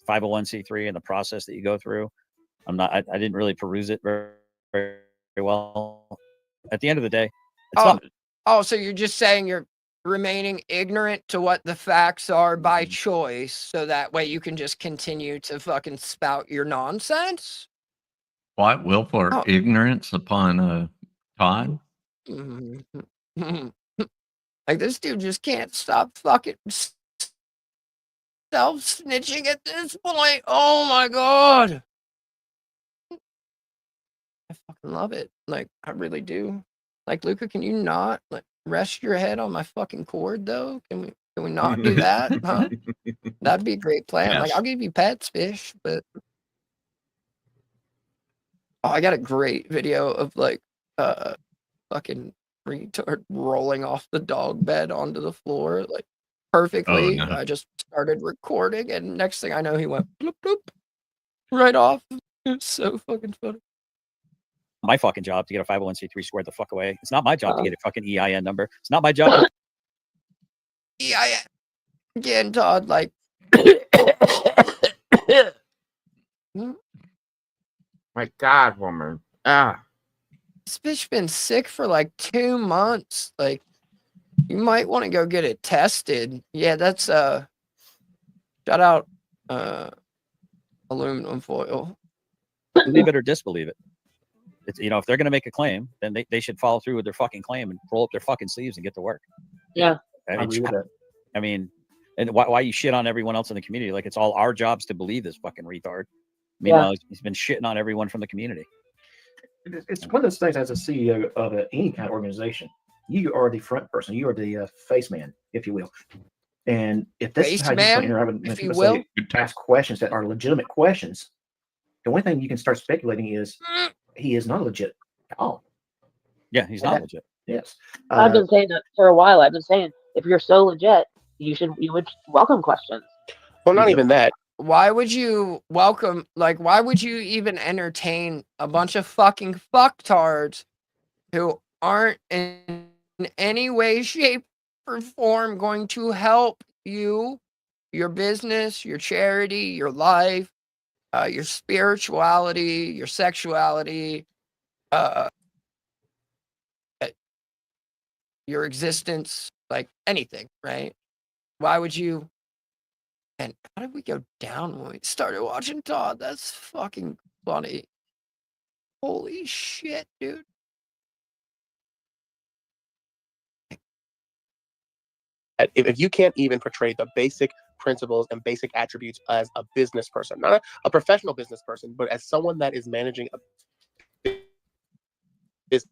501c3 and the process that you go through. I didn't really peruse it very, very well. At the end of the day, it's not. So you're just saying you're remaining ignorant to what the facts are by choice, so that way you can just continue to fucking spout your nonsense? What? Willful ignorance upon Todd? Like, this dude just can't stop fucking self-snitching at this point. Oh my god. I fucking love it. Like, I really do. Like, Luca, can you not like rest your head on my fucking cord though? Can we not do that? Huh? That'd be a great plan. Like, Yes. I'll give you pets, fish, but I got a great video of like fucking retard rolling off the dog bed onto the floor, like perfectly. Oh, no. I just started recording, and next thing I know, he went bloop bloop right off. It's so fucking funny. My fucking job to get a 501c3 squared the fuck away. It's not my job to get a fucking EIN number. It's not my job. Yeah. Again, Todd, like. My God, woman. This bitch been sick for like 2 months. Like, you might want to go get it tested. Yeah, that's shout out aluminum foil. Believe it or disbelieve it. It's, if they're going to make a claim, then they should follow through with their fucking claim and roll up their fucking sleeves and get to work. Yeah. I mean, and why you shit on everyone else in the community? Like, it's all our jobs to believe this fucking retard. Meanwhile, he's been shitting on everyone from the community. It's one of those things. As a CEO of any kind of organization, you are the front person. You are the face man, if you will. And if this is how you interact with people, ask questions that are legitimate questions, the only thing you can start speculating is he is not legit at all. Yeah, he's not legit. Yes. I've been saying that for a while. I've been saying, if you're so legit, you would welcome questions. Well, not even that. Why would you welcome, like, why would you even entertain a bunch of fucking fucktards who aren't in any way, shape, or form going to help you, your business, your charity, your life, your spirituality, your sexuality, your existence, like anything, right? Why would you? And how did we go down when we started watching Todd? That's fucking funny. Holy shit, dude. If you can't even portray the basic principles and basic attributes as a business person, not a professional business person, but as someone that is managing a business,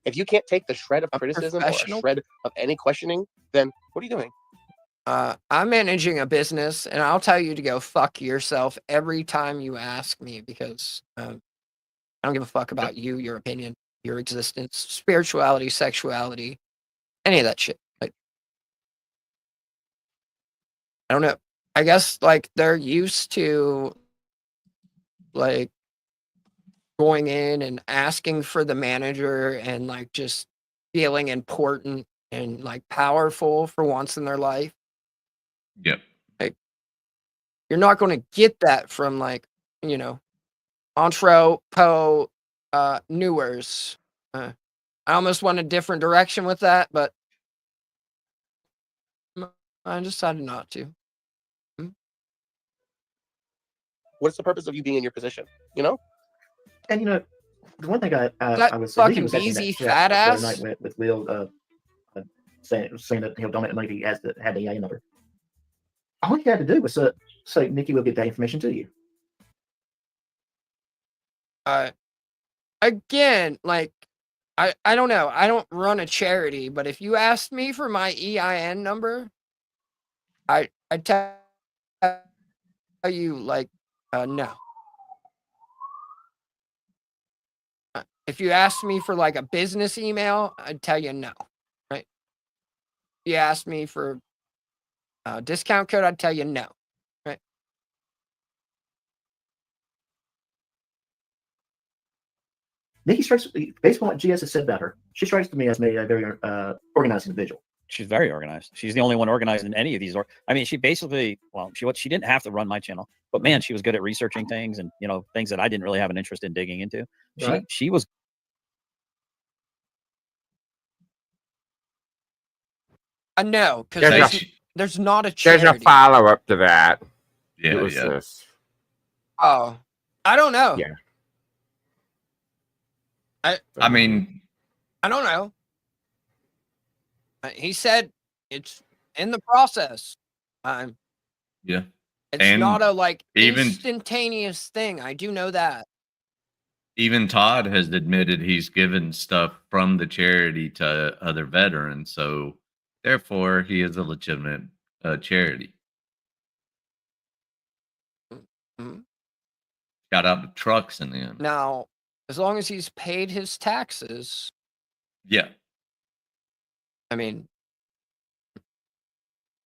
if you can't take the shred of criticism or a shred of any questioning, then what are you doing? I'm managing a business, and I'll tell you to go fuck yourself every time you ask me because I don't give a fuck about you, your opinion, your existence, spirituality, sexuality, any of that shit. Like, I don't know. I guess like they're used to like going in and asking for the manager and like just feeling important and like powerful for once in their life. Yep. Like, you're not going to get that from like, entrepreneur newers. I almost went a different direction with that, but I decided not to. What's the purpose of you being in your position? And the one thing I That was fucking was asking beezy that chat fat the other ass. night with Will saying that he'll donate the money if he had the EIN number. All he had to do was say Nikki will get that information to you. Again, like I don't know. I don't run a charity, but if you asked me for my EIN number, I'd tell you like no. If you asked me for like a business email, I'd tell you no. Right? If you asked me for a discount code, I'd tell you no. Right? Nikki strikes, based on what GS has said about her, she strikes to me as a very organized individual. She's very organized. She's the only one organized in any of these. I mean, she basically, she didn't have to run my channel, but man, she was good at researching things and things that I didn't really have an interest in digging into. Right. She was. No, because there's not a charity. There's a follow up to that. Yeah, it was this. Oh, I don't know. Yeah. I mean, I don't know. He said it's in the process. Yeah. It's not a like instantaneous thing. I do know that. Even Todd has admitted he's given stuff from the charity to other veterans, so therefore he is a legitimate charity. Mm-hmm. Got out the trucks in the end. Now, as long as he's paid his taxes. Yeah. I mean,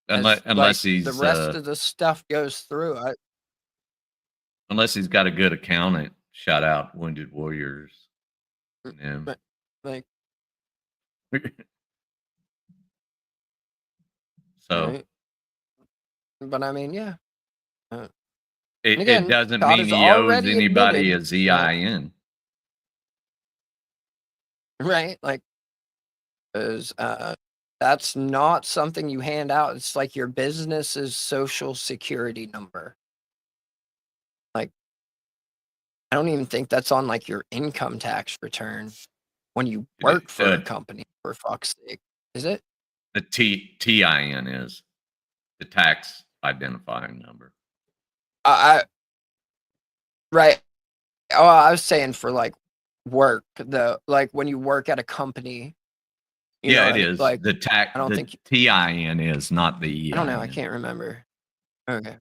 unless he's the rest of the stuff goes through. Unless he's got a good accountant. Shout out Wounded Warriors. Yeah. But like, so. Right? But I mean, yeah. It doesn't mean he owes anybody a ZIN. Right? Like, because that's not something you hand out. It's like your business's social security number. Like, I don't even think that's on like your income tax return when you work for a company, for fuck's sake. Is it? The TIN is the tax identifying number. Right. Oh, I was saying for like work, like when you work at a company. Yeah, it is. Like the tax. I don't think TIN is not the. I don't know. I can't remember. Okay.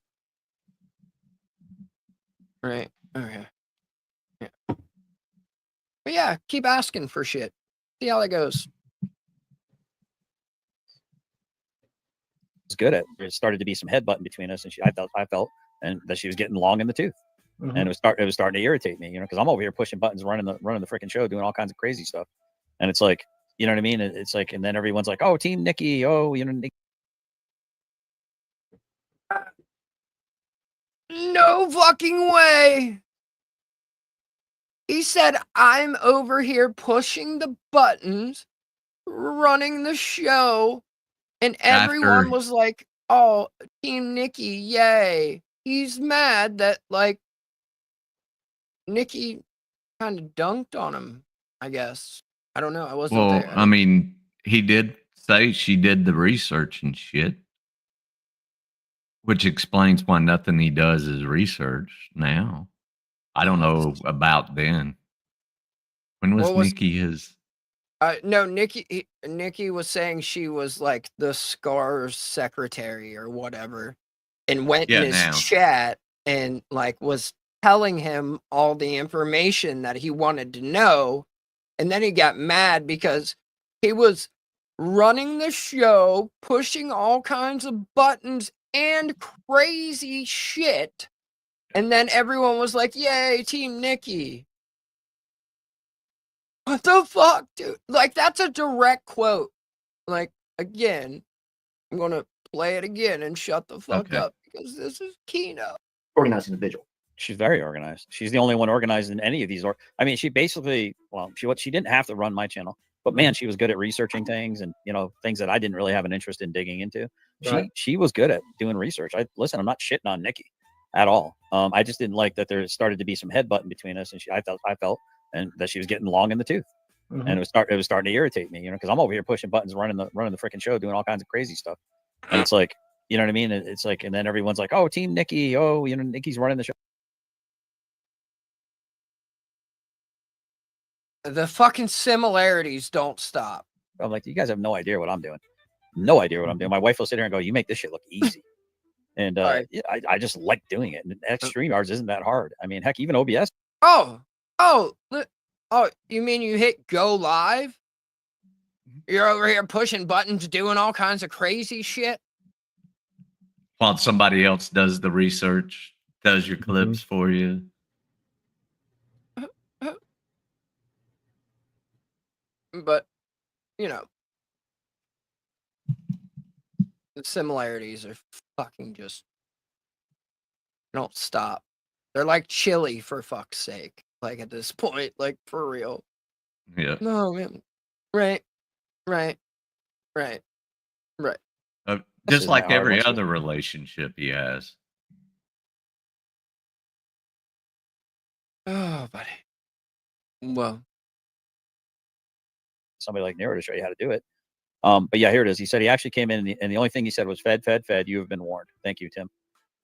Right. Okay. Yeah. But yeah, keep asking for shit. See how that goes. Was good at. There started to be some headbutting between us, and I felt, and that she was getting long in the tooth, and it was starting to irritate me, because I'm over here pushing buttons, running the freaking show, doing all kinds of crazy stuff, and it's like, you know what I mean? It's like, and then everyone's like, "Oh, Team Nikki, oh, Nikki." No fucking way. He said, "I'm over here pushing the buttons, running the show." And everyone was like, "Oh, Team Nikki, yay." He's mad that, like, Nikki kind of dunked on him, I guess. I don't know. I wasn't there. I mean, he did say she did the research and shit, which explains why nothing he does is research now. I don't know about then. When was Nikki his... No, Nikki was saying she was like the Scar's secretary or whatever, and went in his chat and like was telling him all the information that he wanted to know, and then he got mad because he was running the show, pushing all kinds of buttons and crazy shit, and then everyone was like, "Yay, Team Nikki." What the fuck, dude? Like, that's a direct quote. Like, again, I'm going to play it again and shut the fuck up because this is Kino. Organized individual. She's very organized. She's the only one organized in any of these. I mean, she basically, well, she didn't have to run my channel, but man, she was good at researching things and, you know, things that I didn't really have an interest in digging into. She was good at doing research. Listen, I'm not shitting on Nikki at all. I just didn't like that there started to be some headbutting between us, and I felt and that she was getting long in the tooth. And it was starting to irritate me, you know, because I'm over here pushing buttons, running the freaking show, doing all kinds of crazy stuff. And it's like, you know what I mean? It's like, and then everyone's like, "Oh, Team Nikki, oh, you know, Nikki's running the show." The fucking similarities don't stop. I'm like, you guys have no idea what I'm doing. No idea what I'm doing. My wife will sit here and go, "You make this shit look easy." And yeah, I just like doing it. And StreamYards isn't that hard. I mean, heck, even OBS. Oh, you mean you hit go live? You're over here pushing buttons, doing all kinds of crazy shit? While somebody else does the research, does your clips for you. But, you know, the similarities are fucking just don't stop. They're like chili, for fuck's sake. Like at this point, like for real. Yeah. No, man. Right. Just like every other relationship he has. Oh, buddy. Well, somebody like Nero to show you how to do it. But yeah, here it is. He said he actually came in, and the only thing he said was "Fed. You have been warned." Thank you, Tim.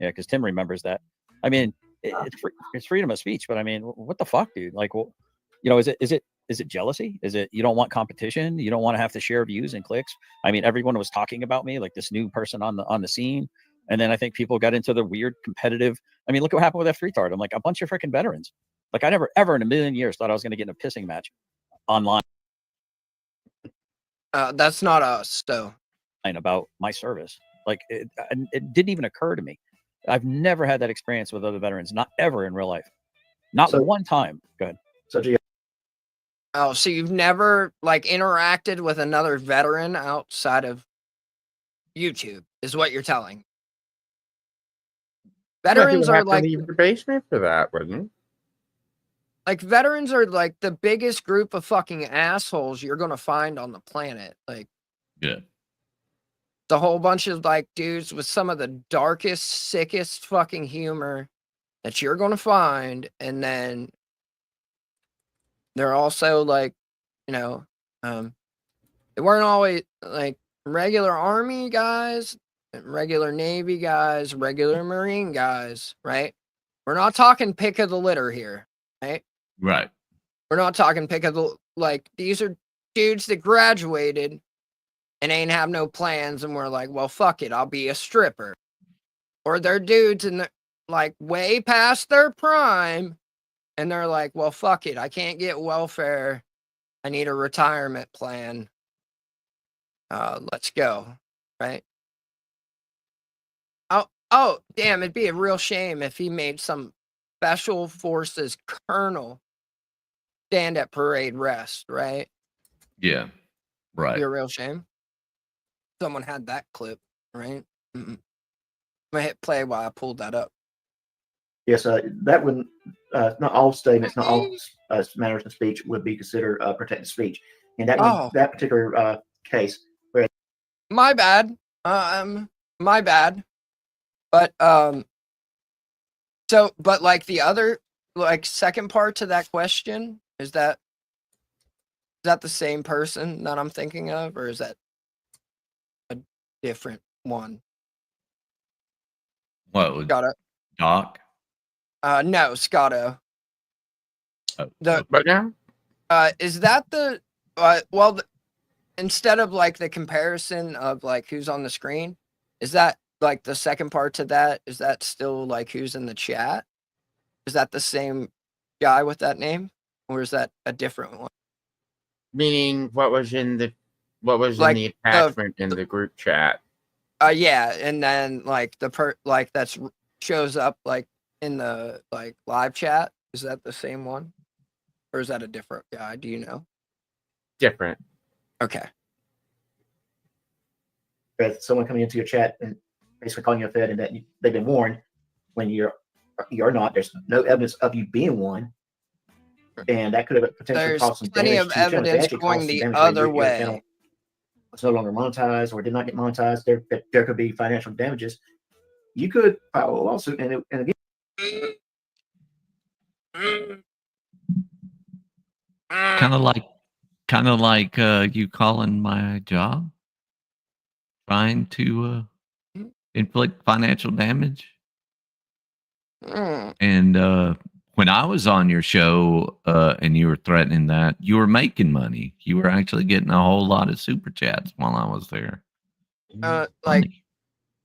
Yeah, because Tim remembers that. I mean, it's freedom of speech, but I mean, what the fuck, dude? Like, well, you know, is it jealousy? Is it you don't want competition? You don't want to have to share views and clicks? I mean, everyone was talking about me, like this new person on the scene, and then I think people got into the weird competitive. I mean, look what happened with F3Tard. I'm like, a bunch of freaking veterans. Like, I never ever in a million years thought I was going to get in a pissing match online. That's not us, though. About my service, like it didn't even occur to me. I've never had that experience with other veterans, not ever in real life, not one time. Go ahead. So you've never like interacted with another veteran outside of YouTube, is what you're telling. Veterans are like leave the basement for that, wouldn't? Like veterans are like the biggest group of fucking assholes you're gonna find on the planet. Like, yeah, the whole bunch of like dudes with some of the darkest, sickest fucking humor that you're gonna find, and then they're also like, you know, they weren't always like regular Army guys, regular Navy guys, regular Marine guys, right? We're not talking pick of the litter here, right? Right. We're not talking pick of the, like, these are dudes that graduated and ain't have no plans and we're like, well, fuck it, I'll be a stripper. Or they're dudes and they're like way past their prime and they're like, well, fuck it, I can't get welfare. I need a retirement plan. Let's go, right? Oh, damn, it'd be a real shame if he made some special forces colonel stand at parade rest, right? Yeah, right. Be a real shame. Someone had that clip, right? I'm gonna hit play while I pulled that up. Yes, that wouldn't. Not all statements, not all matters of speech would be considered protected speech. In that that particular case, where my bad, my bad. But so, but like the other, like second part to that question, is that the same person that I'm thinking of, or is that a different one? What would Scotto? Doc? No, Scotto. Oh, The but now, is that the Well, instead of like the comparison of like who's on the screen, is that like the second part to that? Is that still like who's in the chat? Is that the same guy with that name, or is that a different one? Meaning, what was in the Like in the attachment in the group chat? Yeah, and then like that's shows up like in the like live chat. Is that the same one, or is that a different guy? Do you know? Different. Okay. But someone coming into your chat and basically calling you a Fed, and that they've been warned when you're not. There's no evidence of you being one, and that could have potentially There's caused some plenty damage of to your channel. If they evidence actually going caused some the damage other where your channel way. was no longer monetized or did not get monetized, there could be financial damages. You could file a lawsuit, and again. Kind of like you calling my job, trying to inflict financial damage. And when I was on your show and you were threatening that, you were making money. You were actually getting a whole lot of super chats while I was there. Like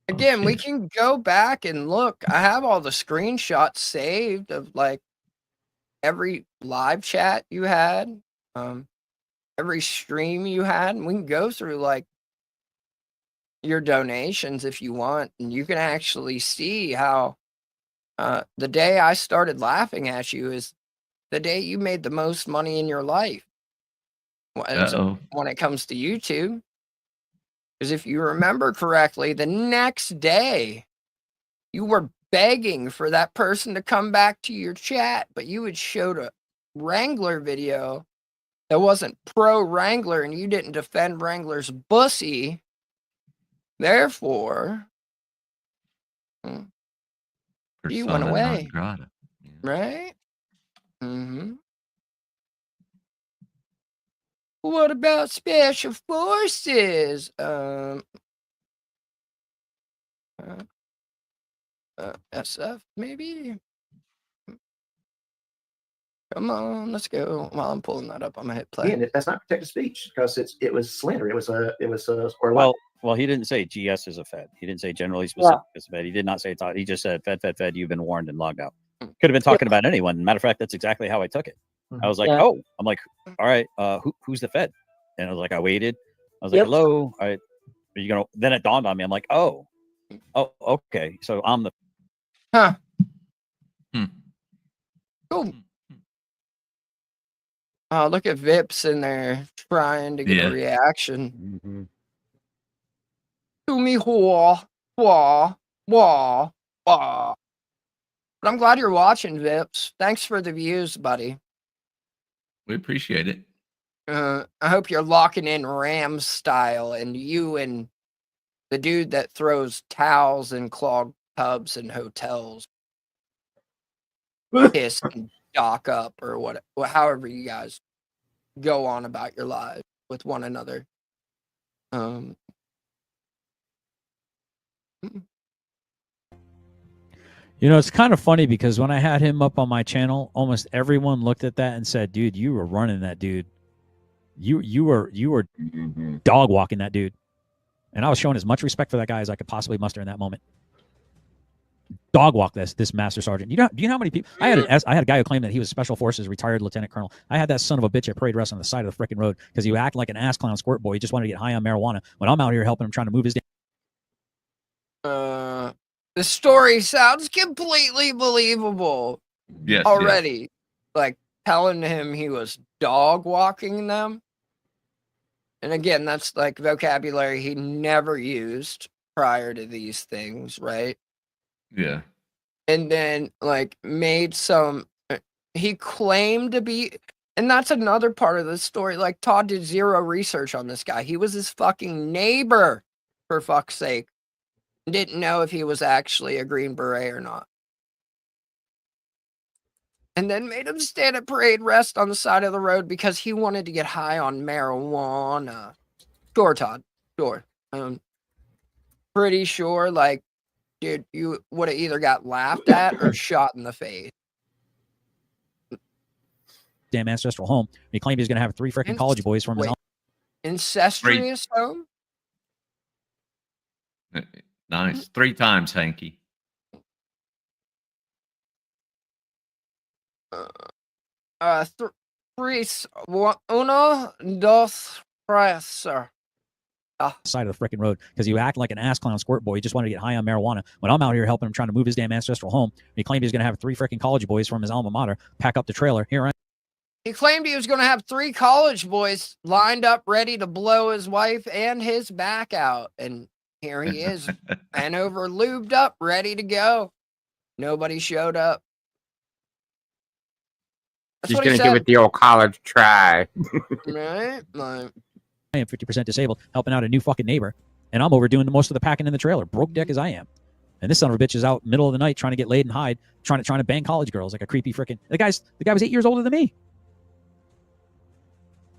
again, we can go back and look. I have all the screenshots saved of like every live chat you had, every stream you had, and we can go through like your donations if you want, and you can actually see how the day I started laughing at you is the day you made the most money in your life when it comes to YouTube. Because if you remember correctly, the next day you were begging for that person to come back to your chat, but you had showed a Wrangler video that wasn't pro Wrangler and you didn't defend Wrangler's bussy. Therefore, you went away. Right? Mm-hmm. What about special forces? SF maybe. Come on, let's go. While I'm pulling that up, I'm gonna hit play. Again, that's not protected speech because it was slander. It was well, he didn't say GS is a Fed. He didn't say generally specific as a Fed. He did not say he just said Fed. You've been warned and logged out. Could have been talking about anyone. Matter of fact, that's exactly how I took it. I was like, oh, I'm like, all right, who's the Fed? And I was like, I waited. I was like, hello. All right, are you gonna? Then it dawned on me. I'm like, oh, okay. So I'm the. Cool. Oh, look at Vips in there trying to get a reaction. To me, wah. But I'm glad you're watching, Vips. Thanks for the views, buddy. We appreciate it. I hope you're locking in Ram style, and you and the dude that throws towels in clogged tubs in hotels kiss and dock up, or however you guys go on about your lives with one another. You know, it's kind of funny because when I had him up on my channel, almost everyone looked at that and said, "Dude, you were running that dude. You were dog walking that dude." And I was showing as much respect for that guy as I could possibly muster in that moment. Dog walk this master sergeant. Do you know how many people? I had a guy who claimed that he was Special Forces retired lieutenant colonel. I had that son of a bitch at Parade Rest on the side of the frickin' road because he acted like an ass clown squirt boy. He just wanted to get high on marijuana when I'm out here helping him trying to move his. The story sounds completely believable. Yes. Already, yes. Like telling him he was dog walking them. And again, that's like vocabulary he never used prior to these things, right? Yeah. And then like made some, he claimed to be, and that's another part of the story. Like Todd did zero research on this guy. He was his fucking neighbor, for fuck's sake. Didn't know if he was actually a Green Beret or not. And then made him stand at Parade Rest on the side of the road because he wanted to get high on marijuana. Sure, Todd. Sure. Pretty sure, like, dude, you would have either got laughed at or shot in the face. damn ancestral home. He claimed he was going to have 3 freaking college boys from his. Incestuous home. Nice. 3 times, Hanky. Uno, dos, tres, sir. Side of the freaking road because you act like an ass clown squirt boy. He just wanted to get high on marijuana. When I'm out here helping him trying to move his damn ancestral home, he claimed he was going to have 3 freaking college boys from his alma mater pack up the trailer. Here I am. He claimed he was going to have 3 college boys lined up ready to blow his wife and his back out. And here he is, and over lubed up, ready to go. Nobody showed up. That's He's what going he to give said. it the old college try. Right? Like, I am 50% disabled, helping out a new fucking neighbor, and I'm over doing the most of the packing in the trailer, broke dick as I am. And this son of a bitch is out middle of the night trying to get laid and hide, trying to bang college girls like a creepy freaking. The guy was 8 years older than me.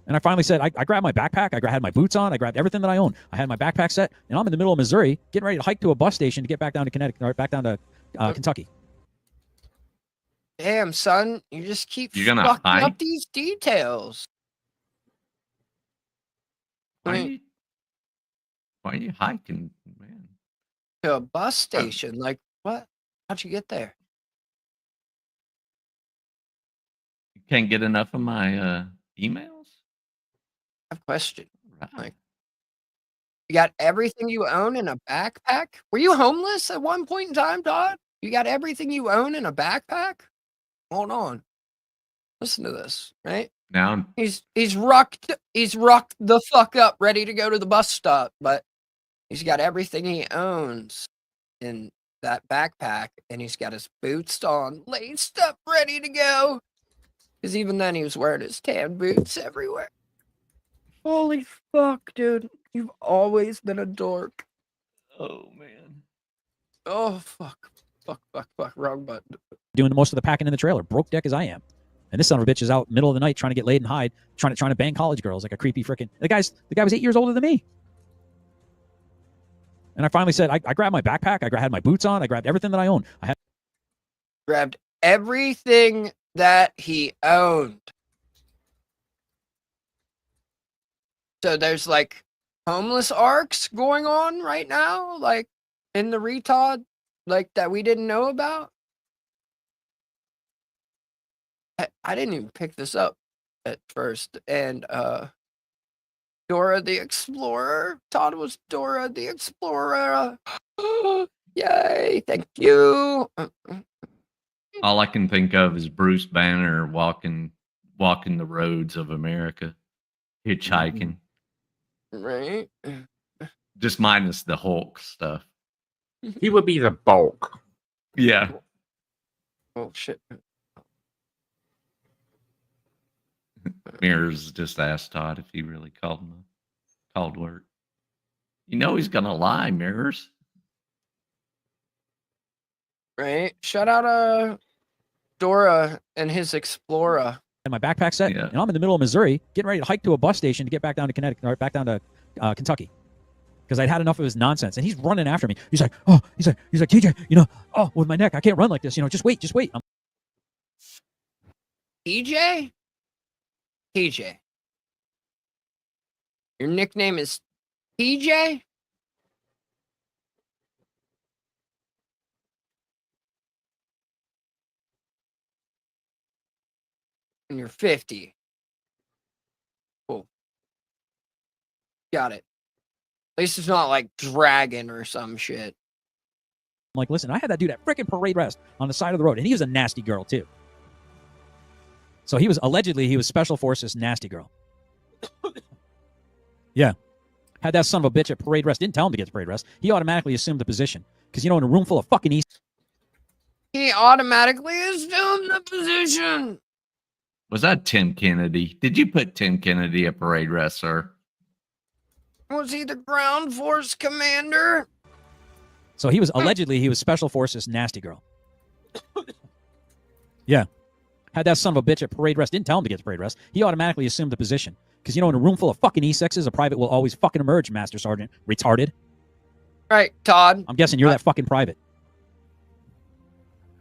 And I finally said, I grabbed my backpack, I had my boots on, I grabbed everything that I own. I had my backpack set, and I'm in the middle of Missouri, getting ready to hike to a bus station to get back down to Connecticut, or back down to Kentucky. damn, son, you just keep You're gonna fucking hike? up these details. Why are you hiking, man? To a bus station. Like, what? How'd you get there? You can't get enough of my emails? I have a question. Like, you got everything you own in a backpack? Were you homeless at one point in time, Todd? You got everything you own in a backpack? Hold on. Listen to this, right? Now He's rucked the fuck up, ready to go to the bus stop, but he's got everything he owns in that backpack, and he's got his boots on, laced up, ready to go. Because even then, he was wearing his tan boots everywhere. Holy fuck, dude. You've always been a dork. Oh, man. Oh, fuck. Fuck. Wrong button. Doing the most of the packing in the trailer, broke dick as I am. And this son of a bitch is out middle of the night trying to get laid and hide, trying to bang college girls like a creepy freaking. The guy was 8 years older than me. And I finally said, I grabbed my backpack, I had my boots on, I grabbed everything that I own. Grabbed everything that he owned. So there's like homeless arcs going on right now, like in the retard, like that we didn't know about. I didn't even pick this up at first. And Dora the Explorer. Todd was Dora the Explorer. Yay, thank you. All I can think of is Bruce Banner walking the roads of America, hitchhiking. Right. Just minus the Hulk stuff. He would be the bulk. Yeah. Oh shit. Mirrors just asked Todd if he really called work. You know he's gonna lie, Mirrors. Right. Shout out Dora and his Explorer. And my backpack set, and I'm in the middle of Missouri, getting ready to hike to a bus station to get back down to Connecticut, or back down to Kentucky, because I'd had enough of his nonsense. And he's running after me. He's like, TJ, with my neck, I can't run like this. Just wait. TJ? TJ. Your nickname is TJ? And you're 50. Cool. Got it. At least it's not like Dragon or some shit. I'm like, listen, I had that dude at frickin' parade rest on the side of the road, and he was a nasty girl too. So he was Special Forces nasty girl. Yeah. Had that son of a bitch at parade rest. Didn't tell him to get to parade rest. He automatically assumed the position. Because, in a room full of fucking East. He automatically assumed the position. Was that Tim Kennedy? Did you put Tim Kennedy at parade rest, sir? Was he the ground force commander? So he was Special Forces nasty girl. Yeah. Had that son of a bitch at parade rest. Didn't tell him to get to parade rest. He automatically assumed the position. Because, in a room full of fucking E-sexes, a private will always fucking emerge, Master Sergeant. Retarded. Right, Todd. I'm guessing you're that fucking private.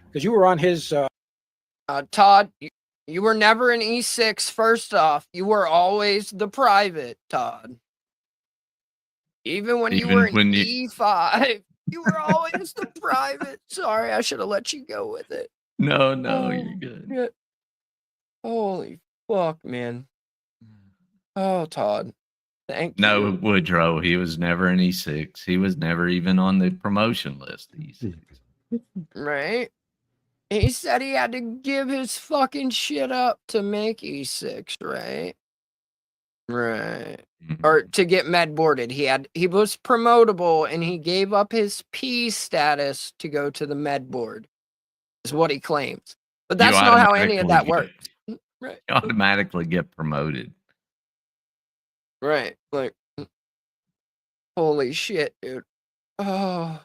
Because you were on his... Todd, You were never an E6, first off. You were always the private, Todd. Even when you were an E5, you were always the private. Sorry, I should have let you go with it. No, you're good. Shit. Holy fuck, man. Oh, Todd. Thank No, you. Woodrow, he was never an E6. He was never even on the promotion list. E6. Right? He said he had to give his fucking shit up to make E6, right? Right. Or to get med boarded. He was promotable and he gave up his P status to go to the med board. Is what he claims. But that's not how any of that works. Right. You automatically get promoted. Right. Like, holy shit, dude. Oh,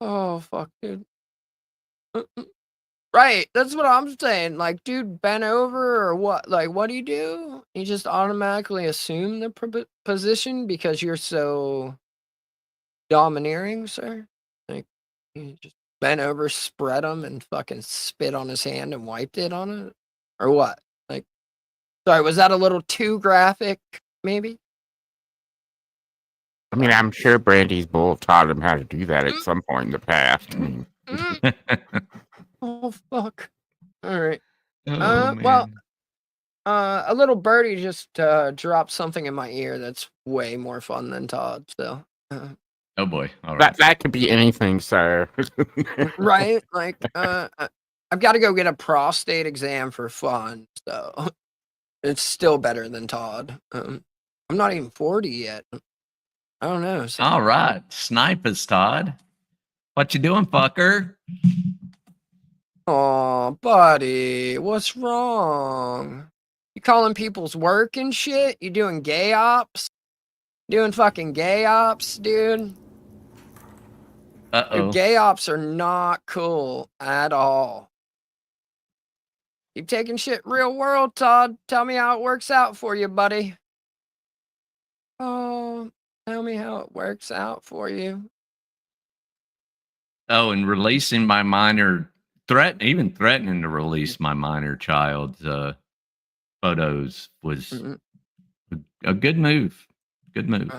fuck, dude. Right. That's what I'm saying. Like, dude, bent over or what? Like, what do? You just automatically assume the position because you're so domineering, sir? Like, you just bent over, spread him, and fucking spit on his hand and wiped it on it? Or what? Like, sorry, was that a little too graphic, maybe? I mean, I'm sure Brandy's bull taught him how to do that at some point in the past. I mean, Oh, fuck. All right. Oh, Well, a little birdie just dropped something in my ear that's way more fun than Todd, so. Oh, boy. All right. that could be anything, sir. Right? Like, I've got to go get a prostate exam for fun, so it's still better than Todd. I'm not even 40 yet. I don't know. All right. Snipe us, Todd. What you doing, fucker? Oh, buddy, what's wrong? You calling people's work and shit? You doing gay ops? Doing fucking gay ops, dude? Uh-oh. Dude, gay ops are not cool at all. You taking shit real world, Todd. Tell me how it works out for you, buddy. Oh, tell me how it works out for you. Oh, and releasing my minor, even threatening to release my minor child's photos was a good move. Good move.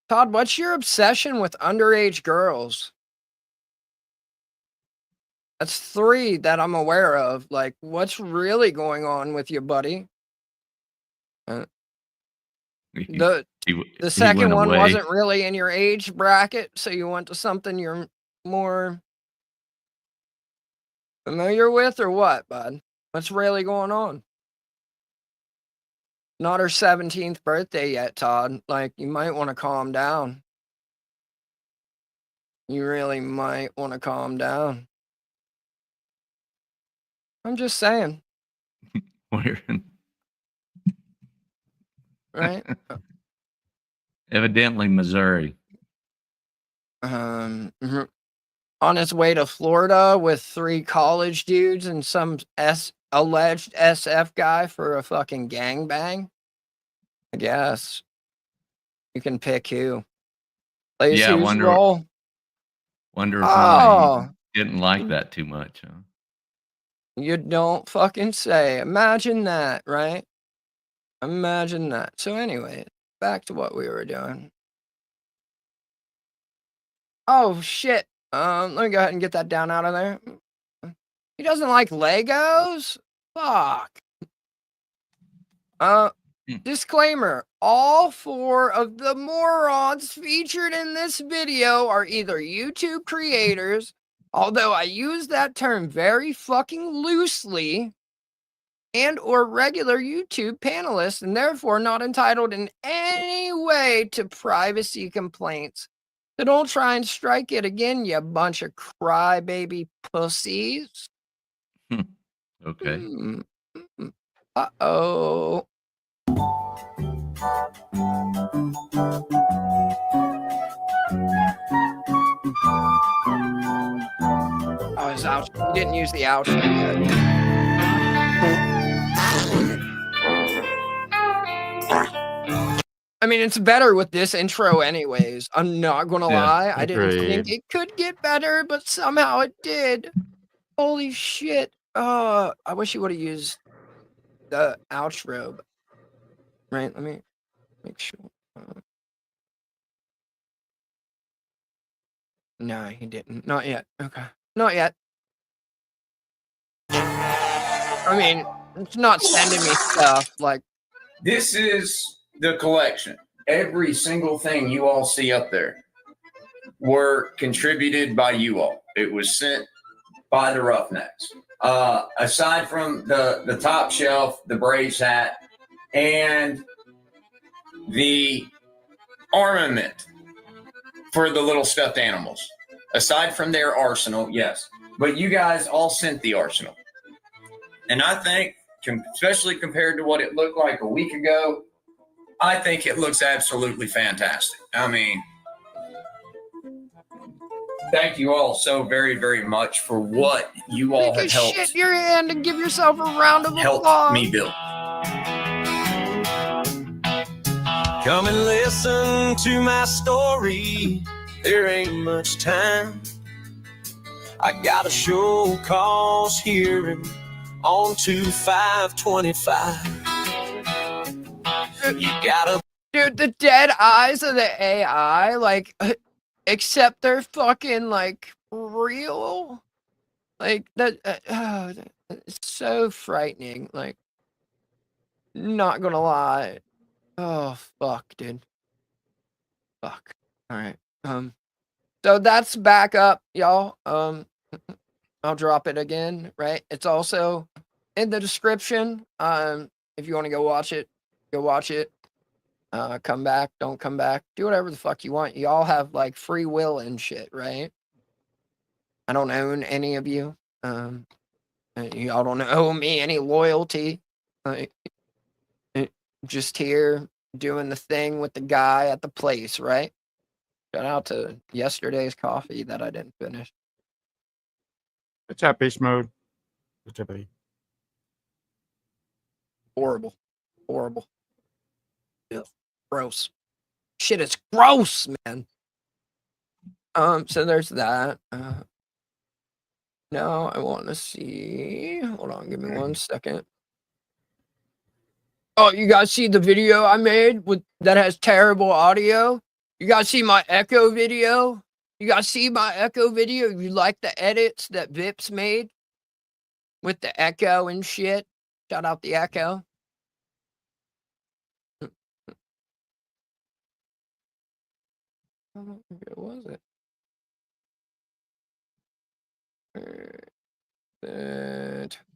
Todd, what's your obsession with underage girls? That's 3 that I'm aware of. Like, what's really going on with you, buddy? The second one wasn't really in your age bracket, so you went to something you're more familiar with, or what, bud? What's really going on? Not her 17th birthday yet, Todd. Like, you might want to calm down. You really might want to calm down. I'm just saying. Right? Evidently, Missouri. On his way to Florida with 3 college dudes and some alleged SF guy for a fucking gangbang. I guess you can pick who. Plays Yeah, whose wonder role. why he didn't like that too much. Huh? You don't fucking say. Imagine that, right? Imagine that. So anyway, back to what we were doing. Oh shit. Let me go ahead and get that down out of there. He doesn't like Legos? Fuck. Disclaimer. All 4 of the morons featured in this video are either YouTube creators, although I use that term very fucking loosely, and or regular YouTube panelists, and therefore not entitled in any way to privacy complaints. So don't try and strike it again, you bunch of crybaby pussies. Okay. Uh-oh. Oh, his outro. He didn't use the outro yet. I mean, it's better with this intro anyways. I'm not gonna lie. I didn't think it could get better, but somehow it did. Holy shit. I wish you would have used the outro. Right, let me make sure. No, he didn't. Not yet. Okay. Not yet. I mean, it's not sending me stuff like. This is the collection. Every single thing you all see up there were contributed by you all. It was sent by the Roughnecks. Aside from the top shelf, the Braves hat, and the armament for the little stuffed animals. Aside from their arsenal, yes. But you guys all sent the arsenal. And I think, especially compared to what it looked like a week ago, I think it looks absolutely fantastic. I mean, thank you all so very, very much for what you all have helped. Shit in your hand and give yourself a round of Help applause. me build. Come and listen to my story. There ain't much time. I got a show calls hearing on 2525. You gotta. Dude, the dead eyes of the AI, like, except they're fucking, like, real. Like, that, it's so frightening. Like, not gonna lie. Oh, fuck, dude. Fuck. All right. So that's back up, y'all. I'll drop it again, right? It's also in the description. If you want to go watch it, go watch it. Come back, don't come back. Do whatever the fuck you want. Y'all have like free will and shit, right? I don't own any of you. Y'all don't owe me any loyalty. Just here doing the thing with the guy at the place, right? Shout out to yesterday's coffee that I didn't finish. What's up, Beast Mode? What's up, buddy? Horrible. Horrible. Ugh. Gross. Shit is gross, man. So there's that. Now I want to see. Hold on, give me 1 second. Oh, you guys see the video I made with that has terrible audio? You guys see my echo video? You guys see my echo video? You like the edits that Vips made with the echo and shit? Shout out the echo. Where was it?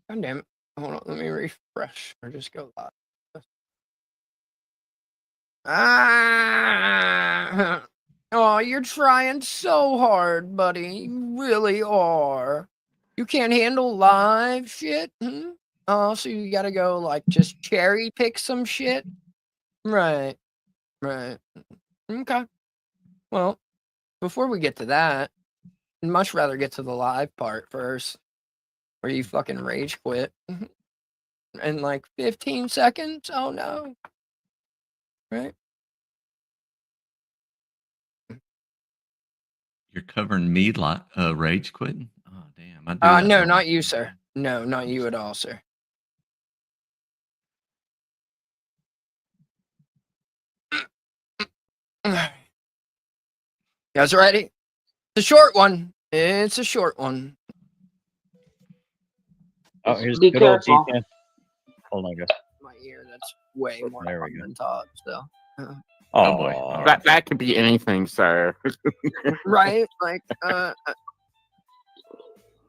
God damn it. Hold on, let me refresh or just go live. Oh, you're trying so hard, buddy. You really are. You can't handle live shit? Oh, so you gotta go, like, just cherry pick some shit? Right. Right. Okay. Well, before we get to that, I'd much rather get to the live part first, where you fucking rage quit. In like 15 seconds? Oh no. Right? You're covering me like rage quitting? Oh, damn. I do that No, to not you, sir. No, not you at all, sir. You guys ready? It's a short one. It's a short one. Oh, here's Be good old careful. G10. Hold on, guys. My ear, that's way more There fun we go. than Todd, so. Oh boy, that could be anything, sir. Right? Like,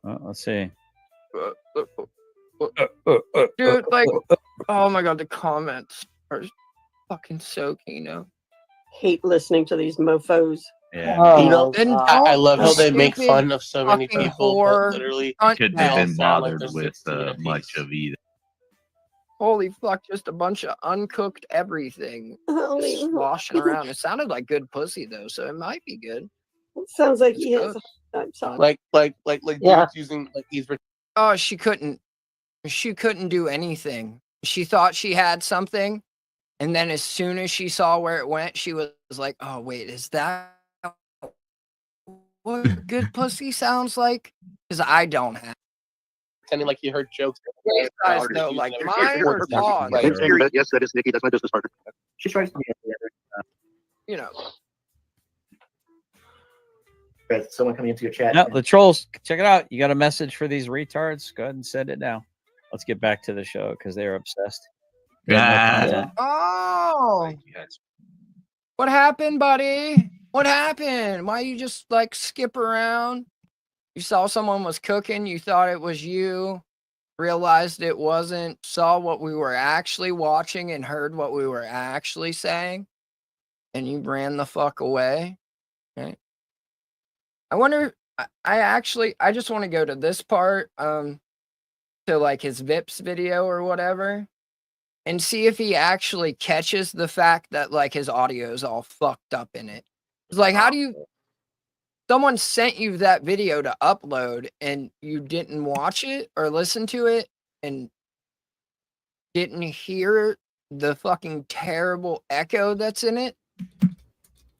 Let's see. dude, like, oh my god, the comments are fucking so kino. Hate listening to these mofos. Yeah. You know, And I love how they stupid make fun of so many fucking people, but whore literally Couldn't they have all been sound like bothered they're with 16 apiece. much of either. Holy fuck, just a bunch of uncooked everything. Holy Just sloshing around. It sounded like good pussy though, so it might be good. Sounds like It's he is. cooked. I'm sorry. Like Yeah. dudes using like these. Oh, she couldn't do anything. She thought she had something, and then as soon as she saw where it went, she was like, oh wait, is that what good pussy sounds like? Because I don't have. pretending like he heard jokes. These guys though, like mine or Todd. Yes, that is Nikki. That's my business partner. She's trying to put me together. You know. Someone coming into your chat. No, the trolls, check it out. You got a message for these retards? Go ahead and send it now. Let's get back to the show because they're obsessed. They have no content. Oh, what happened, buddy? What happened? Why you just like skip around? You saw someone was cooking. You thought it was you. Realized it wasn't. Saw what we were actually watching and heard what we were actually saying, and you ran the fuck away. Okay. I wonder. I just want to go to this part. To like his Vips video or whatever. And see if he actually catches the fact that like his audio is all fucked up in it. It's like, how do you? Someone sent you that video to upload, and you didn't watch it or listen to it, and didn't hear the fucking terrible echo that's in it.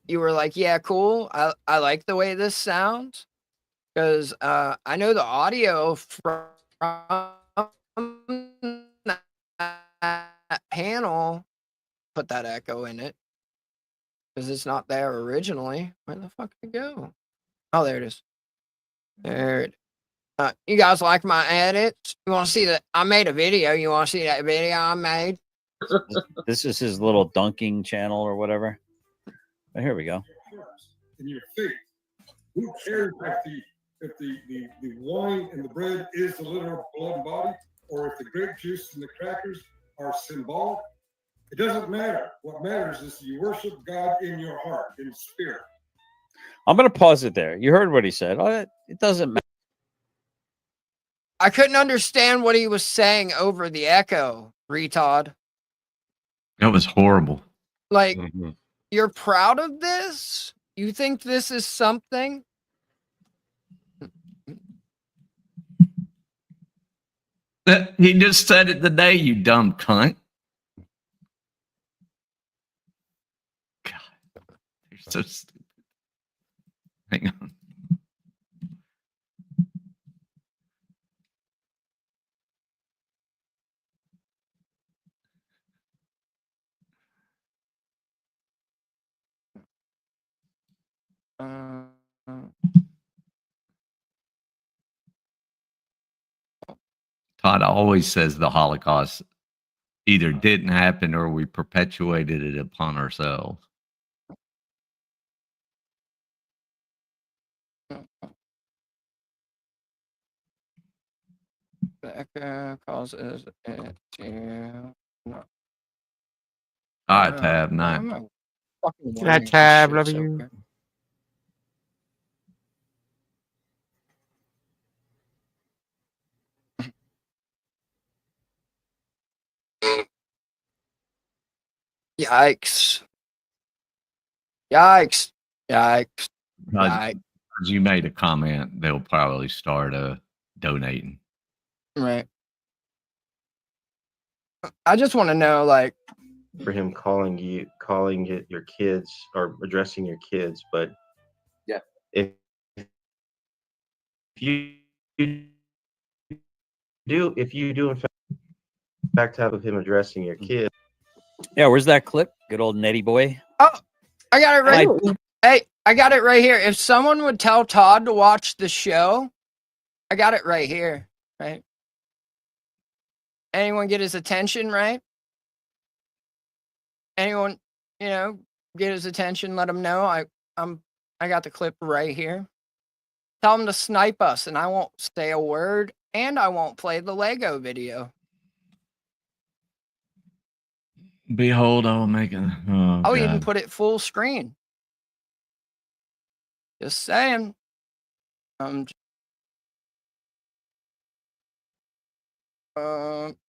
You were like, "Yeah, cool. I like the way this sounds," because I know the audio from that panel put that echo in it because it's not there originally. Where the fuck did it go? Oh, there it is. There it. You guys like my edits? You want to see that? I made a video. You want to see that video I made? This is his little dunking channel or whatever. Oh, here we go. In your faith, who cares if the wine and the bread is the literal blood and body, or if the grape juice and the crackers are symbolic? It doesn't matter. What matters is you worship God in your heart, in spirit. I'm going to pause it there. You heard what he said. It doesn't matter. I couldn't understand what he was saying over the echo, retard. That was horrible. Like, you're proud of this? You think this is something? He just said it today, you dumb cunt. God, you're so stupid. Hang on. Todd always says the Holocaust either didn't happen or we perpetuated it upon ourselves. The echo causes it to not. All right, Tab 9. Good night, Tab. Love you. Yikes. Yikes. Yikes. Yikes. As you made a comment, they'll probably start donating. Right. I just want to know, like, for him calling it your kids or addressing your kids, but yeah, if you do in fact have of him addressing your kids. Yeah, where's that clip? Good old Nettie boy. Oh, I got it right. Hey, I got it right here. If someone would tell Todd to watch the show, I got it right here. Right. Anyone get his attention, right? Anyone, get his attention, let him know. I got the clip right here. Tell him to snipe us, and I won't say a word, and I won't play the Lego video. Behold, I will make it. Oh, I'll God. even put it full screen. Just saying.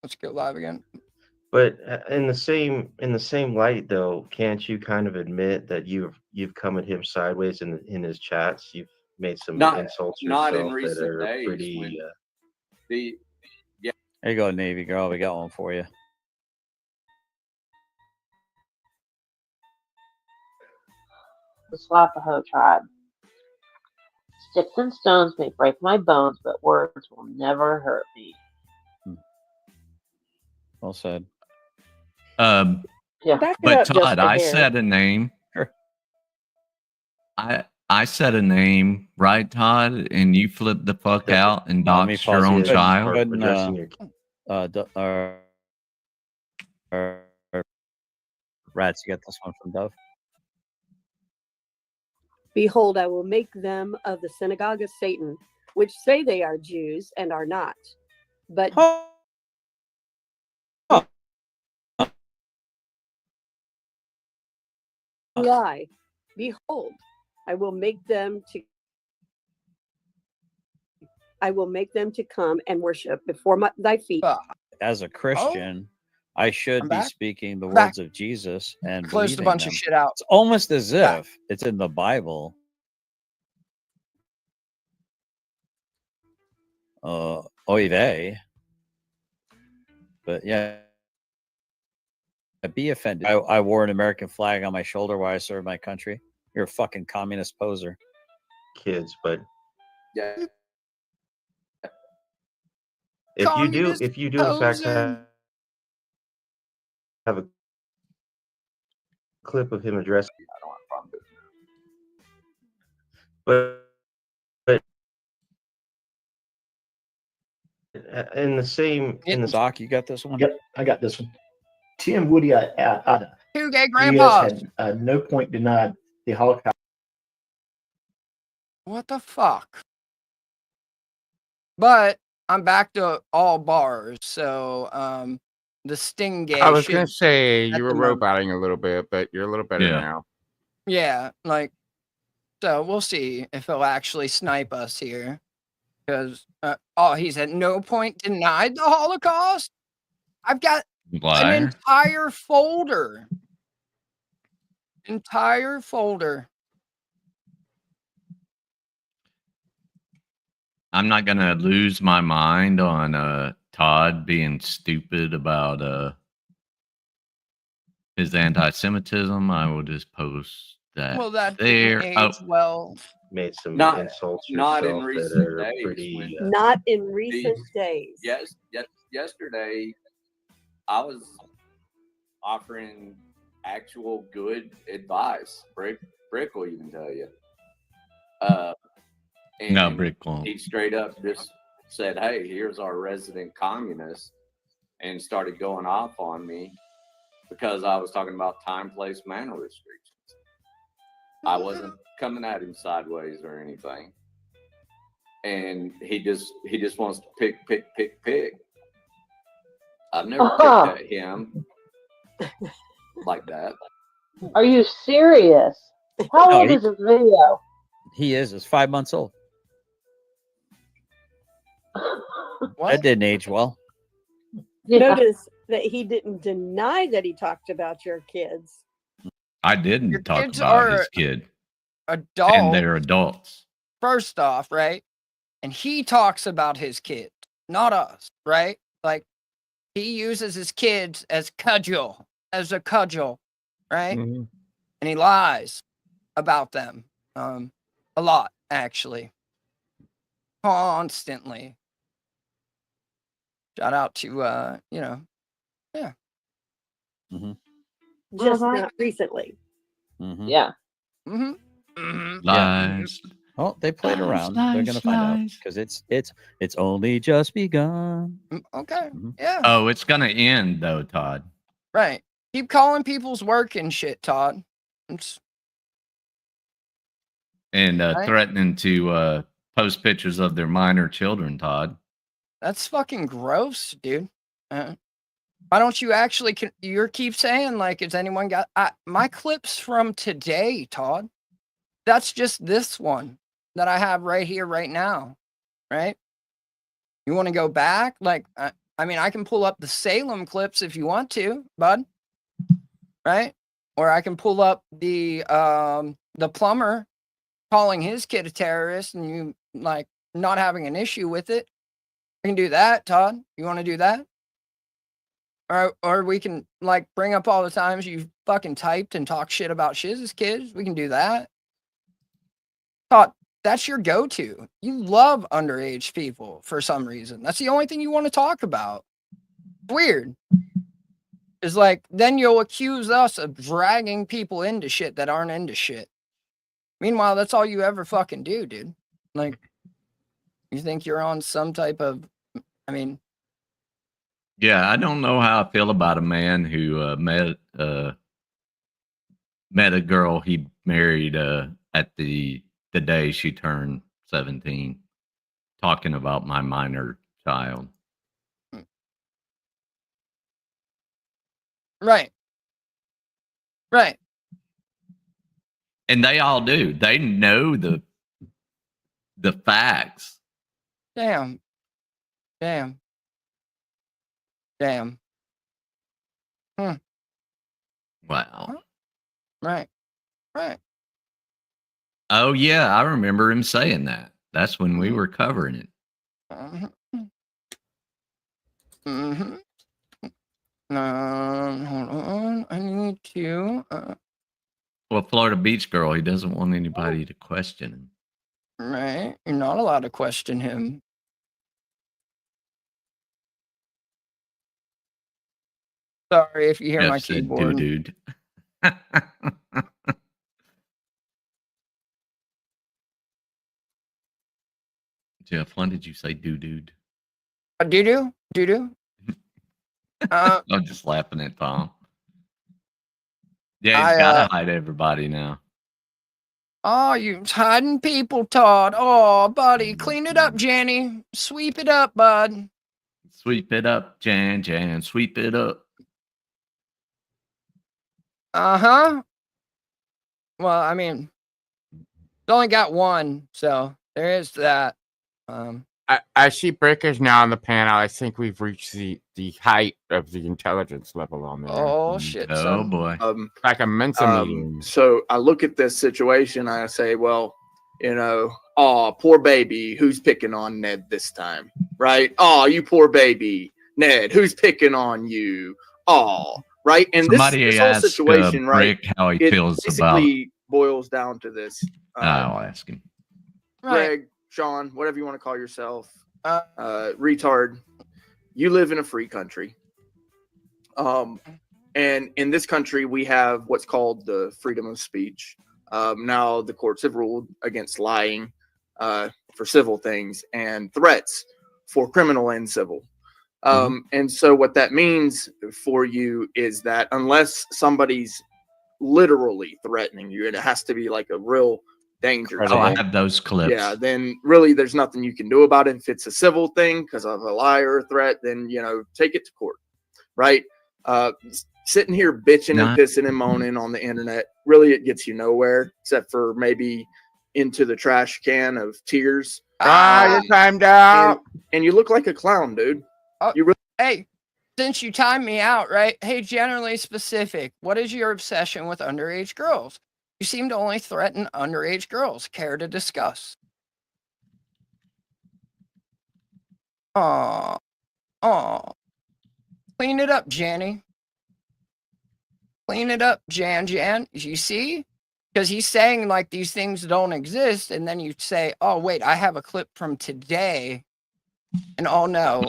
Let's go live again. But in the same light, though, can't you kind of admit that you've come at him sideways in his chats? You've made some insults yourself not in recent that are days pretty. Yeah. There you go, Navy girl. We got one for you. The Slapaho tribe Sticks and stones may break my bones, but words will never hurt me. Well said. Yeah. Back it But up just Todd, a I hair. said a name. I said a name, right, Todd? And you flipped the fuck out and Let me doxed your pause own you. child. Rats, you got this one from Dove. Behold, I will make them of the synagogue of Satan, which say they are Jews and are not, but lie. Behold, I will make them to come and worship before thy feet. As a Christian, I should I'm be back. speaking the I'm back. words of Jesus and Closed a believing bunch them. of shit out. It's almost as Back. if it's in the Bible. Oy vey. But yeah, be offended. I wore an American flag on my shoulder while I served my country. You're a fucking communist poser. Kids, but Yeah. if you do, Communist in fact posing. have a clip of him addressing, I don't have a problem with but in the same Doc, you got this one? Yep, I got this one. Tim Woody, Two gay he grandpas. had no point denied the Holocaust. What the fuck? But I'm back to all bars, so the sting gay. I was gonna say at you were the moment. roboting a little bit, but you're a little better Yeah. now. Yeah, like, so we'll see if he'll actually snipe us here. Because, he's at no point denied the Holocaust? I've got an Liar. entire folder. Entire folder. I'm not gonna lose my mind on Todd being stupid about his anti-Semitism. I will just post that. Well, that there. didn't age well. Made some Not- insults not in yourself that recent are days pretty. when- Not in recent days. Yes, yesterday I was offering actual good advice. Brick will even tell you. And No, Brick won't. he straight up just said, "Hey, here's our resident communist," and started going off on me because I was talking about time, place, manner restrictions. I wasn't coming at him sideways or anything. And he just wants to pick. I've never picked at him like that. Are you serious? How No, old is this video? He is. It's 5 months old. That didn't age well. Notice that he didn't deny that he talked about your kids. I didn't talk kids about are his kid. Adult. And they're adults. First off, right? And he talks about his kids, not us, right? Like, he uses his kids as a cudgel, right? Mm-hmm. And he lies about them a lot, actually. Constantly. Shout out to, yeah. Mm-hmm. Just not recently. Mm-hmm. Yeah. Mm-hmm. Lies. Oh, they played Lies, around. They're lies, gonna find out lies. because it's only just begun. Okay. Yeah. Oh, it's gonna end though, Todd. Right. Keep calling people's work and shit, Todd. It's, And Right. threatening to post pictures of their minor children, Todd. that's fucking gross, dude. Why don't you actually? You keep saying like, has anyone got my clips from today, Todd? That's just this one that I have right here, right now, right? You want to go back? Like, I mean, I can pull up the Salem clips if you want to, bud. Right? Or I can pull up the plumber calling his kid a terrorist and you like not having an issue with it. I can do that, Todd. You want to do that? Or we can like bring up all the times you've fucking typed and talked shit about Shiz's kids. We can do that. Todd, that's your go-to. You love underage people for some reason. That's the only thing you want to talk about. Weird. It's like, then you'll accuse us of dragging people into shit that aren't into shit. Meanwhile, that's all you ever fucking do, dude. Like, you think you're on some type of, I mean. Yeah, I don't know how I feel about a man who met a girl he married at the day she turned 17, talking about my minor child. Right. Right. And they all do. They know the facts. Damn. Damn. Damn. Wow. Right. Right. Oh yeah, I remember him saying that. That's when we were covering it. Mm-hmm. Hold on. I need to. Well, Florida Beach girl, he doesn't want anybody to question him. Right. You're not allowed to question him. Sorry if you hear Jeff my said, keyboard. dude. Jeff, when did you say dude? Doo-doo? Doo-doo? I'm just laughing at Tom. Yeah, he's got to hide everybody now. Oh, you're hiding people, Todd. Oh, buddy, clean it up, Jenny. Sweep it up, bud. Sweep it up, Jan. Sweep it up. Uh-huh. Well, I mean, it's only got one, so there is that. I see Breakers now on the panel. I think we've reached the height of the intelligence level on there. Oh shit! Oh boy! Like a Mensa meeting. So I look at this situation. I say, well, you know, oh, poor baby, who's picking on Ned this time, right? Oh, you poor baby, Ned, who's picking on you? Oh, right. And Somebody this whole ask, situation, right? Rick how he it feels basically boils down to this. I'll ask him. Greg, Sean, whatever you want to call yourself, retard, you live in a free country. And in this country, we have what's called the freedom of speech. Now the courts have ruled against lying for civil things and threats for criminal and civil. And so what that means for you is that unless somebody's literally threatening you, and it has to be like a real danger. Oh, I have those clips. Yeah, then really there's nothing you can do about it. If it's a civil thing because of a lie or a threat, then, you know, take it to court, right? Sitting here bitching and pissing and moaning on the internet, really it gets you nowhere except for maybe into the trash can of tears. You're timed out. And you look like a clown, dude. You really Hey, since you timed me out, right? Hey, generally specific, what is your obsession with underage girls? You seem to only threaten underage girls. Care to discuss? Aw. Clean it up, Janny. Clean it up, Jan. You see? Because he's saying like these things don't exist, and then you say, oh, wait, I have a clip from today. And oh no.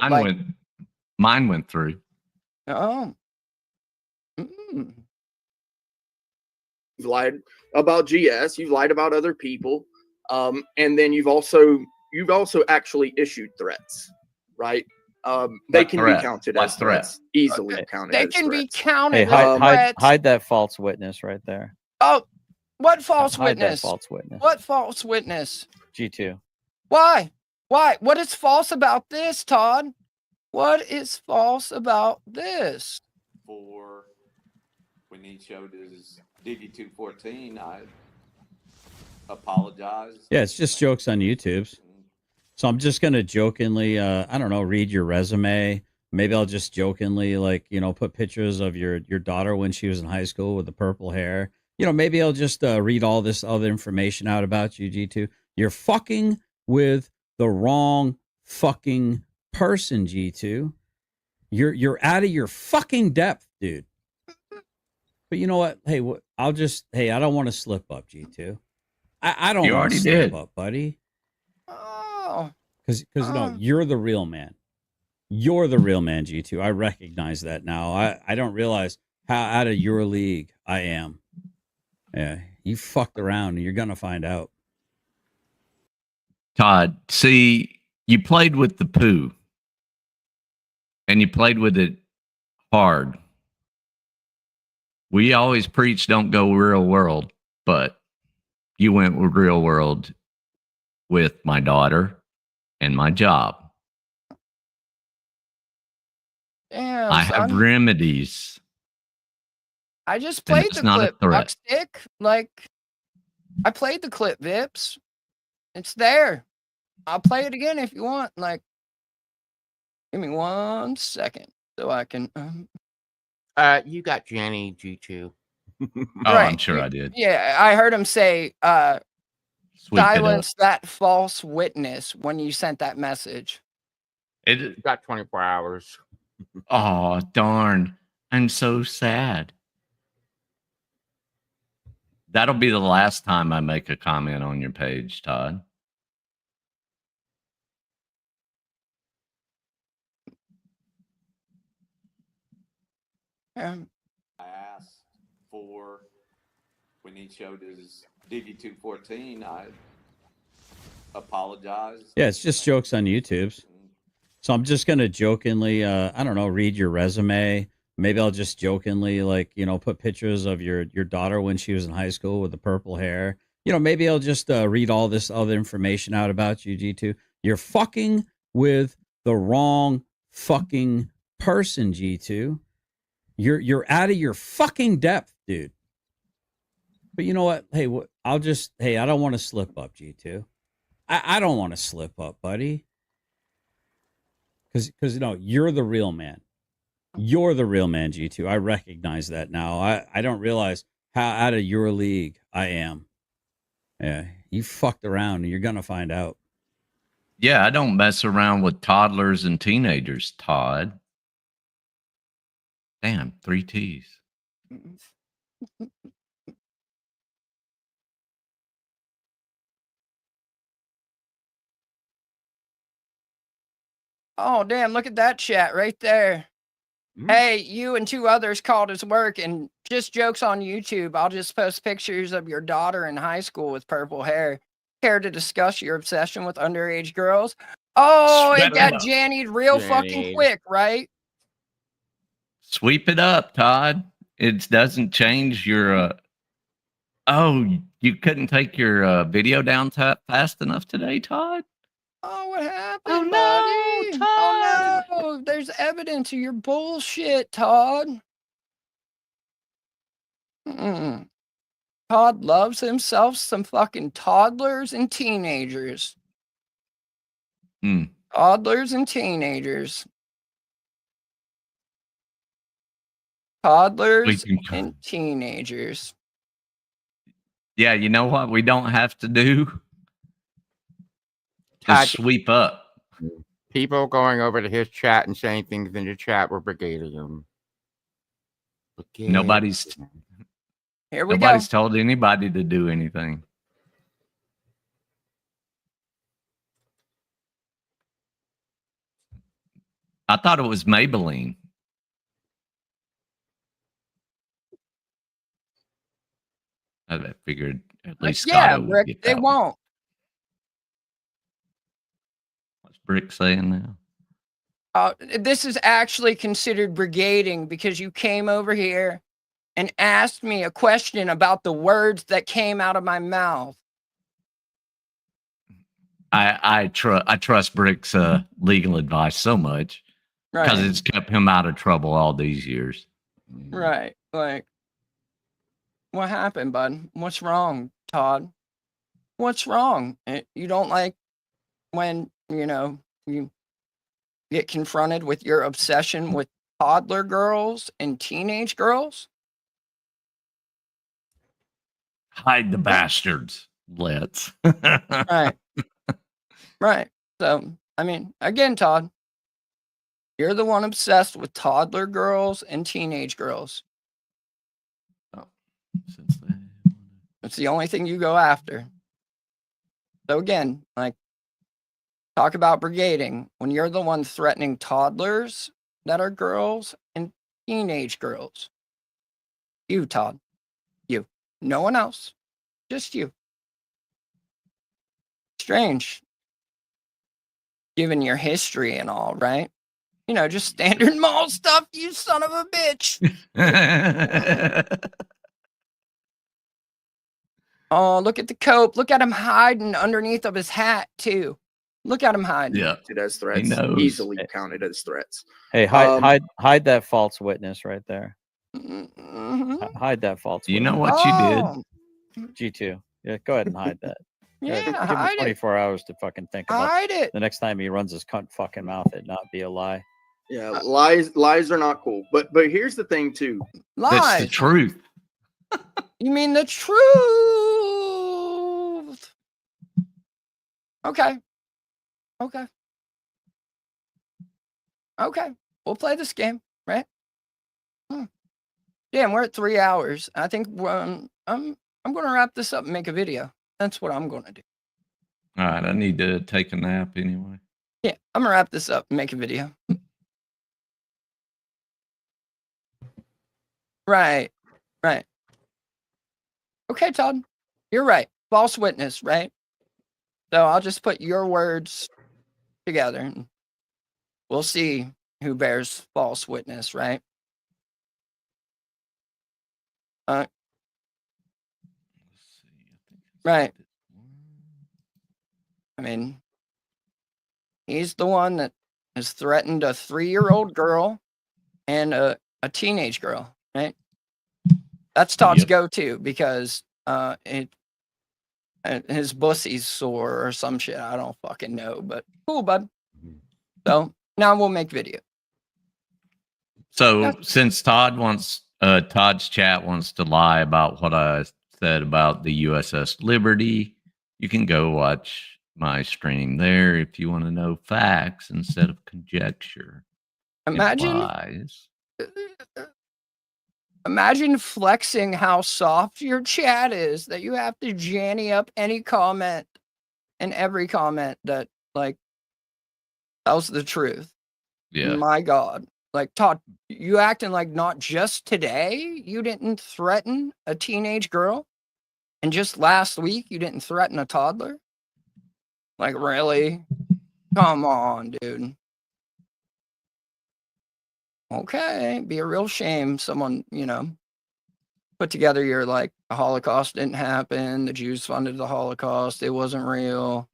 Mine went through. Oh. You've lied about GS. You've lied about other people, and then you've also actually issued threats, right? They can be counted as threats, easily counted. They as can be threats. counted. Hey, hide that false witness right there. Oh, what false Hide that witness? false witness. What false witness? G2. Why? What is false about this, Todd? What is false about this? For when he showed his Diggy 214, I apologized. Yeah, it's just jokes on YouTube's. So I'm just gonna jokingly, I don't know, read your resume. Maybe I'll just jokingly, like, you know, put pictures of your daughter when she was in high school with the purple hair. You know, maybe I'll just read all this other information out about you, G2. You're fucking with the wrong fucking person, G2. You're out of your fucking depth, dude. But you know what? Hey, I don't want to slip up, G2. I don't You want already to slip did. up, buddy. Oh. Because no, you're the real man. You're the real man, G2. I recognize that now. I don't realize how out of your league I am. Yeah, you fucked around and you're going to find out. Todd, see, you played with the poo. And you played with it hard. We always preach don't go real world, but you went with real world with my daughter and my job. Damn, I have son. remedies. I just And played it's the not a clip, threat. Stick. Like, I played the clip, Vips. It's there. I'll play it again if you want. Like, give me 1 second so I can. You got Jenny G2. Oh, Right. I'm sure I did. Yeah, I heard him say, Sweep it up. silence that false witness when you sent that message. It got 24 hours. Oh, darn. I'm so sad. That'll be the last time I make a comment on your page, Todd. I asked for when he showed his DD214, I apologized. Yeah, it's just jokes on YouTube's. So I'm just going to jokingly, I don't know, read your resume. Maybe I'll just jokingly, like, put pictures of your daughter when she was in high school with the purple hair. Maybe I'll just read all this other information out about you, G2. You're fucking with the wrong fucking person, G2. You're out of your fucking depth, dude. But you know what? Hey, I don't want to slip up, G2. I don't want to slip up, buddy. Because you're the real man. You're the real man, G2. I recognize that now. I don't realize how out of your league I am. Yeah, you fucked around and you're going to find out. Yeah, I don't mess around with toddlers and teenagers, Todd. Damn, 3 T's. Oh, damn, look at that chat right there. Hey, you and 2 others called his work and just jokes on YouTube. I'll just post pictures of your daughter in high school with purple hair. Care to discuss your obsession with underage girls? Oh, it got Jannied real fucking quick, right? Sweep it up, Todd. It doesn't change your. Oh, you couldn't take your video down fast enough today, Todd? Oh, what happened, buddy? Todd. Oh, no. There's evidence of your bullshit, Todd. Todd loves himself some fucking toddlers and teenagers. Toddlers and teenagers. Toddlers and teenagers. Yeah, you know what we don't have to do? Just sweep up. People going over to his chat and saying things in the chat were brigading him. Nobody's told anybody to do anything. I thought it was Maybelline. I figured at least Scotto would Brick, get they that won't. What's Brick saying now? This is actually considered brigading because you came over here and asked me a question about the words that came out of my mouth. I trust Brick's legal advice so much because it's kept him out of trouble all these years. Right. Like, what happened, bud? What's wrong, Todd? What's wrong? You don't like when, you get confronted with your obsession with toddler girls and teenage girls? Hide the bastards. Let's. Right. Right. So, I mean, again, Todd, you're the one obsessed with toddler girls and teenage girls. It's the only thing you go after. So again, like, talk about brigading when you're the one threatening toddlers that are girls and teenage girls. You, Todd. You. No one else. Just you. Strange. Given your history and all, right? You know, just standard mall stuff, you son of a bitch. Oh, look at the cope. Look at him hiding underneath of his hat, too. Look at him hiding. Yeah. It as threats. knows. Easily counted as threats. Hey, hide that false witness right there. Mhm. Hide that false. You know witness. what you Oh, did? G2. Yeah, go ahead and hide that. yeah, Give him hide it. 24 hours to fucking think about Hide it. the next time he runs his cunt fucking mouth. It not be a lie. Yeah, lies are not cool. But here's the thing too. Lies. That's the truth. You mean the truth? Okay. Okay. Okay. We'll play this game, right? Damn, we're at 3 hours. I think I'm gonna wrap this up and make a video. That's what I'm gonna do. All right, I need to take a nap anyway. Yeah, I'm gonna wrap this up and make a video. Right. Right. Okay, Todd. You're right. False witness, right? So I'll just put your words together and we'll see who bears false witness, right? Right. I mean, he's the one that has threatened a 3-year-old girl and a teenage girl, right? That's Todd's go-to because his pussy's sore or some shit. I don't fucking know, but cool, bud. So now we'll make video. So since Todd's chat wants to lie about what I said about the USS Liberty, you can go watch my stream there if you want to know facts instead of conjecture. Imagine flexing how soft your chat is that you have to janny up any comment and every comment that like tells the truth. Yeah. My God. Like, Todd, you acting like not just today you didn't threaten a teenage girl and just last week you didn't threaten a toddler? Like, really? Come on, dude. Okay, be a real shame someone, put together your like the Holocaust didn't happen, the Jews funded the Holocaust, it wasn't real.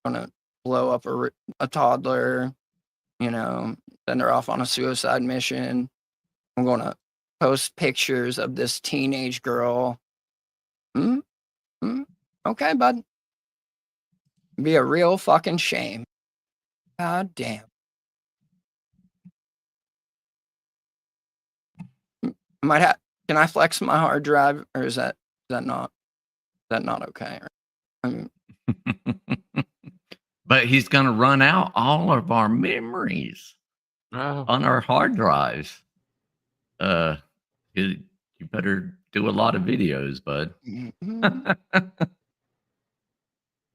Gonna blow up a toddler, send her off on a suicide mission. I'm gonna post pictures of this teenage girl. Okay, bud. Be a real fucking shame. God damn. Can I flex my hard drive, or is that not okay? I mean, but he's gonna run out all of our memories on our hard drives. You better do a lot of videos, bud.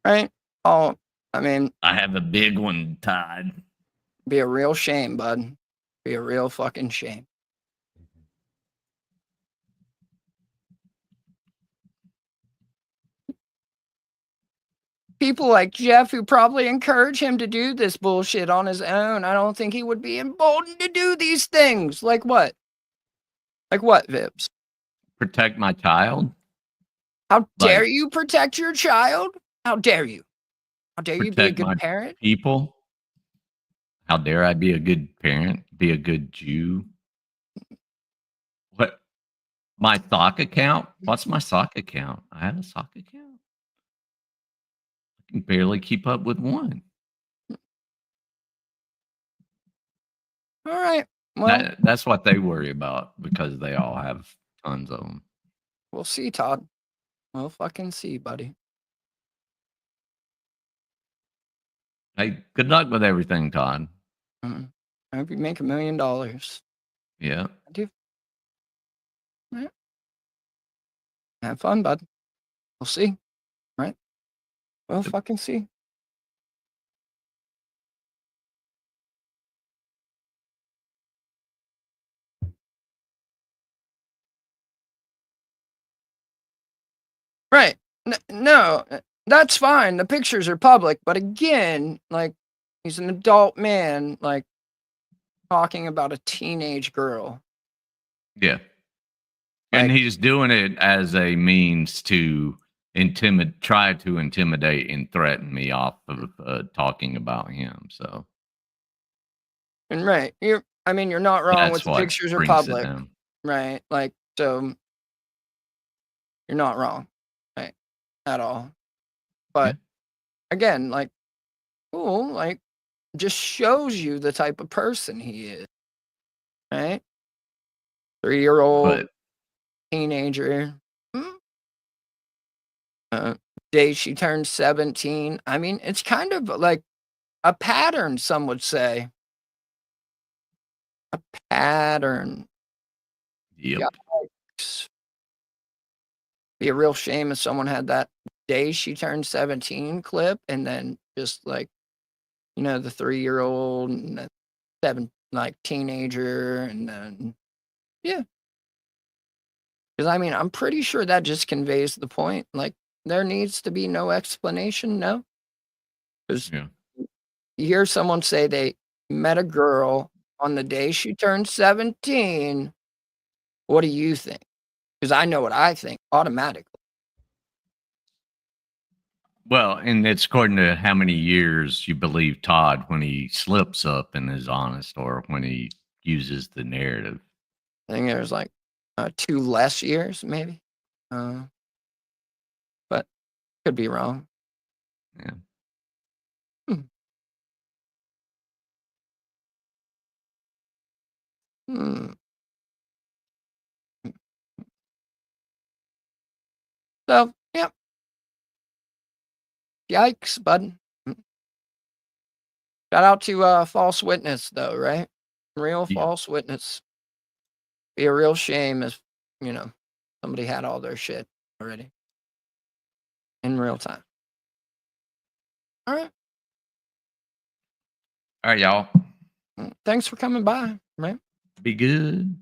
Right? Oh, I mean, I have a big one, Todd. Be a real shame, bud. Be a real fucking shame. People like Jeff who probably encourage him to do this bullshit on his own. I don't think he would be emboldened to do these things. Like what? Like what, Vips? Protect my child? How dare you protect your child? How dare you? How dare you be a Protect my good parent? people? How dare I be a good parent? Be a good Jew? What? My sock account? What's my sock account? I have a sock account. I can barely keep up with one. All right. Well, That's what they worry about because they all have tons of them. We'll see, Todd. We'll fucking see, buddy. Hey, good luck with everything, Todd. I hope you make $1 million. Yeah. I do. All right. Have fun, bud. We'll see. Right. We'll fucking see. Right. No, that's fine. The pictures are public, but again, like, he's an adult man, like, talking about a teenage girl. Yeah. And he's doing it as a means to try to intimidate and threaten me off of talking about him. So, And right, you're not wrong with that's the what pictures are brings it public. down. Right. Like, so you're not wrong. Right. At all. But again, like, cool, like, just shows you the type of person he is. Right? 3-year-old teenager. Day she turned 17. I mean, it's kind of like a pattern, some would say. A pattern. Yep. Yikes. Be a real shame if someone had that day she turned 17 clip and then just like, the 3-year-old and the 7 like teenager and then yeah. Because I'm pretty sure that just conveys the point. Like, there needs to be no explanation, no? Because you hear someone say they met a girl on the day she turned 17. What do you think? Because I know what I think automatically. Well, and it's according to how many years you believe Todd when he slips up and is honest or when he uses the narrative. I think there's like 2 less years, maybe. But could be wrong. Yeah. So, yeah. Yikes, bud. Shout out to false witness, though, right? Real false witness. Be a real shame if, somebody had all their shit already in real time. All right. All right, y'all. Thanks for coming by, right? Be good.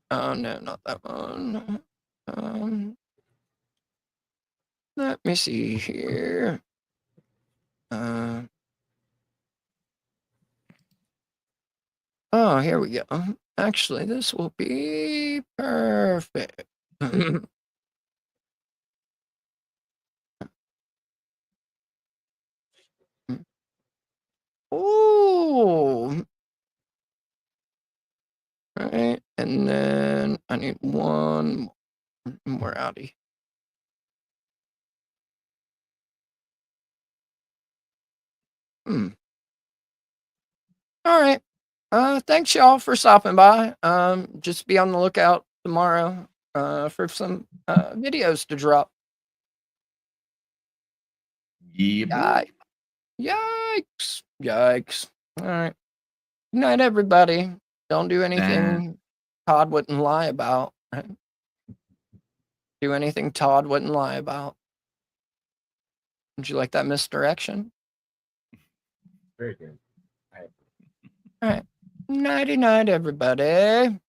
Oh, no, not that one. Let me see here. Oh, here we go. Actually, this will be perfect. Ooh. All right, and then I need one more outie. All right. Thanks y'all for stopping by. Just be on the lookout tomorrow for some videos to drop. Yeah. Yikes. Yikes. All right. Good night, everybody. Don't do anything Todd wouldn't lie about. Right? Do anything Todd wouldn't lie about. Would you like that misdirection? Very good. All right. Nighty night, everybody.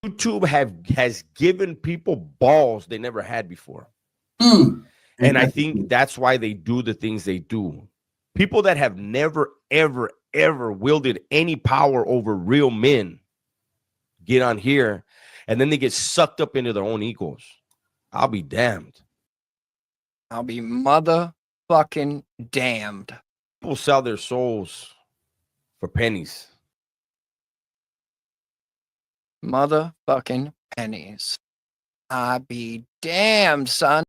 YouTube has given people balls they never had before. And I think that's why they do the things they do. People that have never, ever, ever wielded any power over real men get on here and then they get sucked up into their own egos. I'll be damned. I'll be motherfucking damned. People sell their souls for pennies. Motherfucking pennies. I be damned, son.